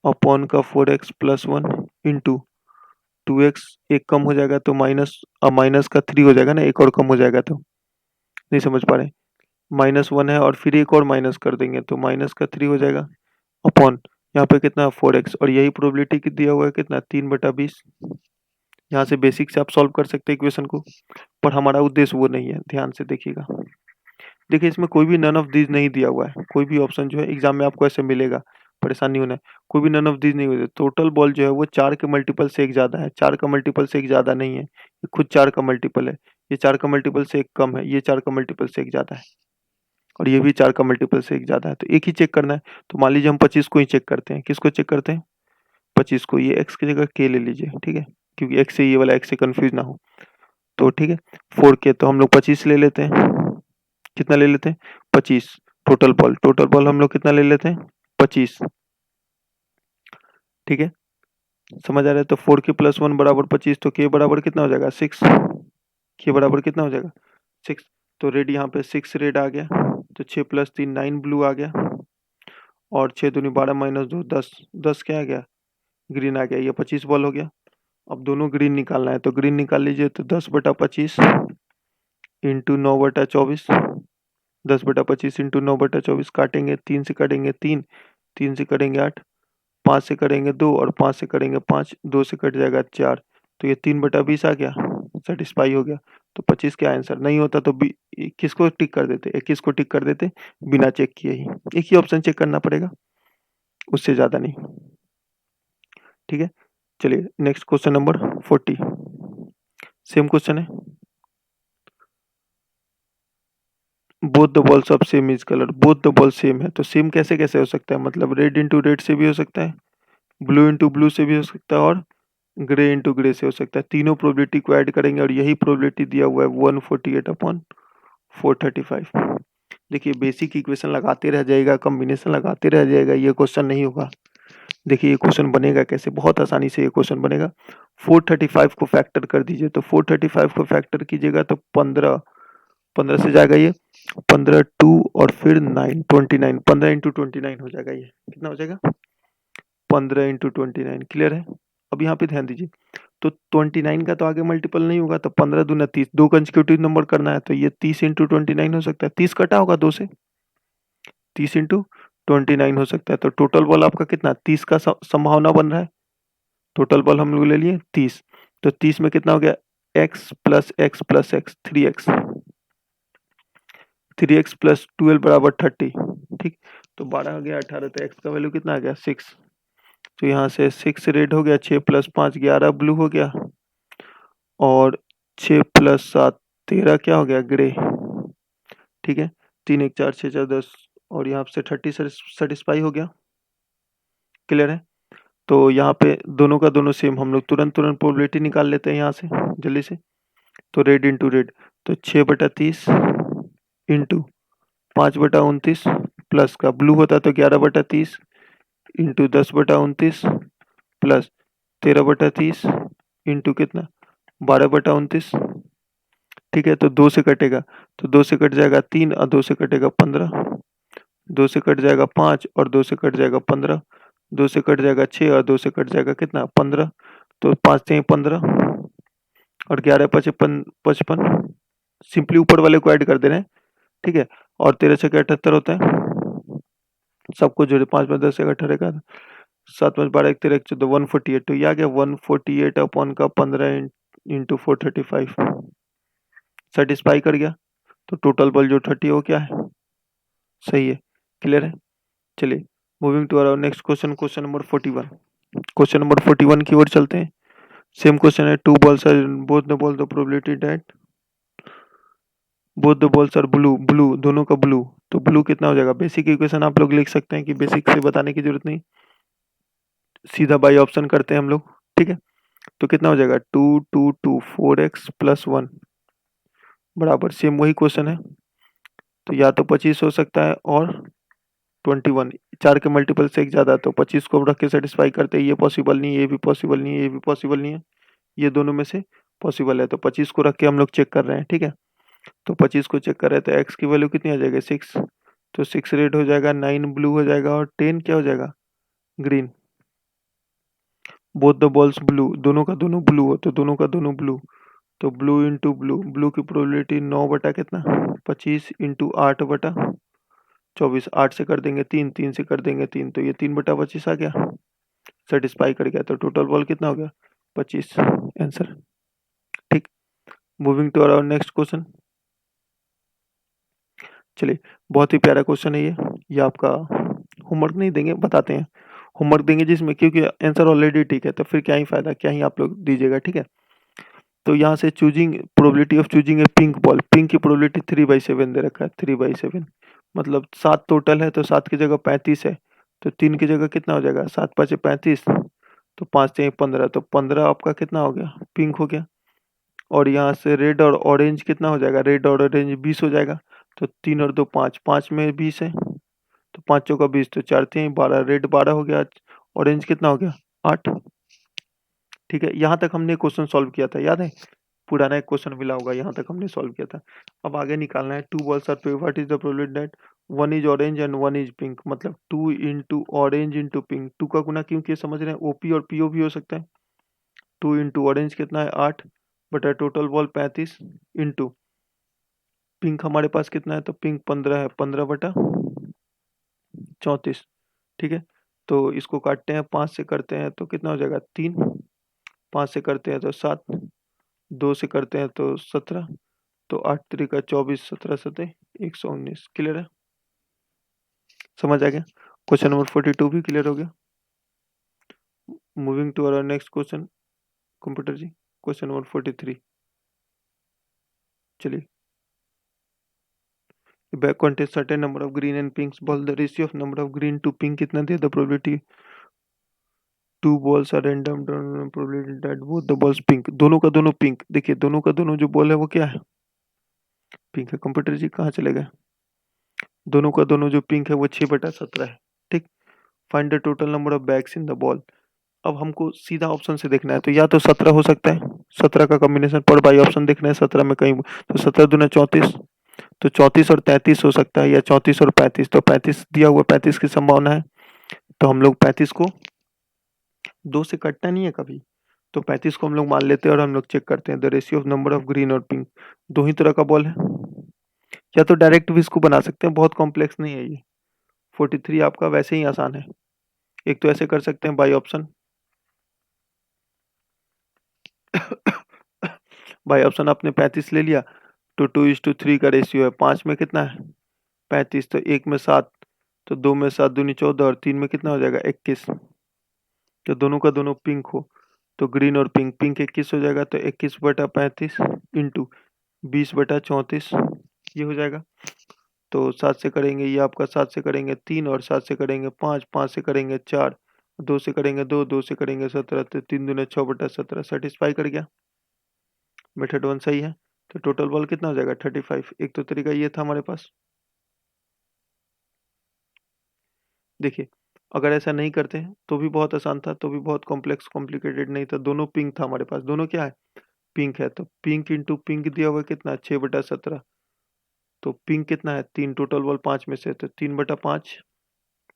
अपॉन का 4x + 1 इंटू 2x, एक कम हो जाएगा तो माइनस का 3 हो जाएगा ना, एक और कम हो जाएगा, तो नहीं समझ पा रहे, -1 है और फिर एक और माइनस कर देंगे तो माइनस का 3 हो जाएगा, अपॉन यहाँ पे कितना 4x, और यही प्रोबेबिलिटी दिया हुआ है कितना 3/20। यहाँ से बेसिक से आप सॉल्व कर सकते हैं इक्वेशन को, पर हमारा उद्देश्य वो नहीं है, ध्यान से देखिएगा। देखिए इसमें कोई भी नन ऑफ दीज नहीं दिया हुआ है, कोई भी ऑप्शन जो है एग्जाम में आपको ऐसे मिलेगा, परेशानी होना है, कोई भी नन ऑफ दीज नहीं हुए। टोटल बॉल जो है वो 4 के मल्टीपल से एक ज़्यादा है, 4 का मल्टीपल से एक ज़्यादा नहीं है, ये खुद 4 का मल्टीपल है, ये 4 का मल्टीपल से एक कम है, ये 4 का मल्टीपल से एक ज़्यादा है, और ये भी 4 का मल्टीपल से एक ज़्यादा है, तो एक ही चेक करना है। तो मान लीजिए हम 25 को ही चेक करते हैं, किसको चेक करते हैं 25 को, ये x की जगह k ले लीजिए। ठीक है, क्योंकि x से ये वाला x से कंफ्यूज ना हो। तो ठीक है, 4K तो हम लोग 25 ले लेते हैं। कितना ले लेते हैं? 25। टोटल बॉल हम लोग कितना ले लेते हैं? 25। ठीक है, समझ आ रहा है? तो 4K + 1 बराबर 25, तो K बराबर कितना हो जाएगा? 6। K बराबर कितना हो जाएगा? 6। तो रेड यहाँ पे 6 रेड आ गया, तो 6 + 3 9 ब्लू आ गया, और 6 दूनी 12 - 2 10। 10 क्या आ गया? ग्रीन आ गया। ये 25 बॉल हो गया। अब दोनों ग्रीन निकालना है, तो ग्रीन निकाल लीजिए। तो 10/25 इंटू 9/24, 10/25 इंटू 9/24 काटेंगे, 3 से कटेंगे 3, 3 से करेंगे 8, 5 से करेंगे 2, और 5 से करेंगे 5, 2 से कट जाएगा 4। तो ये 3/20 आ गया, सेटिस्फाई हो गया। तो 25 क्या आंसर? नहीं होता तो किसको टिक कर देते? 21 को टिक कर देते, बिना चेक किए ही। एक ही ऑप्शन चेक करना पड़ेगा, उससे ज़्यादा नहीं। ठीक है, चलिए next question number 40। Same question है। Both the balls of same is colour, both the ball same है, तो सेम कैसे कैसे हो सकता है? मतलब रेड इंटू रेड से भी हो सकता है, ब्लू इंटू ब्लू से भी हो सकता है, और ग्रे इंटू ग्रे से हो सकता है। तीनों प्रोबेबिलिटी को ऐड करेंगे, और यही प्रोबेबिलिटी दिया हुआ है 148/435। देखिए बेसिक इक्वेशन लगाते रह जाएगा, कॉम्बिनेशन लगाते रह जाएगा, ये क्वेश्चन नहीं होगा। देखिए ये क्वेश्चन बनेगा कैसे? बहुत आसानी से ये क्वेश्चन बनेगा। 435 को फैक्टर कर दीजिए, तो 435 को फैक्टर कीजिएगा तो 15 से जाएगा ये 15 2, और फिर 9 29, 15 इंटू 29 हो जाएगा। ये कितना हो जाएगा? 15 इंटू 29। क्लियर है? अब यहाँ पे ध्यान दीजिए, तो 29 का तो आगे मल्टीपल नहीं होगा, तो 15 दूना 30, दो कंसेक्यूटिव नंबर करना है, तो ये 30 इंटू 29 हो सकता है। 30 कटा होगा 2 से, 30 इंटू 29 हो सकता है। तो टोटल बॉल आपका कितना? 30 का संभावना बन रहा है। टोटल बॉल हम लोग ले लिए 30, तो 30 में कितना हो गया? x plus x plus x, 3x, 3x + 12 बराबर 30। ठीक, तो 12 हो गया 18, तो x का वैल्यू कितना आ गया? 6। तो यहाँ से 6 रेड हो गया, 6 + 5 11 ब्लू हो गया, और 6 + 7 13 क्या हो गया? ग्रे। ठीक है, 3 1 4 6 4 10, और यहाँ से 30 सेटिस्फाई हो गया। क्लियर है? तो यहाँ पे दोनों का दोनों सेम, हम लोग तुरंत प्रोबेबिलिटी निकाल लेते हैं यहाँ से जल्दी से। तो रेड इंटू रेड, तो 6/30 इंटू 5/29, प्लस का ब्लू होता तो 11/30 इंटू 10/29, प्लस 13/30 इंटू कितना? 12/29। ठीक है, तो 2 से कटेगा, तो 2 से कट जाएगा 3, और 2 से कटेगा 15, 2 से कट जाएगा 5, और 2 से कट जाएगा 15, 2 से कट जाएगा 6, और 2 से कट जाएगा कितना? 15। तो 5 से 15, और 11 5 55, सिंपली ऊपर वाले को ऐड कर दे रहे हैं। ठीक है, और 13 6 78 होता है, सबको जोड़े 5 में 10 18 का, 7 में 12 1 13 1 14, 148। तो ये आ गया 148 अपॉन का 15 इंटू 435, सेटिस्फाई कर गया। तो टोटल बल जो 30 हो क्या है? सही है। क्लियर है? चलिए moving to our next question, question number 41। Question number 41 की ओर चलते हैं। सेम क्वेश्चन है, two balls are both the ball the probability that both the balls are blue, blue दोनों का ब्लू, तो ब्लू कितना हो जाएगा? बेसिक इक्वेशन आप लोग लिख सकते हैं, कि बेसिक से बताने की जरूरत नहीं, सीधा बाई ऑप्शन करते हैं हम लोग। ठीक है, तो कितना हो जाएगा? 2 2 2 4x + 1 बराबर, सेम वही क्वेश्चन है, तो या तो 25 हो सकता है, और 21, 4 के मल्टीपल से एक ज़्यादा, तो 25 को रख के सेटिस्फाई करते हैं। ये पॉसिबल नहीं है, ये भी पॉसिबल नहीं है, ये भी पॉसिबल नहीं है, ये दोनों में से पॉसिबल है, तो 25 को रख के हम लोग चेक कर रहे हैं। ठीक है, तो 25 को चेक कर रहे हैं, तो एक्स की वैल्यू कितनी आ जाएगी? 6। तो 6 रेड हो जाएगा, 9 ब्लू हो जाएगा, और 10 क्या हो जाएगा? Green. Both the balls blue, दोनों का दोनों ब्लू हो, तो दोनों का दोनों ब्लू, तो ब्लू इंटू ब्लू, ब्लू की प्रोबेबिलिटी 9 बटा कितना? 25 इंटू 8/24, 8 से कर देंगे 3, 3 से कर देंगे 3, तो ये 3/25 आ गया, सेटिस्फाई कर गया। तो टोटल बॉल कितना हो गया? 25 आंसर। ठीक, moving to our next question. चलिए बहुत ही प्यारा क्वेश्चन है ये आपका होमवर्क नहीं देंगे, बताते हैं। होमवर्क देंगे जिसमें, क्योंकि आंसर ऑलरेडी ठीक है, तो फिर क्या ही फायदा, क्या ही आप लोग दीजिएगा। ठीक है, तो यहाँ से choosing probability of choosing a pink ball, pink की प्रोबेबिलिटी 3/7 दे रखा है, 3/7 मतलब 7 टोटल है, तो 7 की जगह 35 है, तो 3 की जगह कितना हो जाएगा? 7 5 35, तो 5 15, तो 15 आपका कितना हो गया, पिंक हो गया। और यहाँ से रेड और ऑरेंज कितना हो जाएगा, रेड और ऑरेंज 20 हो जाएगा। तो 3 और 2 5, 5 में 20 है, तो 5 चौका 20, तो 4 3 12, रेड 12 हो गया, ऑरेंज कितना हो गया 8। ठीक है, यहाँ तक हमने क्वेश्चन सॉल्व किया था, याद है? पुराना एक क्वेश्चन मिला होगा, यहाँ तक हमने सॉल्व किया था। अब आगे निकालना है, 2 balls are pink, what is the probability that 1 is orange and 1 is pink, मतलब 2 इंटू ऑरेंज इंटू पिंक। 2 का गुना क्यों किया समझ रहे हैं, ओपी और पीओ भी हो सकता है। 2 इंटू ऑरेंज कितना है 8 बटा टोटल बॉल 35 इंटू पिंक हमारे पास कितना है, तो पिंक 15 है, 15 बटा 34। ठीक है, तो इसको काटते हैं, 5 से करते हैं तो कितना हो जाएगा 3, 5 से करते हैं तो 7, 2 से करते हैं तो 17, तो 8 3 का 24, 17 7 119। क्लियर है, समझ आ गया। क्वेश्चन नंबर 42 भी क्लियर हो गया। Moving to our next question computer ji, question number 43। चलिए, bag contains certain number of green and pink balls, the ratio of number of green to pink कितना दिया, the probability two balls are random, probability that both the balls pink, दोनों का दोनों pink. देखिए दोनों का दोनों जो बॉल है वो क्या है, पिंक है। कंप्यूटर जी कहाँ चले गए, दोनों का दोनों जो पिंक है वो 6/17 है। ठीक, find the total number of bags in the ball. अब हमको सीधा ऑप्शन से देखना है, तो या तो 17 हो सकता है, 17 का कॉम्बिनेशन पर बाई ऑप्शन देखना है, 17 में कहीं तो 17 दूना 34, तो 34 और 33 हो सकता है, या 34 और 35, तो 35 दिया हुआ, 35 की संभावना है। तो हम लोग 35 को 2 से कटना नहीं है कभी, तो 35 को हम लोग मान लेते हैं और हम लोग चेक करते हैं the ratio of number of green और पिंक। दो ही तरह का बॉल है, या तो डायरेक्ट भी इसको बना सकते हैं, बहुत कॉम्प्लेक्स नहीं है ये। 43 आपका वैसे ही आसान है। एक तो ऐसे कर सकते हैं बाई ऑप्शन, बाई ऑप्शन आपने 35 ले लिया, तो 2:3 का रेशियो है, 5 में कितना है 35, तो 1 में 7, तो 2 में 7 दूनी 14, और 3 में कितना हो जाएगा 21। तो दोनों का दोनों पिंक हो, तो ग्रीन और पिंक, पिंक 21 हो जाएगा, तो 21/35 इंटू 20/34 ये हो जाएगा। तो 7 से करेंगे ये आपका, 7 से करेंगे 3, और 7 से करेंगे 5, 5 से करेंगे 4, 2 से करेंगे 2, 2 से करेंगे 17, तो 3 दूने 6/17 सेटिस्फाई कर गया। मेथड 1 सही है। तो टोटल बॉल कितना हो जाएगा 35। एक तो तरीका ये था हमारे पास। देखिए, अगर ऐसा नहीं करते हैं तो भी बहुत आसान था, तो भी बहुत कॉम्प्लेक्स कॉम्प्लिकेटेड नहीं था, दोनों पिंक था हमारे पास, दोनों क्या है पिंक है, तो पिंक इंटू पिंक दिया हुआ कितना 6/17, तो पिंक कितना है 3, टोटल बॉल 5 में से, तो 3/5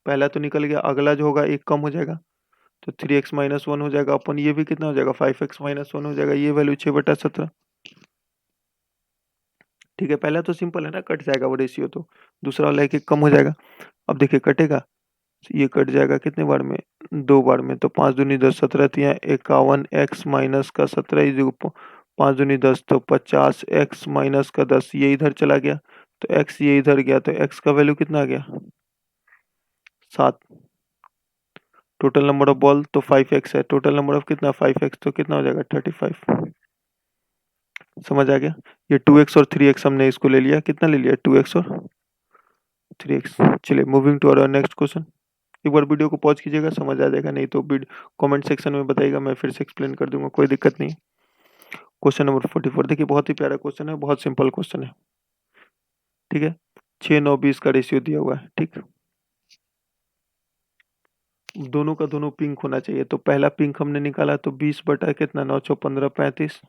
पहला तो निकल गया, अगला जो होगा एक कम हो जाएगा, तो 3x-1 हो जाएगा, अपन ये भी कितना हो जाएगा 5x-1 हो जाएगा, ये वैल्यू 6/17। ठीक है, पहला तो सिंपल है ना, कट जाएगा वो रेशियो, तो दूसरा वाला एक एक कम हो जाएगा। अब देखिए कटेगा, ये कट जाएगा कितने बार में, 2 बार में, तो 5 दूनी 10, 17 तिया 51 x माइनस का 17 इज 5 दूनी 10, तो 50 x माइनस का 10, ये इधर चला गया, तो x ये इधर गया, तो x का वैल्यू कितना आ गया 7। टोटल नंबर ऑफ बॉल तो 5x है, टोटल नंबर ऑफ कितना 5x, तो कितना हो जाएगा 35। समझ आ गया। ये 2x और 3x हमने इसको ले लिया, कितना ले लिया 2x और 3x। चलिए moving to our next question. एक बार वीडियो को पॉज कीजिएगा, समझ आ जाएगा, नहीं तो कमेंट सेक्शन में बताइएगा, मैं फिर से एक्सप्लेन कर दूंगा, कोई दिक्कत नहीं। क्वेश्चन नंबर 44, देखिए बहुत ही प्यारा क्वेश्चन है, बहुत सिंपल क्वेश्चन है। ठीक है, 6 9 20 का रेशियो दिया हुआ है। ठीक, दोनों का दोनों पिंक होना चाहिए, तो पहला पिंक हमने निकाला, तो 20 बटा कितना 9 6 15 35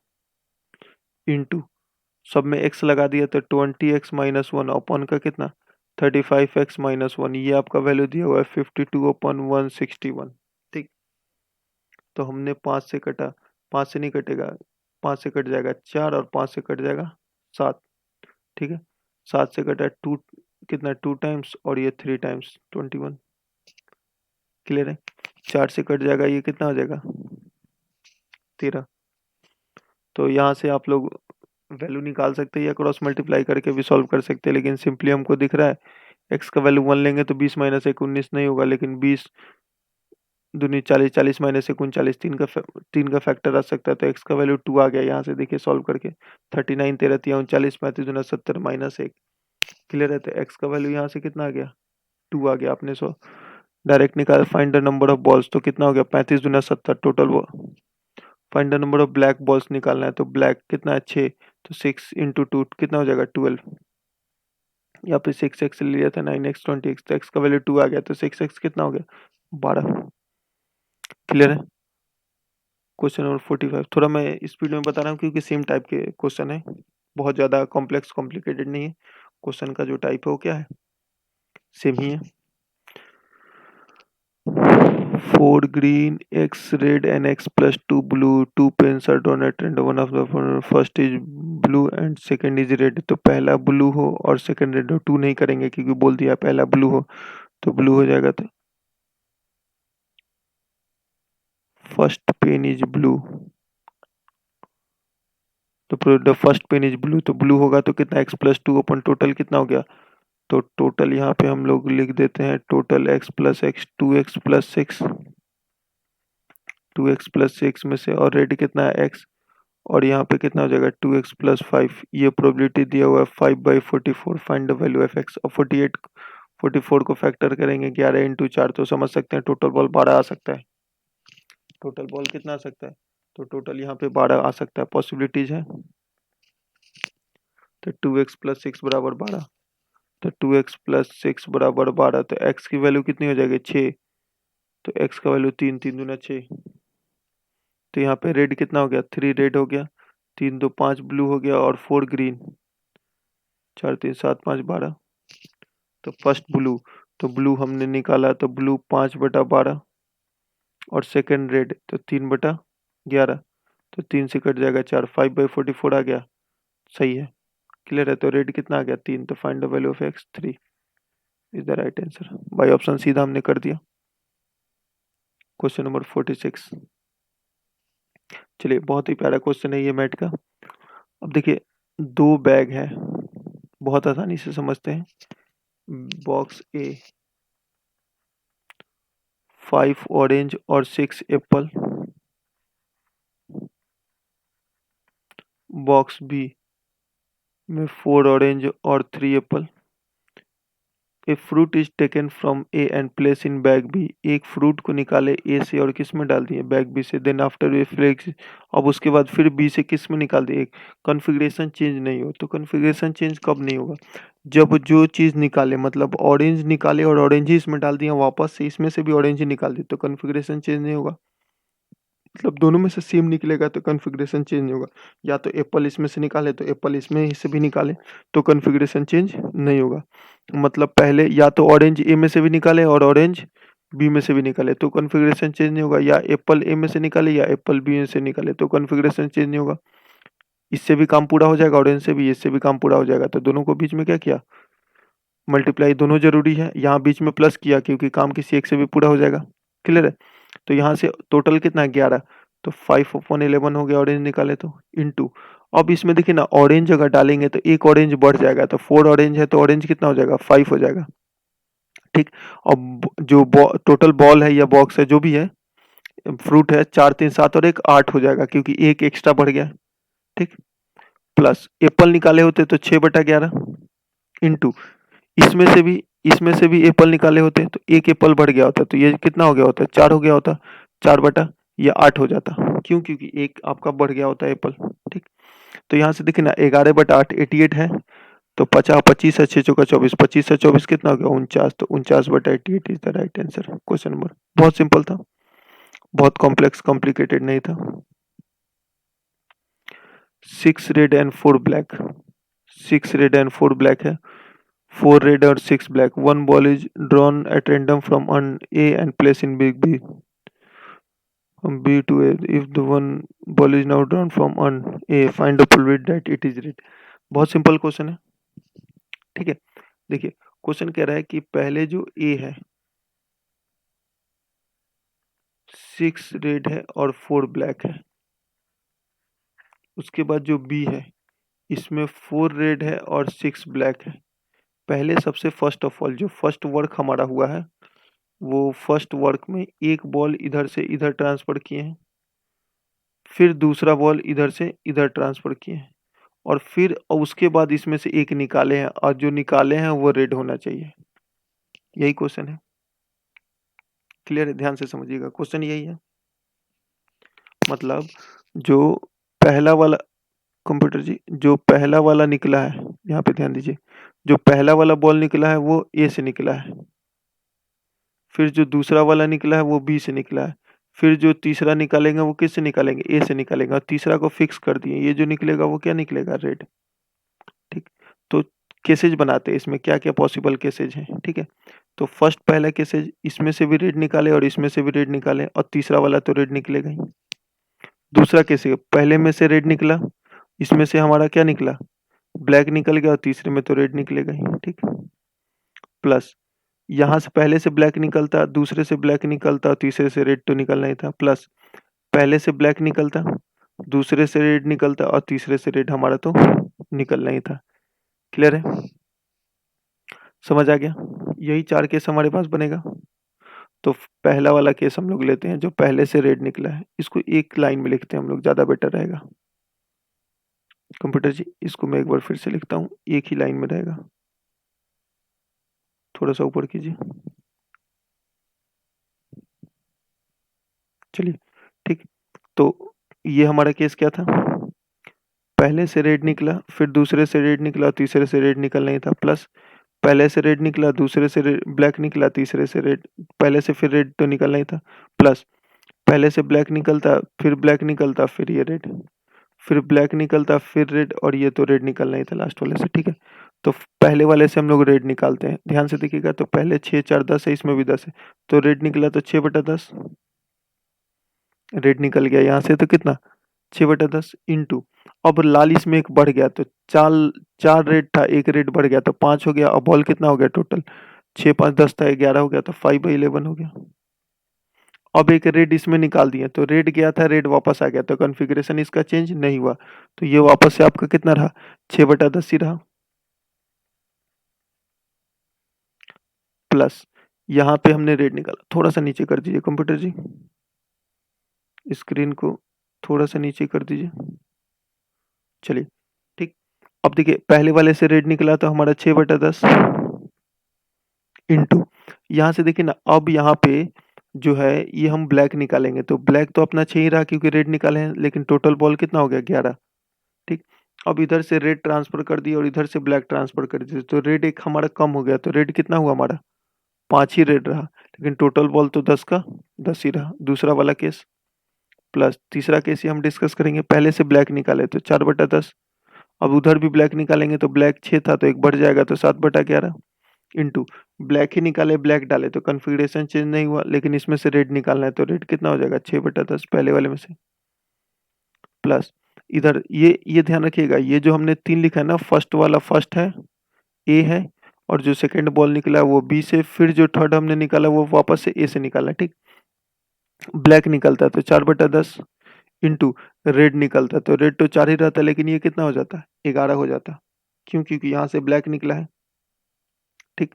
इंटू सब में x लगा दिया, तो 20x-1 अपॉन का कितना 35x-1, ये आपका वैल्यू दिया हुआ है 52/161। ठीक, तो हमने 5 से कटा, 5 से नहीं कटेगा, 5 से कट जाएगा 4, और 5 से कट जाएगा 7। ठीक है, 7 से कटा 2, कितना 2 टाइम्स, और ये 3 टाइम्स 21। क्लियर है, 4 से कट जाएगा, ये कितना हो जाएगा 13। तो यहाँ से आप लोग वैल्यू निकाल सकते हैं, या क्रॉस मल्टीप्लाई करके भी सॉल्व कर सकते हैं, लेकिन सिंपली हमको दिख रहा है x का वैल्यू 1 लेंगे तो 20 माइनस 1 19 नहीं होगा, लेकिन 20 दूनी 40, 40 माइनस 1 39, 3 का फैक्टर आ सकता है, तो x का वैल्यू 2 आ गया। यहाँ से देखिए सॉल्व करके 39 13 तिया 39 35 दूना 70 माइनस 1। क्लियर है, तो x का वैल्यू यहाँ से कितना आ गया 2 आ गया। आपने सो डायरेक्ट निकाल, find the number of balls, तो कितना हो गया 35 दूना 70 टोटल वो। Find the number of black balls निकालना है, तो ब्लैक कितना है 6, तो 6 इंटू 2 कितना हो जाएगा 12। यहाँ पे 6x लिया था 9x 20x, तो x का वैल्यू 2 आ गया, तो 6x कितना हो गया 12। क्लियर है। क्वेश्चन नंबर 45, थोड़ा मैं स्पीड में बता रहा हूँ क्योंकि सेम टाइप के क्वेश्चन है, बहुत ज़्यादा कॉम्प्लेक्स कॉम्प्लिकेटेड नहीं है। क्वेश्चन का जो टाइप है वो क्या है, सेम ही है। 4 green, X red and X plus 2 blue. 2 pens are donated. One of the first is blue and second is red. तो पहला blue हो और second red हो, 2 नहीं करेंगे क्योंकि बोल दिया पहला blue हो, तो blue हो जाएगा। तो first pen is blue, तो the first pen is blue, तो blue होगा तो कितना x plus 2 अपन टोटल कितना हो गया, तो टोटल यहाँ पे हम लोग लिख देते हैं total x plus x 2x plus 6, 2x plus 6 में से, और रेड कितना है x, और यहाँ पे कितना हो जाएगा 2x प्लस 5, ये प्रोबेबिलिटी दिया हुआ है 5/44। Find the value of x। अब 44 को फैक्टर करेंगे 11 इंटू 4, तो समझ सकते हैं टोटल बॉल 12 आ सकता है। टोटल बॉल कितना आ सकता है, तो टोटल यहाँ पे 12 आ सकता है, पॉसिबिलिटीज है। तो 2x प्लस 6 बराबर 12, तो 2x प्लस 6 बराबर 12, तो x की वैल्यू कितनी हो जाएगी 6, तो x का वैल्यू 3, 3 दूना 6, तो यहाँ पे रेड कितना हो गया 3 रेड हो गया, 3 2 5 ब्लू हो गया, और 4 ग्रीन, 4 3 7 5 12, तो फर्स्ट ब्लू, तो ब्लू हमने निकाला, तो ब्लू 5/12, और सेकंड रेड तो 3/11, तो 3 से कट जाएगा 4, 5/44 आ गया, सही है। क्लियर है, तो रेड कितना आ गया 3, तो find the value of x 3 is the right answer. By option सीधा हमने कर दिया। क्वेश्चन नंबर 46, चलिए बहुत ही प्यारा क्वेश्चन है ये मैथ का। अब देखिए 2 बैग है, बहुत आसानी से समझते हैं। बॉक्स ए 5 ऑरेंज और 6 एप्पल, बॉक्स बी में 4 ऑरेंज और 3 apple. A fruit is taken from A and place in bag B, एक फ्रूट को निकाले ए से और किस में डाल दिए बैग बी से, देन आफ्टर वे फ्लेक्स, अब उसके बाद फिर बी से किस में निकाल दिए, कॉन्फ़िगरेशन चेंज नहीं हो, तो कॉन्फ़िगरेशन चेंज कब नहीं होगा, जब जो चीज़ निकाले, मतलब ऑरेंज निकाले और ऑरेंज ही इसमें डाल दिया वापस से, इसमें से भी ऑरेंज ही निकाल दी, तो कॉन्फ़िगरेशन चेंज नहीं होगा। मतलब दोनों में से सेम निकलेगा तो कॉन्फ़िगरेशन चेंज नहीं होगा। या तो एप्पल इसमें से निकाले तो एप्पल इसमें से भी निकाले तो कॉन्फ़िगरेशन चेंज नहीं होगा। मतलब पहले या तो ऑरेंज ए में से भी निकाले और ऑरेंज बी में से भी निकाले तो कॉन्फ़िगरेशन चेंज नहीं होगा, या एप्पल ए में से निकाले या एप्पल बी में से निकाले तो कॉन्फ़िगरेशन चेंज नहीं होगा। इससे भी काम पूरा हो जाएगा, ऑरेंज से भी, इससे भी काम पूरा हो जाएगा, तो दोनों को बीच में क्या किया, मल्टीप्लाई, दोनों जरूरी है। यहाँ बीच में प्लस किया क्योंकि काम किसी एक से भी पूरा हो जाएगा। क्लियर है, तो यहाँ से टोटल कितना है 11, तो 5/11 हो गया, ऑरेंज निकाले तो इंटू, अब इसमें देखिए ना ऑरेंज अगर डालेंगे तो एक ऑरेंज बढ़ जाएगा, तो 4 ऑरेंज है तो ऑरेंज कितना हो जाएगा 5 हो जाएगा। ठीक, अब जो टोटल बॉल है या बॉक्स है जो भी है, फ्रूट है 4 3 7 और एक 8 हो जाएगा क्योंकि एक एक्स्ट्रा बढ़ गया। ठीक, प्लस एप्पल निकाले होते तो 6/11 इंटू, इसमें से भी एप्पल निकाले होते तो एक एप्पल बढ़ गया होता, तो ये कितना हो गया होता 4 हो गया होता, 4/8 हो जाता। क्यों, क्योंकि एक आपका बढ़ गया होता एप्पल। ठीक, तो यहाँ से देखिए ना 11/8 88 है, तो 25 है 6 चौका 24, 25 से 24 कितना हो गया 49, तो 49/88 is the right answer. Question number बहुत सिंपल था, बहुत कॉम्प्लेक्स कॉम्प्लिकेटेड नहीं था। 6 red and 4 black, 6 red and 4 black है, 4 red or 6 black. One ball is drawn at random from on A and placed in big B. From B to A. If the one ball is now drawn from on A, find the probability that it is red. बहुत simple question है। ठीक है, देखिए question कह रहा है कि पहले जो A है 6 रेड है और 4 ब्लैक है, उसके बाद जो B है इसमें 4 रेड है और 6 ब्लैक है। पहले सबसे फर्स्ट ऑफ ऑल जो फर्स्ट वर्क हमारा हुआ है वो फर्स्ट वर्क में एक बॉल इधर से इधर ट्रांसफर किए हैं, फिर दूसरा बॉल इधर से इधर ट्रांसफर किए हैं, और फिर उसके बाद इसमें से एक निकाले हैं, और जो निकाले हैं वो रेड होना चाहिए। यही क्वेश्चन है। क्लियर है? ध्यान से समझिएगा, क्वेश्चन यही है। मतलब जो पहला वाला कंप्यूटर जी, जो पहला वाला निकला है, यहाँ पे ध्यान दीजिए, जो पहला वाला बॉल निकला है वो ए से निकला है, फिर जो दूसरा वाला निकला है वो बी से निकला है, फिर जो तीसरा निकालेंगे वो किससे निकालेंगे, ए से निकालेंगे, और तीसरा को फिक्स कर दिए, ये जो निकलेगा वो क्या निकलेगा, रेड। ठीक, तो केसेज बनाते हैं इसमें, क्या क्या पॉसिबल केसेज हैं, ठीक है। तो फर्स्ट पहला केसेज, इसमें से भी रेड निकाले और इसमें से भी रेड निकाले, और तीसरा वाला तो रेड निकलेगा ही। दूसरा केसेज, पहले में से रेड निकला, इसमें से हमारा क्या निकला, ब्लैक निकल गया, और तीसरे में तो रेड निकलेगा ही, ठीक। प्लस यहाँ से पहले से ब्लैक निकलता, दूसरे से ब्लैक निकलता, और तीसरे से रेड तो निकलना ही था। प्लस पहले से ब्लैक निकलता, दूसरे से रेड निकलता, और तीसरे से रेड हमारा तो निकलना ही था। क्लियर है? समझ आ गया? यही 4 केस हमारे पास बनेगा। तो पहला वाला केस हम लोग लेते हैं, जो पहले से रेड निकला है, इसको एक लाइन में लिखते हैं हम लोग, ज़्यादा बेटर रहेगा। कंप्यूटर जी, इसको मैं एक बार फिर से लिखता हूँ, एक ही लाइन में रहेगा। थोड़ा-सा ऊपर कीजिए। चलिए, ठीक। तो ये हमारा केस क्या था? पहले से रेड निकला, फिर दूसरे से रेड निकला, तीसरे से रेड निकलना ही था। प्लस पहले से रेड निकला, दूसरे से ब्लैक निकला, तीसरे से रेड, पहले से फिर रेड तो निकलना ही था। प्लस पहले से ब्लैक निकलता, फिर ब्लैक निकलता, फिर ये रेड, फिर ब्लैक निकलता, फिर रेड, और ये तो रेड निकलना ही था लास्ट वाले से, ठीक है। तो पहले वाले से हम लोग रेड निकालते हैं, ध्यान से देखिएगा। तो पहले 6 4 10 है, इसमें भी 10 है, तो रेड निकला तो 6/10 रेड निकल गया यहाँ से, तो कितना, 6/10 इंटू, अब लाल इसमें एक बढ़ गया, तो चार, 4 रेड था, एक रेड बढ़ गया तो 5 हो गया। अब बॉल कितना हो गया टोटल, 6 5 10 था, 11 हो गया, तो 5/11 हो गया। अब एक रेड इसमें निकाल दिए, तो रेड गया था, रेड वापस आ गया, तो कॉन्फ़िगरेशन इसका चेंज नहीं हुआ, तो ये वापस से आपका कितना रहा, 6/10 ही रहा। प्लस यहाँ पे हमने रेड निकाला, थोड़ा सा नीचे कर दीजिए कंप्यूटर जी, स्क्रीन को थोड़ा सा नीचे कर दीजिए। चलिए, ठीक। अब देखिए, पहले वाले से रेड निकला तो हमारा 6/10 इंटू, यहाँ से देखिए ना, अब यहाँ पे जो है ये हम ब्लैक निकालेंगे, तो ब्लैक तो अपना 6 ही रहा क्योंकि रेड निकाले हैं, लेकिन टोटल बॉल कितना हो गया, 11। ठीक। अब इधर से रेड ट्रांसफर कर दिए और इधर से ब्लैक ट्रांसफर कर दिए, तो रेड एक हमारा कम हो गया, तो रेड कितना हुआ हमारा, 5 ही रेड रहा, लेकिन टोटल बॉल तो 10 का 10 ही रहा। दूसरा वाला केस। प्लस तीसरा केस ही हम डिस्कस करेंगे, पहले से ब्लैक निकाले तो 4/10, अब उधर भी ब्लैक निकालेंगे तो ब्लैक 6 था तो एक बढ़ जाएगा, तो 7/11 इंटू, ब्लैक ही निकाले, ब्लैक डाले तो कॉन्फ़िगरेशन चेंज नहीं हुआ, लेकिन इसमें से रेड निकालना है, तो रेड कितना हो जाएगा, 6/10 पहले वाले में से। प्लस इधर ये ध्यान रखिएगा, ये जो हमने 3 लिखा है ना, फर्स्ट वाला फर्स्ट है, ए है, और जो सेकंड बॉल निकला है वो बी से, फिर जो थर्ड हमने निकाला वो वापस से ए से निकाला, ठीक। ब्लैक निकलता है तो 4/10 इंटू, रेड निकलता है तो रेड तो 4 ही रहता है, लेकिन ये कितना हो जाता है, 11 हो जाता है। क्यों? क्योंकि यहाँ से ब्लैक निकला है, ठीक।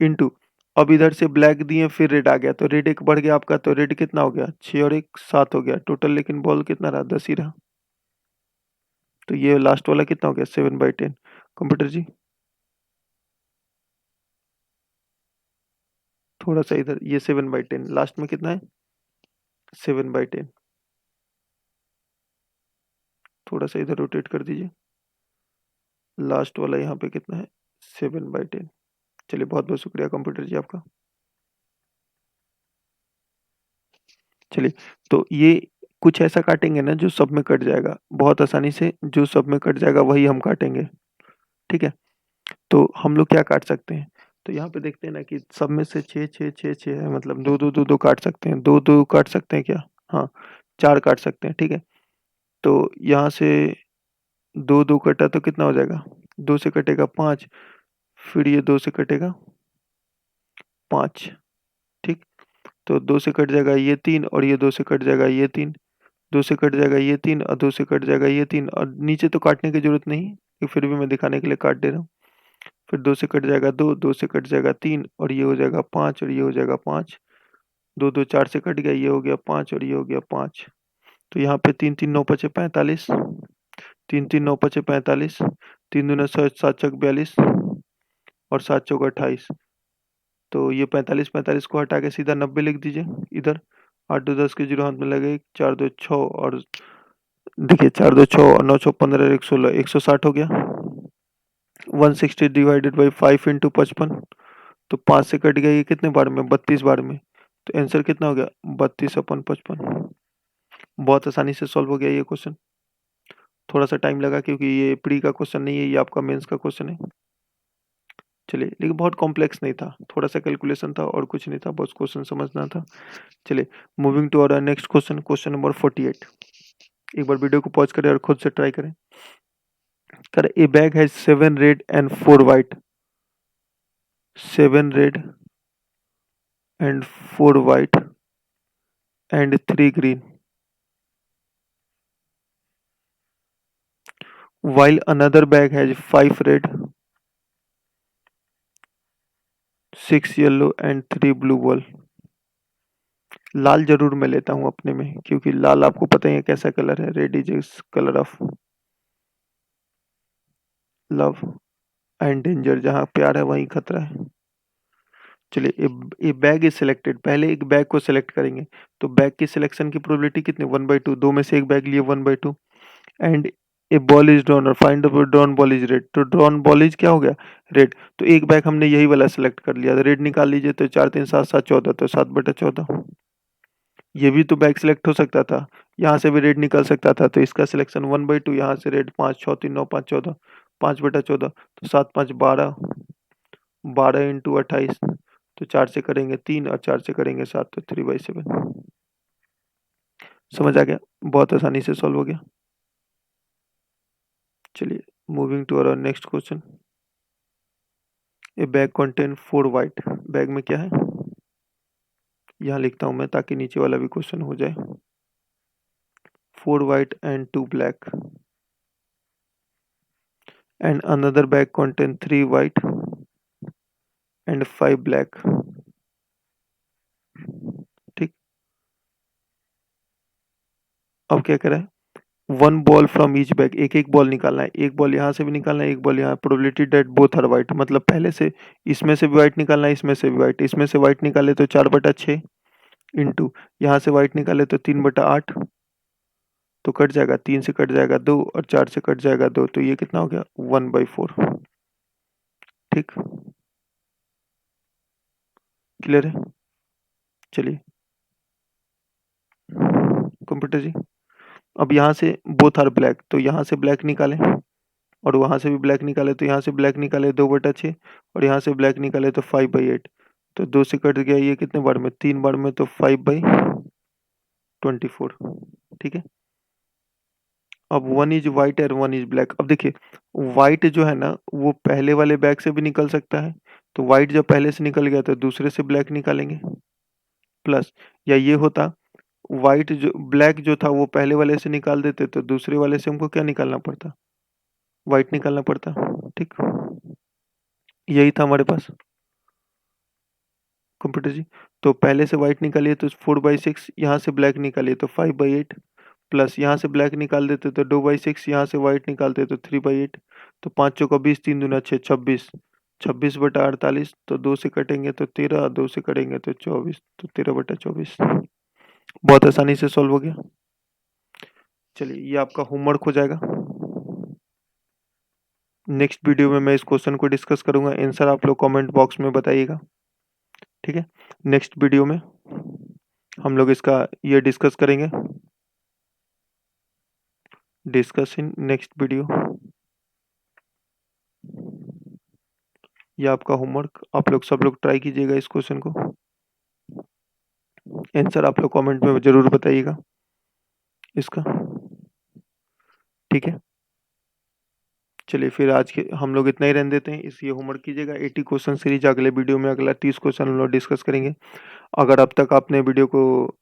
इंटू, अब इधर से ब्लैक दिए फिर रेड आ गया, तो रेड एक बढ़ गया आपका, तो रेड कितना हो गया, 6 और 1 7 हो गया टोटल, लेकिन बॉल कितना रहा, 10 ही रहा। तो ये लास्ट वाला कितना हो गया, 7/10। कंप्यूटर जी, थोड़ा सा इधर, ये 7/10 लास्ट में कितना है, 7/10, थोड़ा सा इधर रोटेट कर दीजिए, लास्ट वाला यहाँ पे कितना है, 7/10। चलिए, बहुत बहुत शुक्रिया कंप्यूटर जी आपका। चलिए, तो ये कुछ ऐसा काटेंगे ना जो सब में कट जाएगा, बहुत आसानी से जो सब में कट जाएगा वही हम काटेंगे, ठीक है। तो हम लोग क्या काट सकते हैं, तो यहाँ पे देखते हैं ना कि सब में से 6 6 6 6 है, मतलब 2 2 2 2 काट सकते हैं, 2 2 काट सकते हैं क्या, हाँ 4 काट सकते हैं, ठीक है। तो यहाँ से 2 2 कटा तो कितना हो जाएगा, 2 से कटेगा 5, फिर ये 2 से कटेगा 5, ठीक। तो 2 से कट जाएगा ये 3, और ये 2 से कट जाएगा ये 3, 2 से कट जाएगा ये 3, और 2 से कट जाएगा ये 3, और नीचे तो काटने की जरूरत नहीं, फिर भी मैं दिखाने के लिए काट दे रहा हूँ। फिर 2 से कट जाएगा 2, 2 से कट जाएगा 3, और ये हो जाएगा 5, और ये हो जाएगा 5, 2 2 4 से कट गया, ये हो गया 5, और ये हो गया 5। तो यहाँ पे 3 3 9 5 45, 3 3 9 5 45, 3 दूना 7 7 चौक 42, और 7 चौक 28। तो ये 45 को हटा के सीधा 90 लिख दीजिए इधर। 8 2 10 के 0 हाथ में लगे, 4 2 6 और देखिए 4 2 6 और 9 6 15 1 16 160 हो गया। 160 डिवाइडेड बाई 5 इंटू 55, तो 5 से कट गया, ये कितने बार में, 32 बार में। तो आंसर कितना हो गया, 32/55। बहुत आसानी से सॉल्व हो गया ये क्वेश्चन। थोड़ा सा टाइम लगा क्योंकि ये प्री का क्वेश्चन नहीं है, ये आपका मेंस का क्वेश्चन है। चलिए, लेकिन बहुत कॉम्प्लेक्स नहीं था, थोड़ा सा कैलकुलेशन था और कुछ नहीं था, बस क्वेश्चन समझना था। चलिए, moving to our next question, question number 48। एक बार वीडियो को पॉज करें और खुद से ट्राई करें। कर ए bag has 7 red and 4 white, 7 red and 4 white and 3 green, while another bag has 5 red, 6 yellow and 3 blue ball। लाल जरूर मैं लेता हूं अपने में, क्योंकि लाल आपको पता ही है कैसा कलर है। Red is colour of love and danger, जहां प्यार है वहीं खतरा है। चलिए, ए बैग इज सिलेक्टेड, पहले एक बैग को सिलेक्ट करेंगे। तो बैग की सिलेक्शन की प्रोबेबिलिटी कितनी, 1/2, दो में से एक बैग लिए 1/2। And a ball is drawn और find drawn ball is red, तो ड्रॉन बॉल इज क्या हो गया, रेड। तो एक बैग हमने यही वाला सिलेक्ट कर लिया, रेड निकाल लीजिए, तो 4 3 7 7 14, तो 7/14। ये भी तो बैग सिलेक्ट हो सकता था, यहाँ से भी रेड निकल सकता था, तो इसका सिलेक्शन 1/2, यहाँ से रेड 5 6 3 9 5 14, 5/14, तो 7 5 12, 12 इंटू 28, तो 4 से करेंगे 3 और 4 से करेंगे 7, तो 3/7। समझ आ गया, बहुत आसानी से सॉल्व हो गया। चलिए, moving to our next question. A bag contain 4 white, bag में क्या है, यहाँ लिखता हूँ मैं ताकि नीचे वाला भी क्वेश्चन हो जाए। 4 white and 2 black and another bag contain 3 white and 5 black। ठीक, अब क्या करें, 1 बॉल फ्रॉम ईच बैग, एक एक बॉल निकालना है, एक बॉल यहाँ से भी निकालना है, एक बॉल यहाँ। Probability that both are white, मतलब पहले से इसमें से भी वाइट निकालना है, इसमें से भी वाइट। इसमें से वाइट निकाले तो 4/6 इंटू यहाँ से वाइट निकाले तो 3/8, तो कट जाएगा, 3 से कट जाएगा 2 और 4 से कट जाएगा 2, तो ये कितना हो गया, 1/4। ठीक, क्लियर है। चलिए, कंप्यूटर जी, अब यहाँ से बोथ आर ब्लैक, तो यहाँ से ब्लैक निकालें और वहाँ से भी ब्लैक निकाले, तो यहाँ से ब्लैक निकाले 2/6 और यहाँ से ब्लैक निकाले तो 5/8, तो 2 से कट गया, ये कितने बार में, 3 बार में, तो 5/24। ठीक है, अब 1 इज वाइट और 1 इज ब्लैक। अब देखिए, वाइट जो है ना वो पहले वाले बैग से भी निकल सकता है, तो वाइट जब पहले से निकल गया तो दूसरे से ब्लैक निकालेंगे, प्लस, या ये होता, वाइट जो ब्लैक जो था वो पहले वाले से निकाल देते, तो दूसरे वाले से हमको क्या निकालना पड़ता, वाइट निकालना पड़ता। ठीक, यही था हमारे पास कंप्यूटर जी। तो पहले से वाइट निकालिए तो 4/6, यहाँ से ब्लैक निकालिए तो 5/8, प्लस यहाँ से ब्लैक निकाल देते तो 2/6, यहाँ से वाइट निकालते तो 3/8, तो 5 चौका 20, 3 दूना 6, 26, 26/48, तो 2 से कटेंगे तो 13, 2 से कटेंगे तो 24, तो 13/24। बहुत आसानी से सॉल्व हो गया। चलिए, ये आपका होमवर्क हो जाएगा। नेक्स्ट वीडियो में मैं इस क्वेश्चन को डिस्कस करूंगा, आंसर आप लोग कमेंट बॉक्स में बताइएगा। ठीक है, नेक्स्ट वीडियो में हम लोग इसका ये डिस्कस करेंगे, डिस्कस इन नेक्स्ट वीडियो। ये आपका होमवर्क, आप लोग सब लोग ट्राई कीजिएगा इस क्वेश्चन को, आंसर आप लोग कमेंट में जरूर बताइएगा इसका। ठीक है, चलिए फिर आज के हम लोग इतना ही रहने देते हैं। इस ये होमवर्क कीजिएगा, 80 क्वेश्चन सीरीज, अगले वीडियो में अगला 30 क्वेश्चन हम लोग डिस्कस करेंगे। अगर अब तक आपने वीडियो को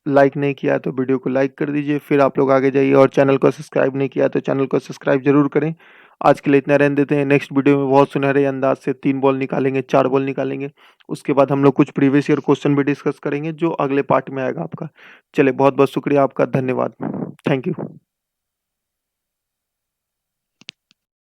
लाइक नहीं किया तो वीडियो को लाइक कर दीजिए, फिर आप लोग आगे जाइए, और चैनल को सब्सक्राइब नहीं किया तो चैनल को सब्सक्राइब जरूर करें। आज के लिए इतना रहने देते हैं, नेक्स्ट वीडियो में बहुत सुनहरे अंदाज से 3 बॉल निकालेंगे, 4 बॉल निकालेंगे। उसके बाद हम लोग कुछ प्रीवियस ईयर क्वेश्चन भी डिस्कस करेंगे जो अगले पार्ट में आएगा आपका। चलिए, बहुत बहुत शुक्रिया आपका, धन्यवाद, थैंक यू।